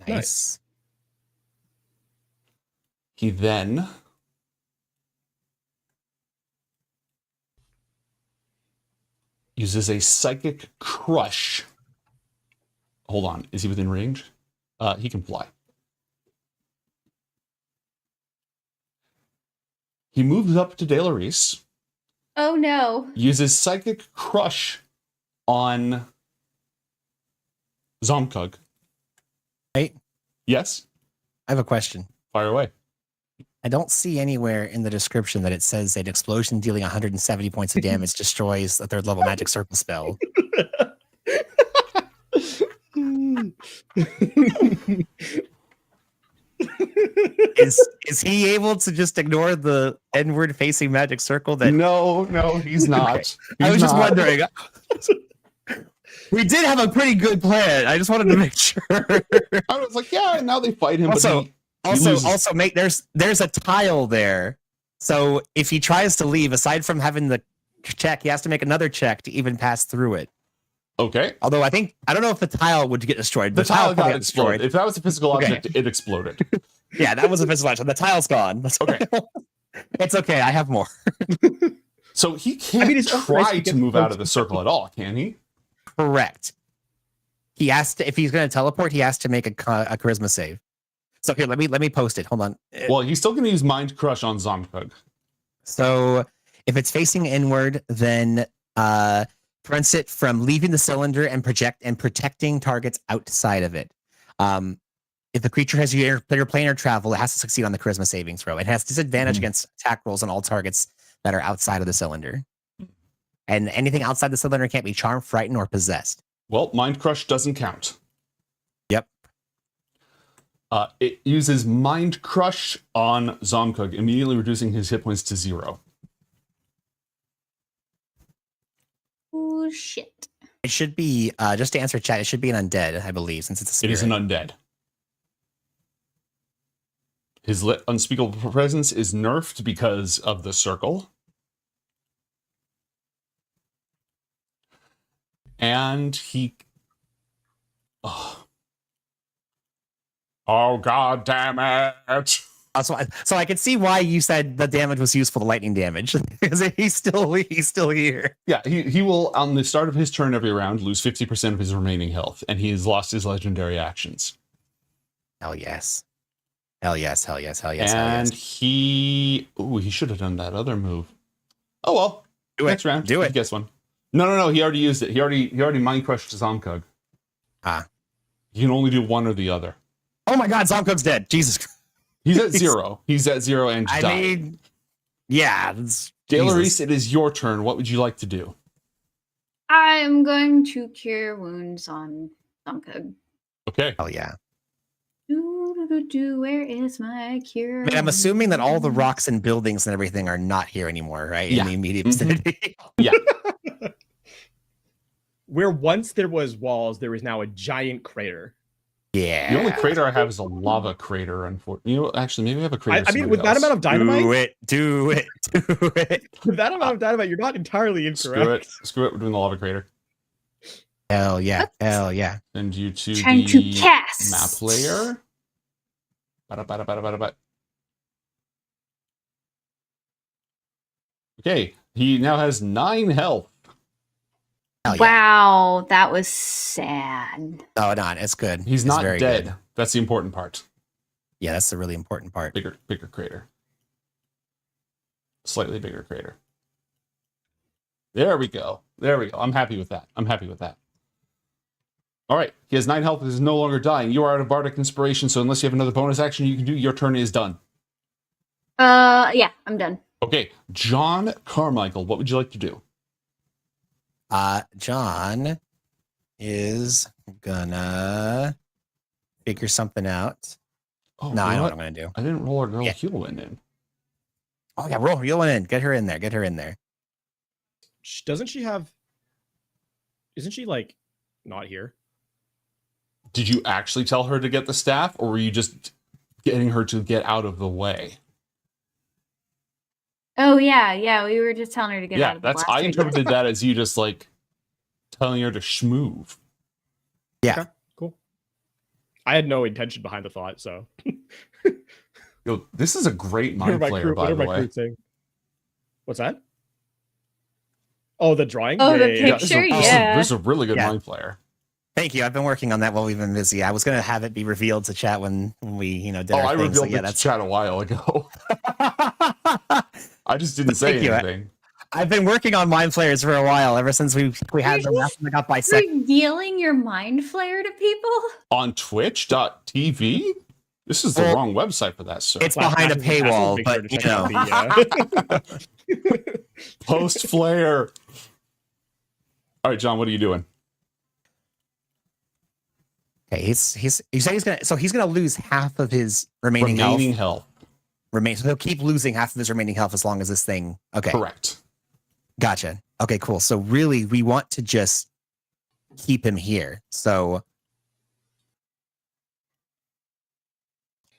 Nice. He then uses a psychic crush. Hold on, is he within range? He can fly. He moves up to Delaris. Oh no. Uses psychic crush on Zomkug. Hey. Yes? I have a question. Fire away. I don't see anywhere in the description that it says an explosion dealing 170 points of damage destroys a third level magic circle spell. Is he able to just ignore the N-word facing magic circle? That No, he's not. Okay. I was just wondering. We did have a pretty good plan. I just wanted to make sure. I was like, yeah, and now they fight him. Also, make there's a tile there. So if he tries to leave, aside from having the check, he has to make another check to even pass through it. Okay. Although I don't know if the tile would get destroyed. The tile got destroyed. If that was a physical object, it exploded. Yeah, that was a physical object. The tile's gone. That's okay. It's okay. I have more. So he can't try to move out of the circle at all, can he? Correct. He has to, if he's going to teleport, he has to make a charisma save. So here, let me post it. Hold on. Well, he's still going to use Mind Crush on Zomkug. So if it's facing inward, then prevents it from leaving the cylinder and protecting targets outside of it. If the creature has your planar travel, it has to succeed on the charisma saving throw. It has disadvantage against attack rolls on all targets that are outside of the cylinder. And anything outside the cylinder can't be charmed, frightened, or possessed. Well, Mind Crush doesn't count. Yep. It uses Mind Crush on Zomkug, immediately reducing his hit points to 0. Oh, shit. It should be, just to answer chat, it should be an undead, I believe, since it's a spirit. It is an undead. His unspeakable presence is nerfed because of the circle. And he... Oh, God damn it. So I can see why you said the damage was useful, the lightning damage, because he's still here. Yeah, he will, on the start of his turn every round, lose 50% of his remaining health, and he has lost his legendary actions. Hell yes. Hell yes, hell yes, hell yes, And hell yes. he should have done that other move. Oh well. Next round. Do it. Guess one. No, he already used it. He already mind crushed Zomkug. Ah. You can only do one or the other. Oh my god, Zomkug's dead. Jesus Christ. He's at 0. He's at 0 and I died. mean, yeah. Galerice, it is your turn. What would you like to do? I'm going to cure wounds on Thumpug. Okay. Oh yeah. Where is my cure? I mean, I'm assuming that all the rocks and buildings and everything are not here anymore, right? Yeah. In the immediate vicinity. Yeah. Where once there was walls, there is now a giant crater. Yeah. The only crater I have is a lava crater, unfortunately. You know, actually, maybe I have a crater. I mean, with that amount of dynamite, do it. with that amount of dynamite, you're not entirely incorrect. Screw it. We're doing the lava crater. Hell yeah. Hell yeah. Send you to Trying the to cast. map layer. Bada. Okay, he now has 9 health. Hell yeah. Wow, that was sad. Oh, no, it's good. He's It's not very dead. good. That's the important part. Yeah, that's the really important part. Bigger crater. Slightly bigger crater. There we go. I'm happy with that. All right, he has 9 health. He is no longer dying. You are out of Bardic Inspiration, so unless you have another bonus action you can do, your turn is done. Yeah, I'm done. Okay, John Carmichael, what would you like to do? John is gonna figure something out. Oh, no, you I know know what I'm gonna do. I didn't roll our girl Hewlin in. Oh yeah, roll Hewlin in. Get her in there. Doesn't she have? Isn't she like not here? Did you actually tell her to get the staff, or were you just getting her to get out of the way? Oh yeah, we were just telling her to get out of the I blaster. interpreted that as you just like telling her to schmoove. Yeah. Okay, cool. I had no intention behind the thought, so. Yo, this is a great mind player, by the way. What's that? Oh, the drawing? Oh, the yeah. picture? This is a really good mind player. Thank you. I've been working on that while we've been busy. I was gonna have it be revealed to chat when we, did our I thing. revealed it to chat a while ago. I just didn't say anything. I've been working on mind flayers for a while, ever since we had the last one that got bisected. Revealing your mind flare to people? On twitch.tv? This is the wrong website for that, sir. It's behind a paywall, but Post flare. All right, John, what are you doing? Okay, he's gonna lose half of his remaining health. So he'll keep losing half of his remaining health as long as this thing. Okay. Correct. Gotcha. Okay, cool. So really, we want to just keep him here. So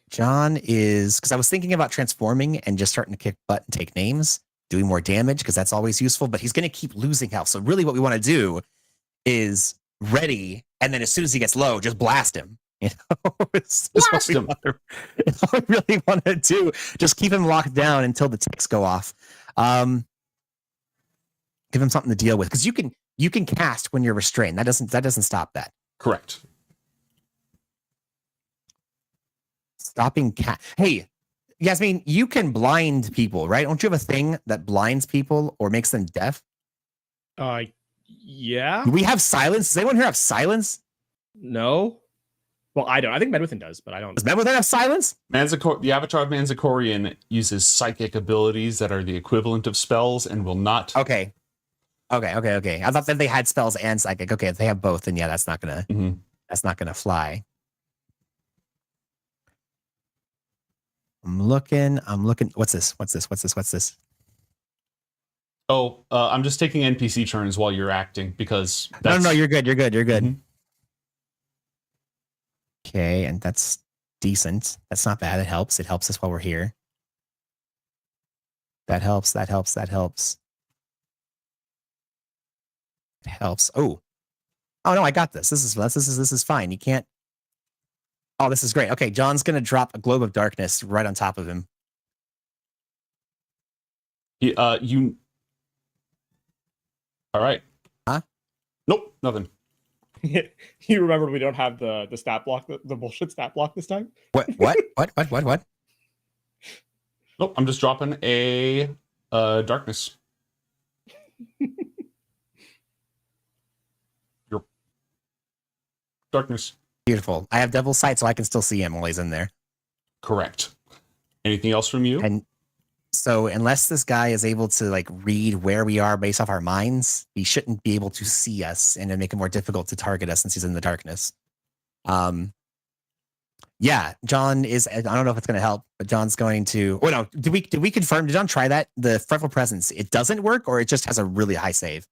John is, because I was thinking about transforming and just starting to kick butt and take names, doing more damage, because that's always useful, but he's going to keep losing health. So really what we want to do is ready, and then as soon as he gets low, just blast him. Blast him. It's what we really want to do. Just keep him locked down until the ticks go off. Give him something to deal with, because you can cast when you're restrained. That doesn't stop that. Correct. Stopping cat. Hey, Yasmin, you can blind people, right? Don't you have a thing that blinds people or makes them deaf? Yeah. Do we have silence? Does anyone here have silence? No. Well, I don't. I think Medwithin does, but I don't. Does Medwithin have silence? The avatar of Manzicorian uses psychic abilities that are the equivalent of spells and will not. Okay. I thought that they had spells and psychic. Okay, if they have both, then yeah, that's not gonna fly. I'm looking. What's this? Oh, I'm just taking NPC turns while you're acting because no, you're good. Okay, and that's decent. That's not bad. It helps. It helps us while we're here. That helps. It helps. Oh, Oh no, I got this. This is fine. You can't. Oh, this is great. Okay, John's gonna drop a globe of darkness right on top of him. You. All right. Huh? Nope. Nothing. You remembered we don't have the stat block, the bullshit stat block this time. What? Nope. I'm just dropping a darkness. Your darkness. Beautiful. I have devil's sight, so I can still see him while he's in there. Correct. Anything else from you? And so, unless this guy is able to like read where we are based off our minds, he shouldn't be able to see us, and it'd make it more difficult to target us since he's in the darkness. Yeah, John is. I don't know if it's going to help, but John's going to. Oh no, did we confirm? Did John try that? The fretful presence. It doesn't work, or it just has a really high save.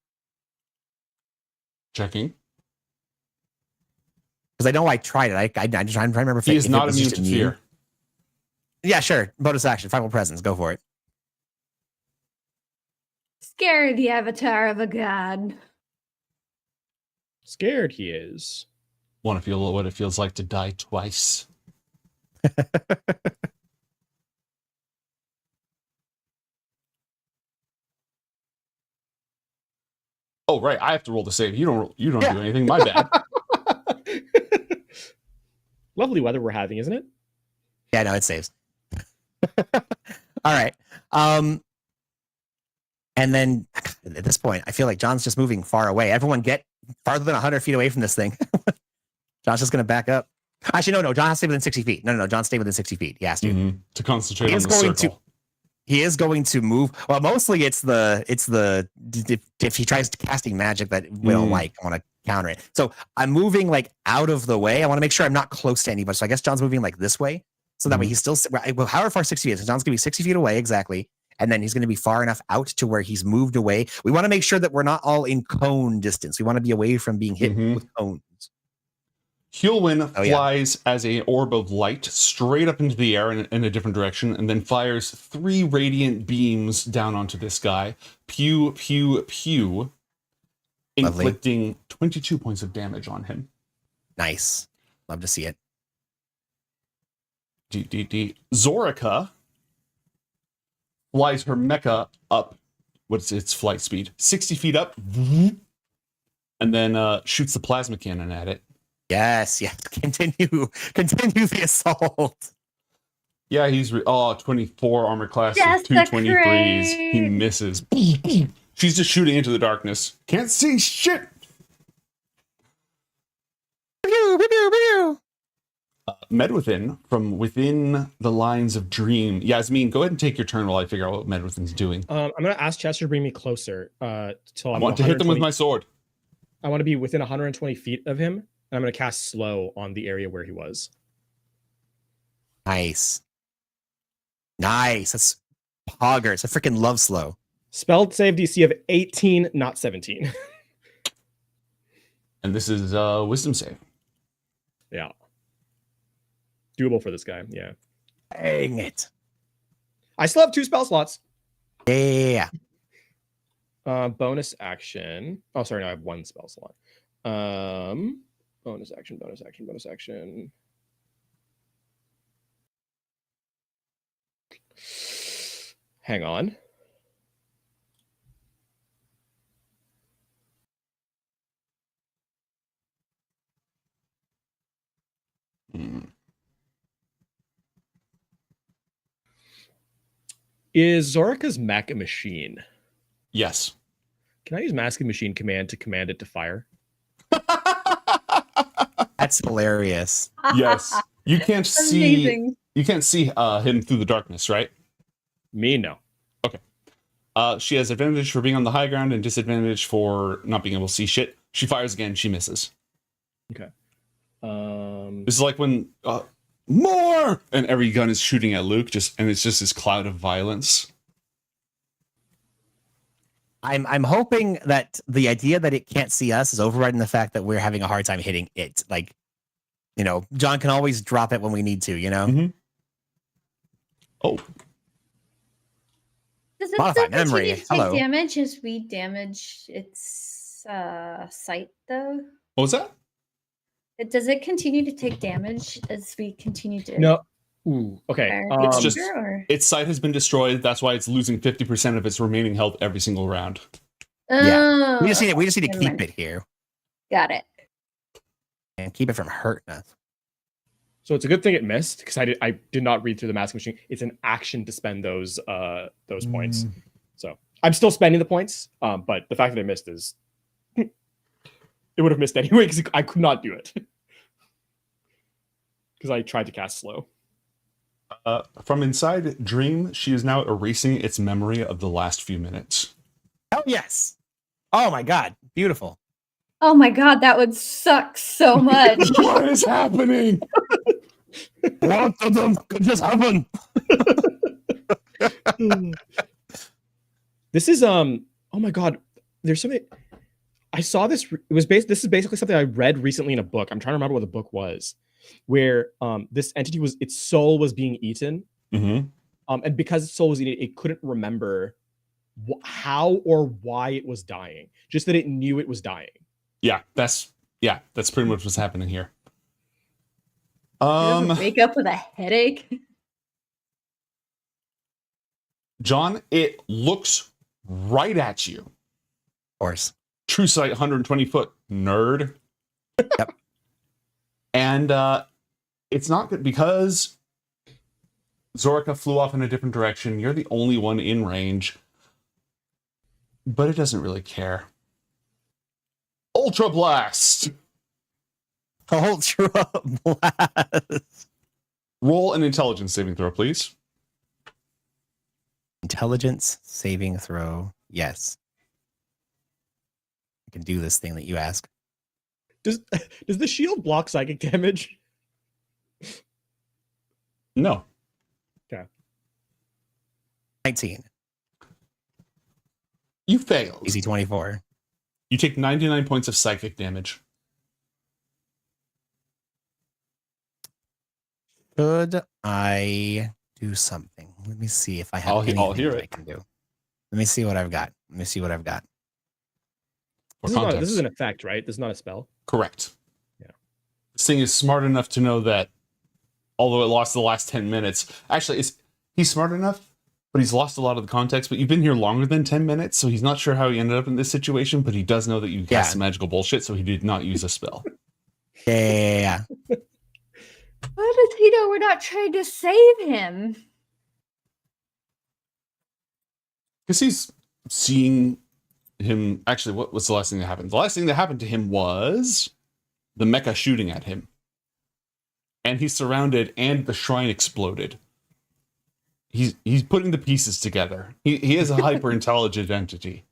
Checking. Because I know I tried it. I'm trying to remember if He is if not was immune just to fear. Yeah, sure. Bonus action, fretful presence. Go for it. Scare the avatar of a god. Scared he is. Want to feel what it feels like to die twice. Oh right, I have to roll the save. You don't do anything. My bad. Lovely weather we're having, isn't it? Yeah, no, it saves. All right. And then at this point, I feel like John's just moving far away. Everyone get farther than 100 feet away from this thing. John's just going to back up. Actually, no. John has to stay within 60 feet. No. John stay within 60 feet. He has to. To concentrate on the circle. He is going to move. Well, mostly it's the if he tries casting magic that we don't like, I want to counter it. So I'm moving like out of the way. I want to make sure I'm not close to anybody. So I guess John's moving like this way. So that way he's still, well, however far 60 feet is. So John's going to be 60 feet away, exactly. And then he's going to be far enough out to where he's moved away. We want to make sure that we're not all in cone distance. We want to be away from being hit with cones. Hulwyn flies as an orb of light straight up into the air in a different direction, and then fires 3 radiant beams down onto this guy. Pew, pew, pew. Inflicting 22 points of damage on him. Nice. Love to see it. Zorica flies her mecha up. What's its flight speed? 60 feet up. And then shoots the plasma cannon at it. Yes. Continue the assault. Yeah, he's 24 armor class with 223s. He misses. She's just shooting into the darkness. Can't see shit. Medwithin from within the lines of dream. Yasmin, go ahead and take your turn while I figure out what Medwithin's doing. I'm gonna ask Chester to bring me closer. Till I want to hit them with my sword. I want to be within 120 feet of him, and I'm gonna cast slow on the area where he was. Nice. That's poggers. I freaking love slow. Spelled save DC of 18, not 17. And this is wisdom save. Yeah. Doable for this guy, yeah. Dang it. I still have 2 spell slots. Yeah. Bonus action. Oh, sorry, no, I have 1 spell slot. Bonus action. Hang on. Is Zorica's mech a machine? Yes. Can I use Masking Machine command to command it to fire? That's hilarious. Yes. You can't see. Amazing. You can't see him through the darkness, right? Me, no. Okay. She has advantage for being on the high ground and disadvantage for not being able to see shit. She fires again. She misses. Okay. This is like when more and every gun is shooting at Luke, and it's just this cloud of violence. I'm hoping that the idea that it can't see us is overriding the fact that we're having a hard time hitting it. Like, John can always drop it when we need to, Oh. Does it Modify still memory. continue to take Hello. damage as we damage its sight, though? What was that? Does it continue to take damage as we continue to? No. Ooh. Okay. It's just or? its sight has been destroyed. That's why it's losing 50% of its remaining health every single round. Yeah. We just need to Never keep mind. it here Got it. and keep it from hurting us. So it's a good thing it missed because I did not read through the masking machine. It's an action to spend those points. So I'm still spending the points, but the fact that I missed is it would have missed anyway because I could not do it because I tried to cast slow. From inside Dream, she is now erasing its memory of the last few minutes. Oh yes. Oh my god. Beautiful. Oh my god, that would suck so much. What is happening? What of them could just happen? This is oh my god. There's something I saw this. This is basically something I read recently in a book. I'm trying to remember what the book was, where this entity its soul was being eaten, and because its soul was eaten, it couldn't remember how or why it was dying. Just that it knew it was dying. Yeah, that's pretty much what's happening here. Wake up with a headache. John, it looks right at you. Of course. True sight, 120 foot nerd. Yep. And it's not good because Zorica flew off in a different direction. You're the only one in range. But it doesn't really care. Ultra Blast! Ultra Blast. Roll an intelligence saving throw, please. Intelligence saving throw. Yes. I can do this thing that you ask. Does the shield block psychic damage? No. Okay. 19. You failed. Easy 24. You take 99 points of psychic damage. Should I do something? Let me see if I have anything that I can do. Let me see what I've got. This is an effect, right? This is not a spell. Correct. Yeah. This thing is smart enough to know that although it lost the last 10 minutes, actually he's smart enough, but he's lost a lot of the context. But you've been here longer than 10 minutes, so he's not sure how he ended up in this situation, but he does know that you cast some magical bullshit, so he did not use a spell. Yeah. How does he know we're not trying to save him? Because he's seeing him. Actually, what was the last thing that happened? The last thing that happened to him was the mecha shooting at him. And he's surrounded, and the shrine exploded. He's putting the pieces together. He is a hyper intelligent entity.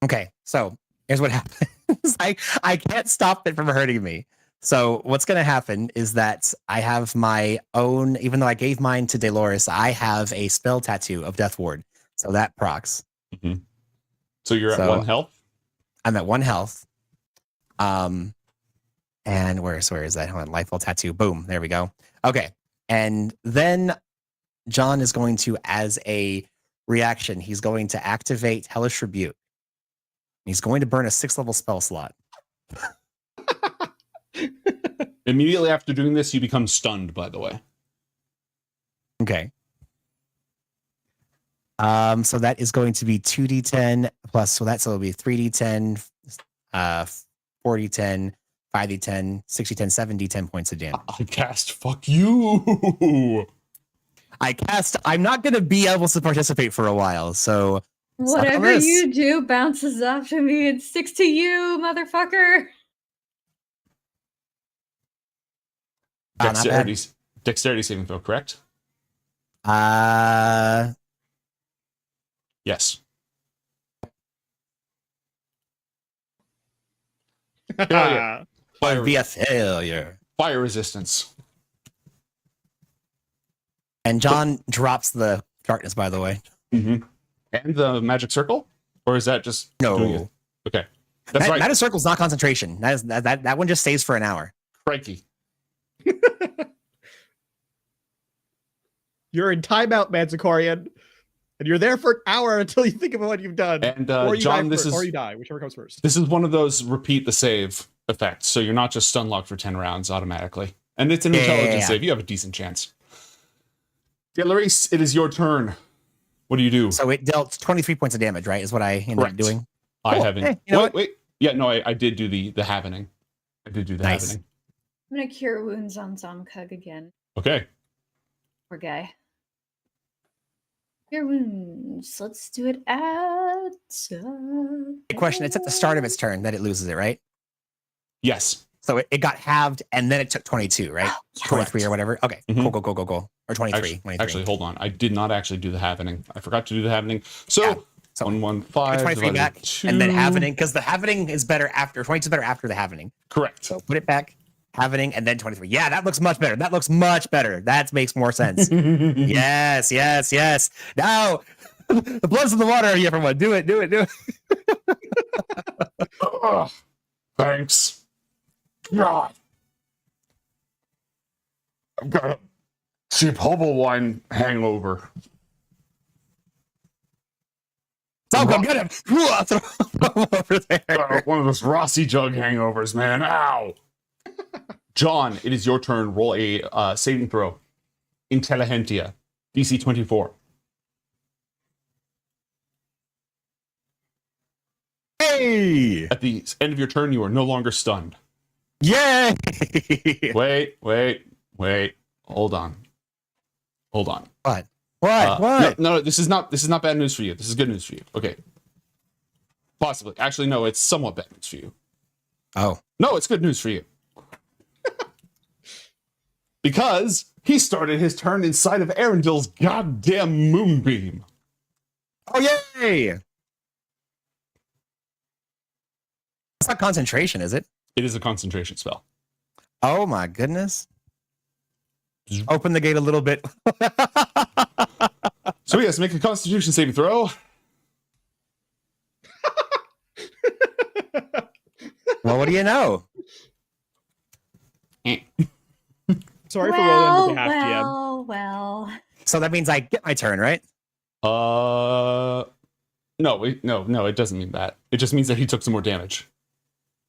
Okay, so here's what happens. I can't stop it from hurting me. So what's going to happen is that I have my own, even though I gave mine to Dolores, I have a spell tattoo of Death Ward. So that procs. Mm-hmm. So you're at 1 health? I'm at 1 health. And where is that? Hold on, Lifeful tattoo. Boom. There we go. Okay. And then John is going to, as a reaction, he's going to activate Hellish Rebuke. He's going to burn a 6th level spell slot. Immediately after doing this, you become stunned, by the way. Okay. So that is going to be 2d10 plus, so it'll be 3d10, 4d10, 5d10, 6d10, 7d10 points of damage. I cast fuck you. I'm not going to be able to participate for a while, so whatever you do bounces off to me and sticks to you, motherfucker. Dexterity saving throw, correct? Yes. Failure. Be a failure. Fire resistance. And John drops the darkness, by the way. Mm-hmm. And the magic circle? Or is that just doing it? Okay. That's right. Magic circle's not concentration. That one just stays for an hour. Crikey. You're in timeout, Coriander. And you're there for an hour until you think about what you've done. And or you John, die or you die, whichever comes first. This is one of those repeat the save effects, so you're not just stun locked for 10 rounds automatically. And it's an intelligence save. You have a decent chance. Yeah, Larice, it is your turn. What do you do? So it dealt 23 points of damage, right? Is what I ended up doing. I Cool. haven't. Hey, you know what? Wait. Yeah, no, I did do the happening. I did do the happening. I'm gonna cure wounds on Zomkug again. Okay. Poor guy. Cure wounds. Let's do it at. Question: it's at the start of its turn that it loses it, right? Yes. So it got halved, and then it took 22, right? 23 or whatever. Okay, cool. Or 23. Actually, hold on. I did not actually do the happening. I forgot to do the happening. So 115 23 back, 2. and then happening, because the happening is better after 22 is better after the happening. Correct. So put it back, happening, and then 23. Yeah, that looks much better. That makes more sense. yes. Now the blood's in the water, everyone. Do it. Thanks. God. I've got a cheap hobo wine hangover. So come get him. Over there. One of those Rossi jug hangovers, man. Ow. John, it is your turn. Roll a saving throw. Intelligentia. DC 24. Hey! At the end of your turn, you are no longer stunned. Yay! Wait. Hold on. What? What? No, this is not bad news for you. This is good news for you. Okay. Possibly. Actually, no, it's somewhat bad news for you. Oh. No, it's good news for you. Because he started his turn inside of Arundel's goddamn moonbeam. Oh, yay! It's not concentration, is it? It is a concentration spell. Oh my goodness. Open the gate a little bit. So yes, make a Constitution saving throw. Well, what do you know? Sorry for rolling on your behalf, GM. Well. So that means I get my turn, right? No, it doesn't mean that. It just means that he took some more damage.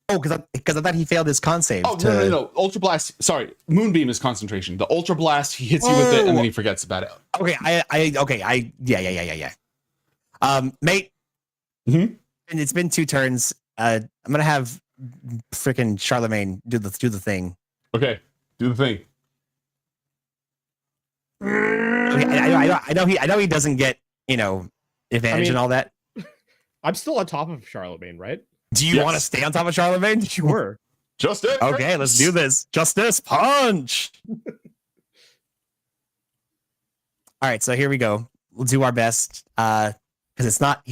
Oh, because I thought he failed his con save. Oh, no. Ultra Blast. Sorry, Moonbeam is concentration. The Ultra Blast, he hits you with it and then he forgets about it. Okay, yeah. Mate. Mm-hmm. And it's been 2 turns. I'm gonna have freaking Charlemagne do the thing. Okay, do the thing. Okay, I know he doesn't get advantage and all that. I'm still on top of Charlemagne, right? Do you want to stay on top of Charlemagne? Sure. Justice. Okay, let's do this. Justice punch. All right, so here we go. We'll do our best. Because he's not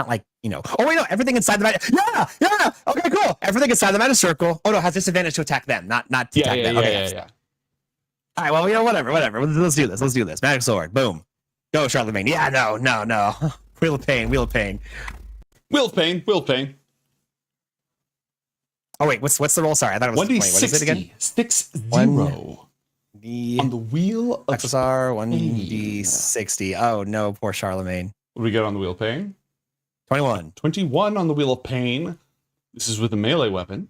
like, Oh wait, no, everything inside the magic. Yeah. Okay, cool. Everything inside the magic circle. Oh no, has disadvantage to attack them, not to attack them. Yeah. All right, well, whatever. Let's do this. Magic sword. Boom. Go, Charlemagne. Yeah, no. Wheel of pain. Wheel of pain. Oh wait, what's the roll? Sorry, I thought it was 1d60. What is it again? 60. On the wheel of XSR 1d60. Oh no, poor Charlemagne. What do we get on the wheel of pain? 21. 21 on the wheel of pain. This is with a melee weapon.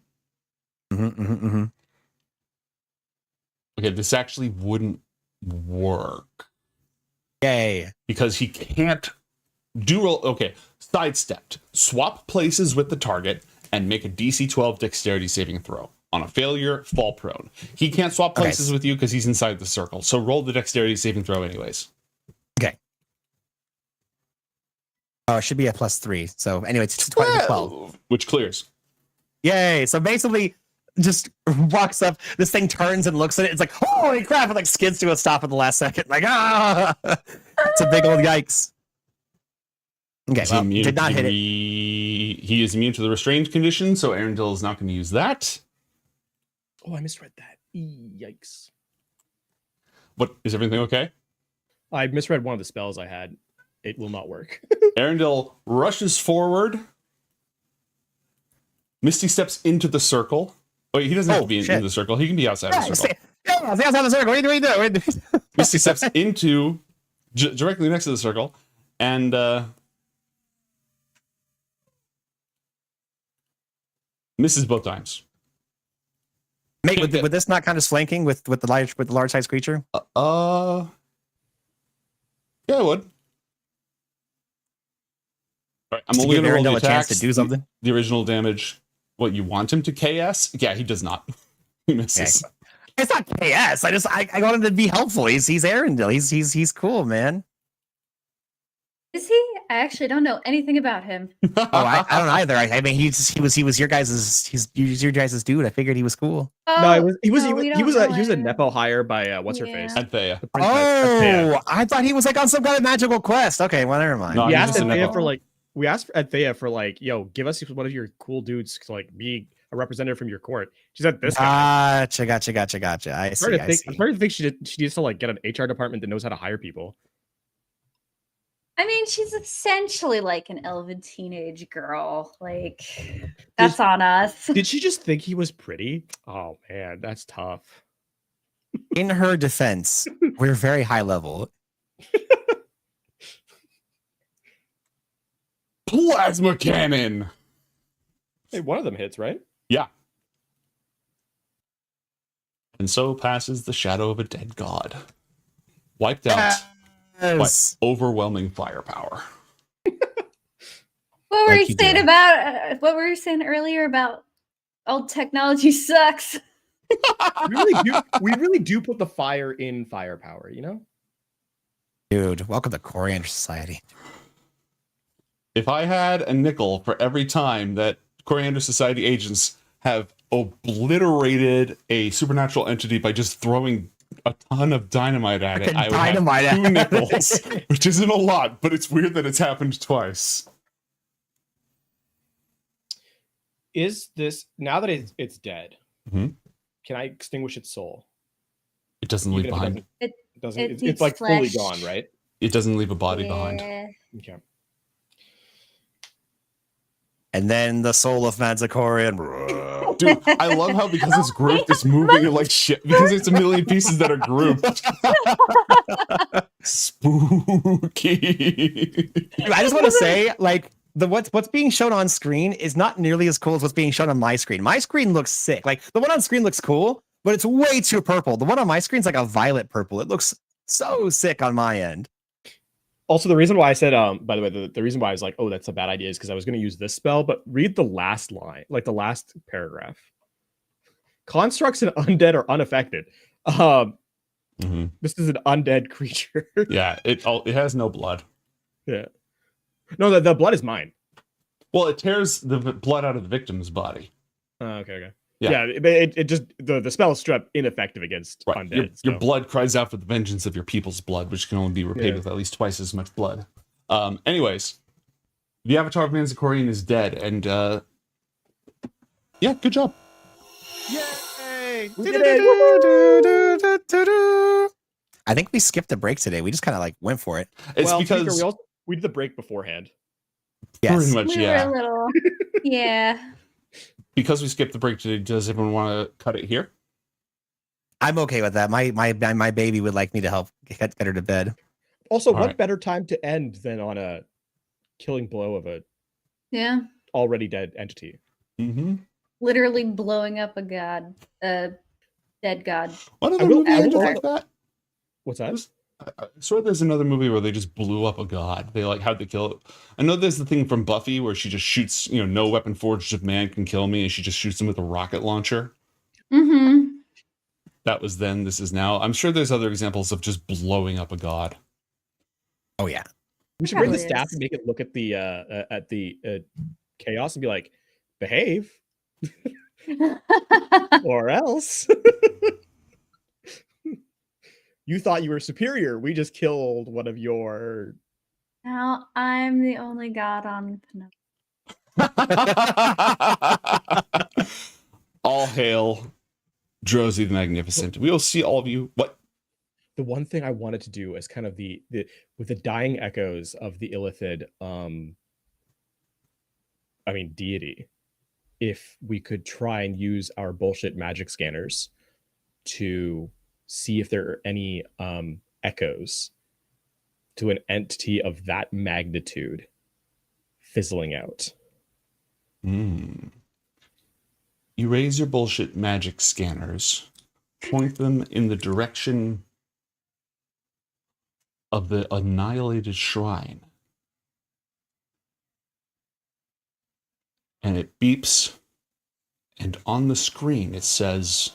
Mm-hmm. Okay, this actually wouldn't work. Yay. Because he can't sidestepped. Swap places with the target and make a DC 12 dexterity saving throw. On a failure, fall prone. He can't swap places with you because he's inside the circle. So roll the dexterity saving throw anyways. Okay. Oh, it should be a +3. So anyway, it's 12. Which clears. Yay. So basically, just walks up, this thing turns and looks at it. It's like, holy crap, it like skids to a stop at the last second. Like, it's a big old yikes. Okay, well, did not hit it. He is immune to the restrained condition, so Arundel is not going to use that. Oh, I misread that. Yikes. What, is everything okay? I misread one of the spells I had. It will not work. Arundel rushes forward. Misty steps into the circle. Wait, he doesn't have to be in the circle. He can be outside the circle. Stay outside the circle. What are you doing? Misty steps into directly next to the circle And misses both times. Mate, would this not kind of flanking with the large size creature? Yeah, it would. All right, I'm only going to roll the a chance attacks, to do something. the original damage. What, you want him to KS? Yeah, he does not. He misses. Yeah, it's not KS. I want him to be helpful. He's Arendelle. He's cool, man. Is he? I actually don't know anything about him. I don't either. I mean, he was your guys' dude. I figured he was cool. No, he was a him. nepo hire by what's her face? Anthea. Oh, I thought he was like on some kind of magical quest. Okay, well, never mind. No, we asked Anthea for Anthea for like, yo, give us one of your cool dudes to like be a representative from your court. She said this guy. Gotcha. I see. I'm starting to think she needs to like get an HR department that knows how to hire people. I mean, she's essentially like an elven teenage girl. Like, that's on us. Did she just think he was pretty? Oh man, that's tough. In her defense, we're very high level. Plasma cannon. Hey, one of them hits, right? Yeah. And so passes the shadow of a dead god. Wiped out by overwhelming firepower. What were you saying about? What were you saying earlier about old technology sucks? We really do put the fire in firepower, you know? Dude, welcome to Coriander Society. If I had a nickel for every time that Coriander Society agents have obliterated a supernatural entity by just throwing a ton of dynamite at it, I would have 2 nickels, which isn't a lot, but it's weird that it's happened twice. Is this, now that it's dead, Mhm. can I extinguish its soul? It doesn't leave behind. It's like fully gone, right? It doesn't leave a body behind. Okay. And then the soul of Madzakorian. Dude, I love how because it's grouped, it's moving like shit because it's a million pieces that are grouped. Spooky. Dude, I just want to say, like, what's being shown on screen is not nearly as cool as what's being shown on my screen. My screen looks sick. Like, the one on screen looks cool, but it's way too purple. The one on my screen is like a violet purple. It looks so sick on my end. Also, the reason why I said, by the way, the reason why I was like, oh, that's a bad idea is because I was going to use this spell, but read the last line, like the last paragraph. Constructs and undead are unaffected. This is an undead creature. Yeah, it has no blood. Yeah. No, the blood is mine. Well, it tears the blood out of the victim's body. Okay. Yeah. It just the spell is straight ineffective against undead. Your blood cries out for the vengeance of your people's blood, which can only be repaid with at least twice as much blood. Anyways, the avatar of Manzakorian is dead, and yeah, good job. Yay! I think we skipped a break today. We just kind of like went for it. It's because we did the break beforehand. Yes. Pretty much, We were a little, yeah. Because we skipped the break today, does everyone want to cut it here? I'm okay with that. My baby would like me to help get her to bed. Also, what better time to end than on a killing blow of a already dead entity? Mm-hmm. Literally blowing up a dead god. What other movie like that? What's that? I swear there's another movie where they just blew up a god. They like how'd they kill it? I know there's the thing from Buffy where she just shoots, no weapon forged of man can kill me, and she just shoots him with a rocket launcher. Mm-hmm. That was then, this is now. I'm sure there's other examples of just blowing up a god. Oh yeah. We should bring the staff and make it look at the chaos and be like, behave. Or else. You thought you were superior. We just killed one of your... Now I'm the only god on Penumbra. All hail Drozy the Magnificent. We will see all of you. What? The one thing I wanted to do as kind of the with the dying echoes of the Illithid, deity, if we could try and use our bullshit magic scanners to see if there are any echoes to an entity of that magnitude fizzling out. You raise your bullshit magic scanners, point them in the direction of the annihilated shrine, and it beeps, and on the screen it says,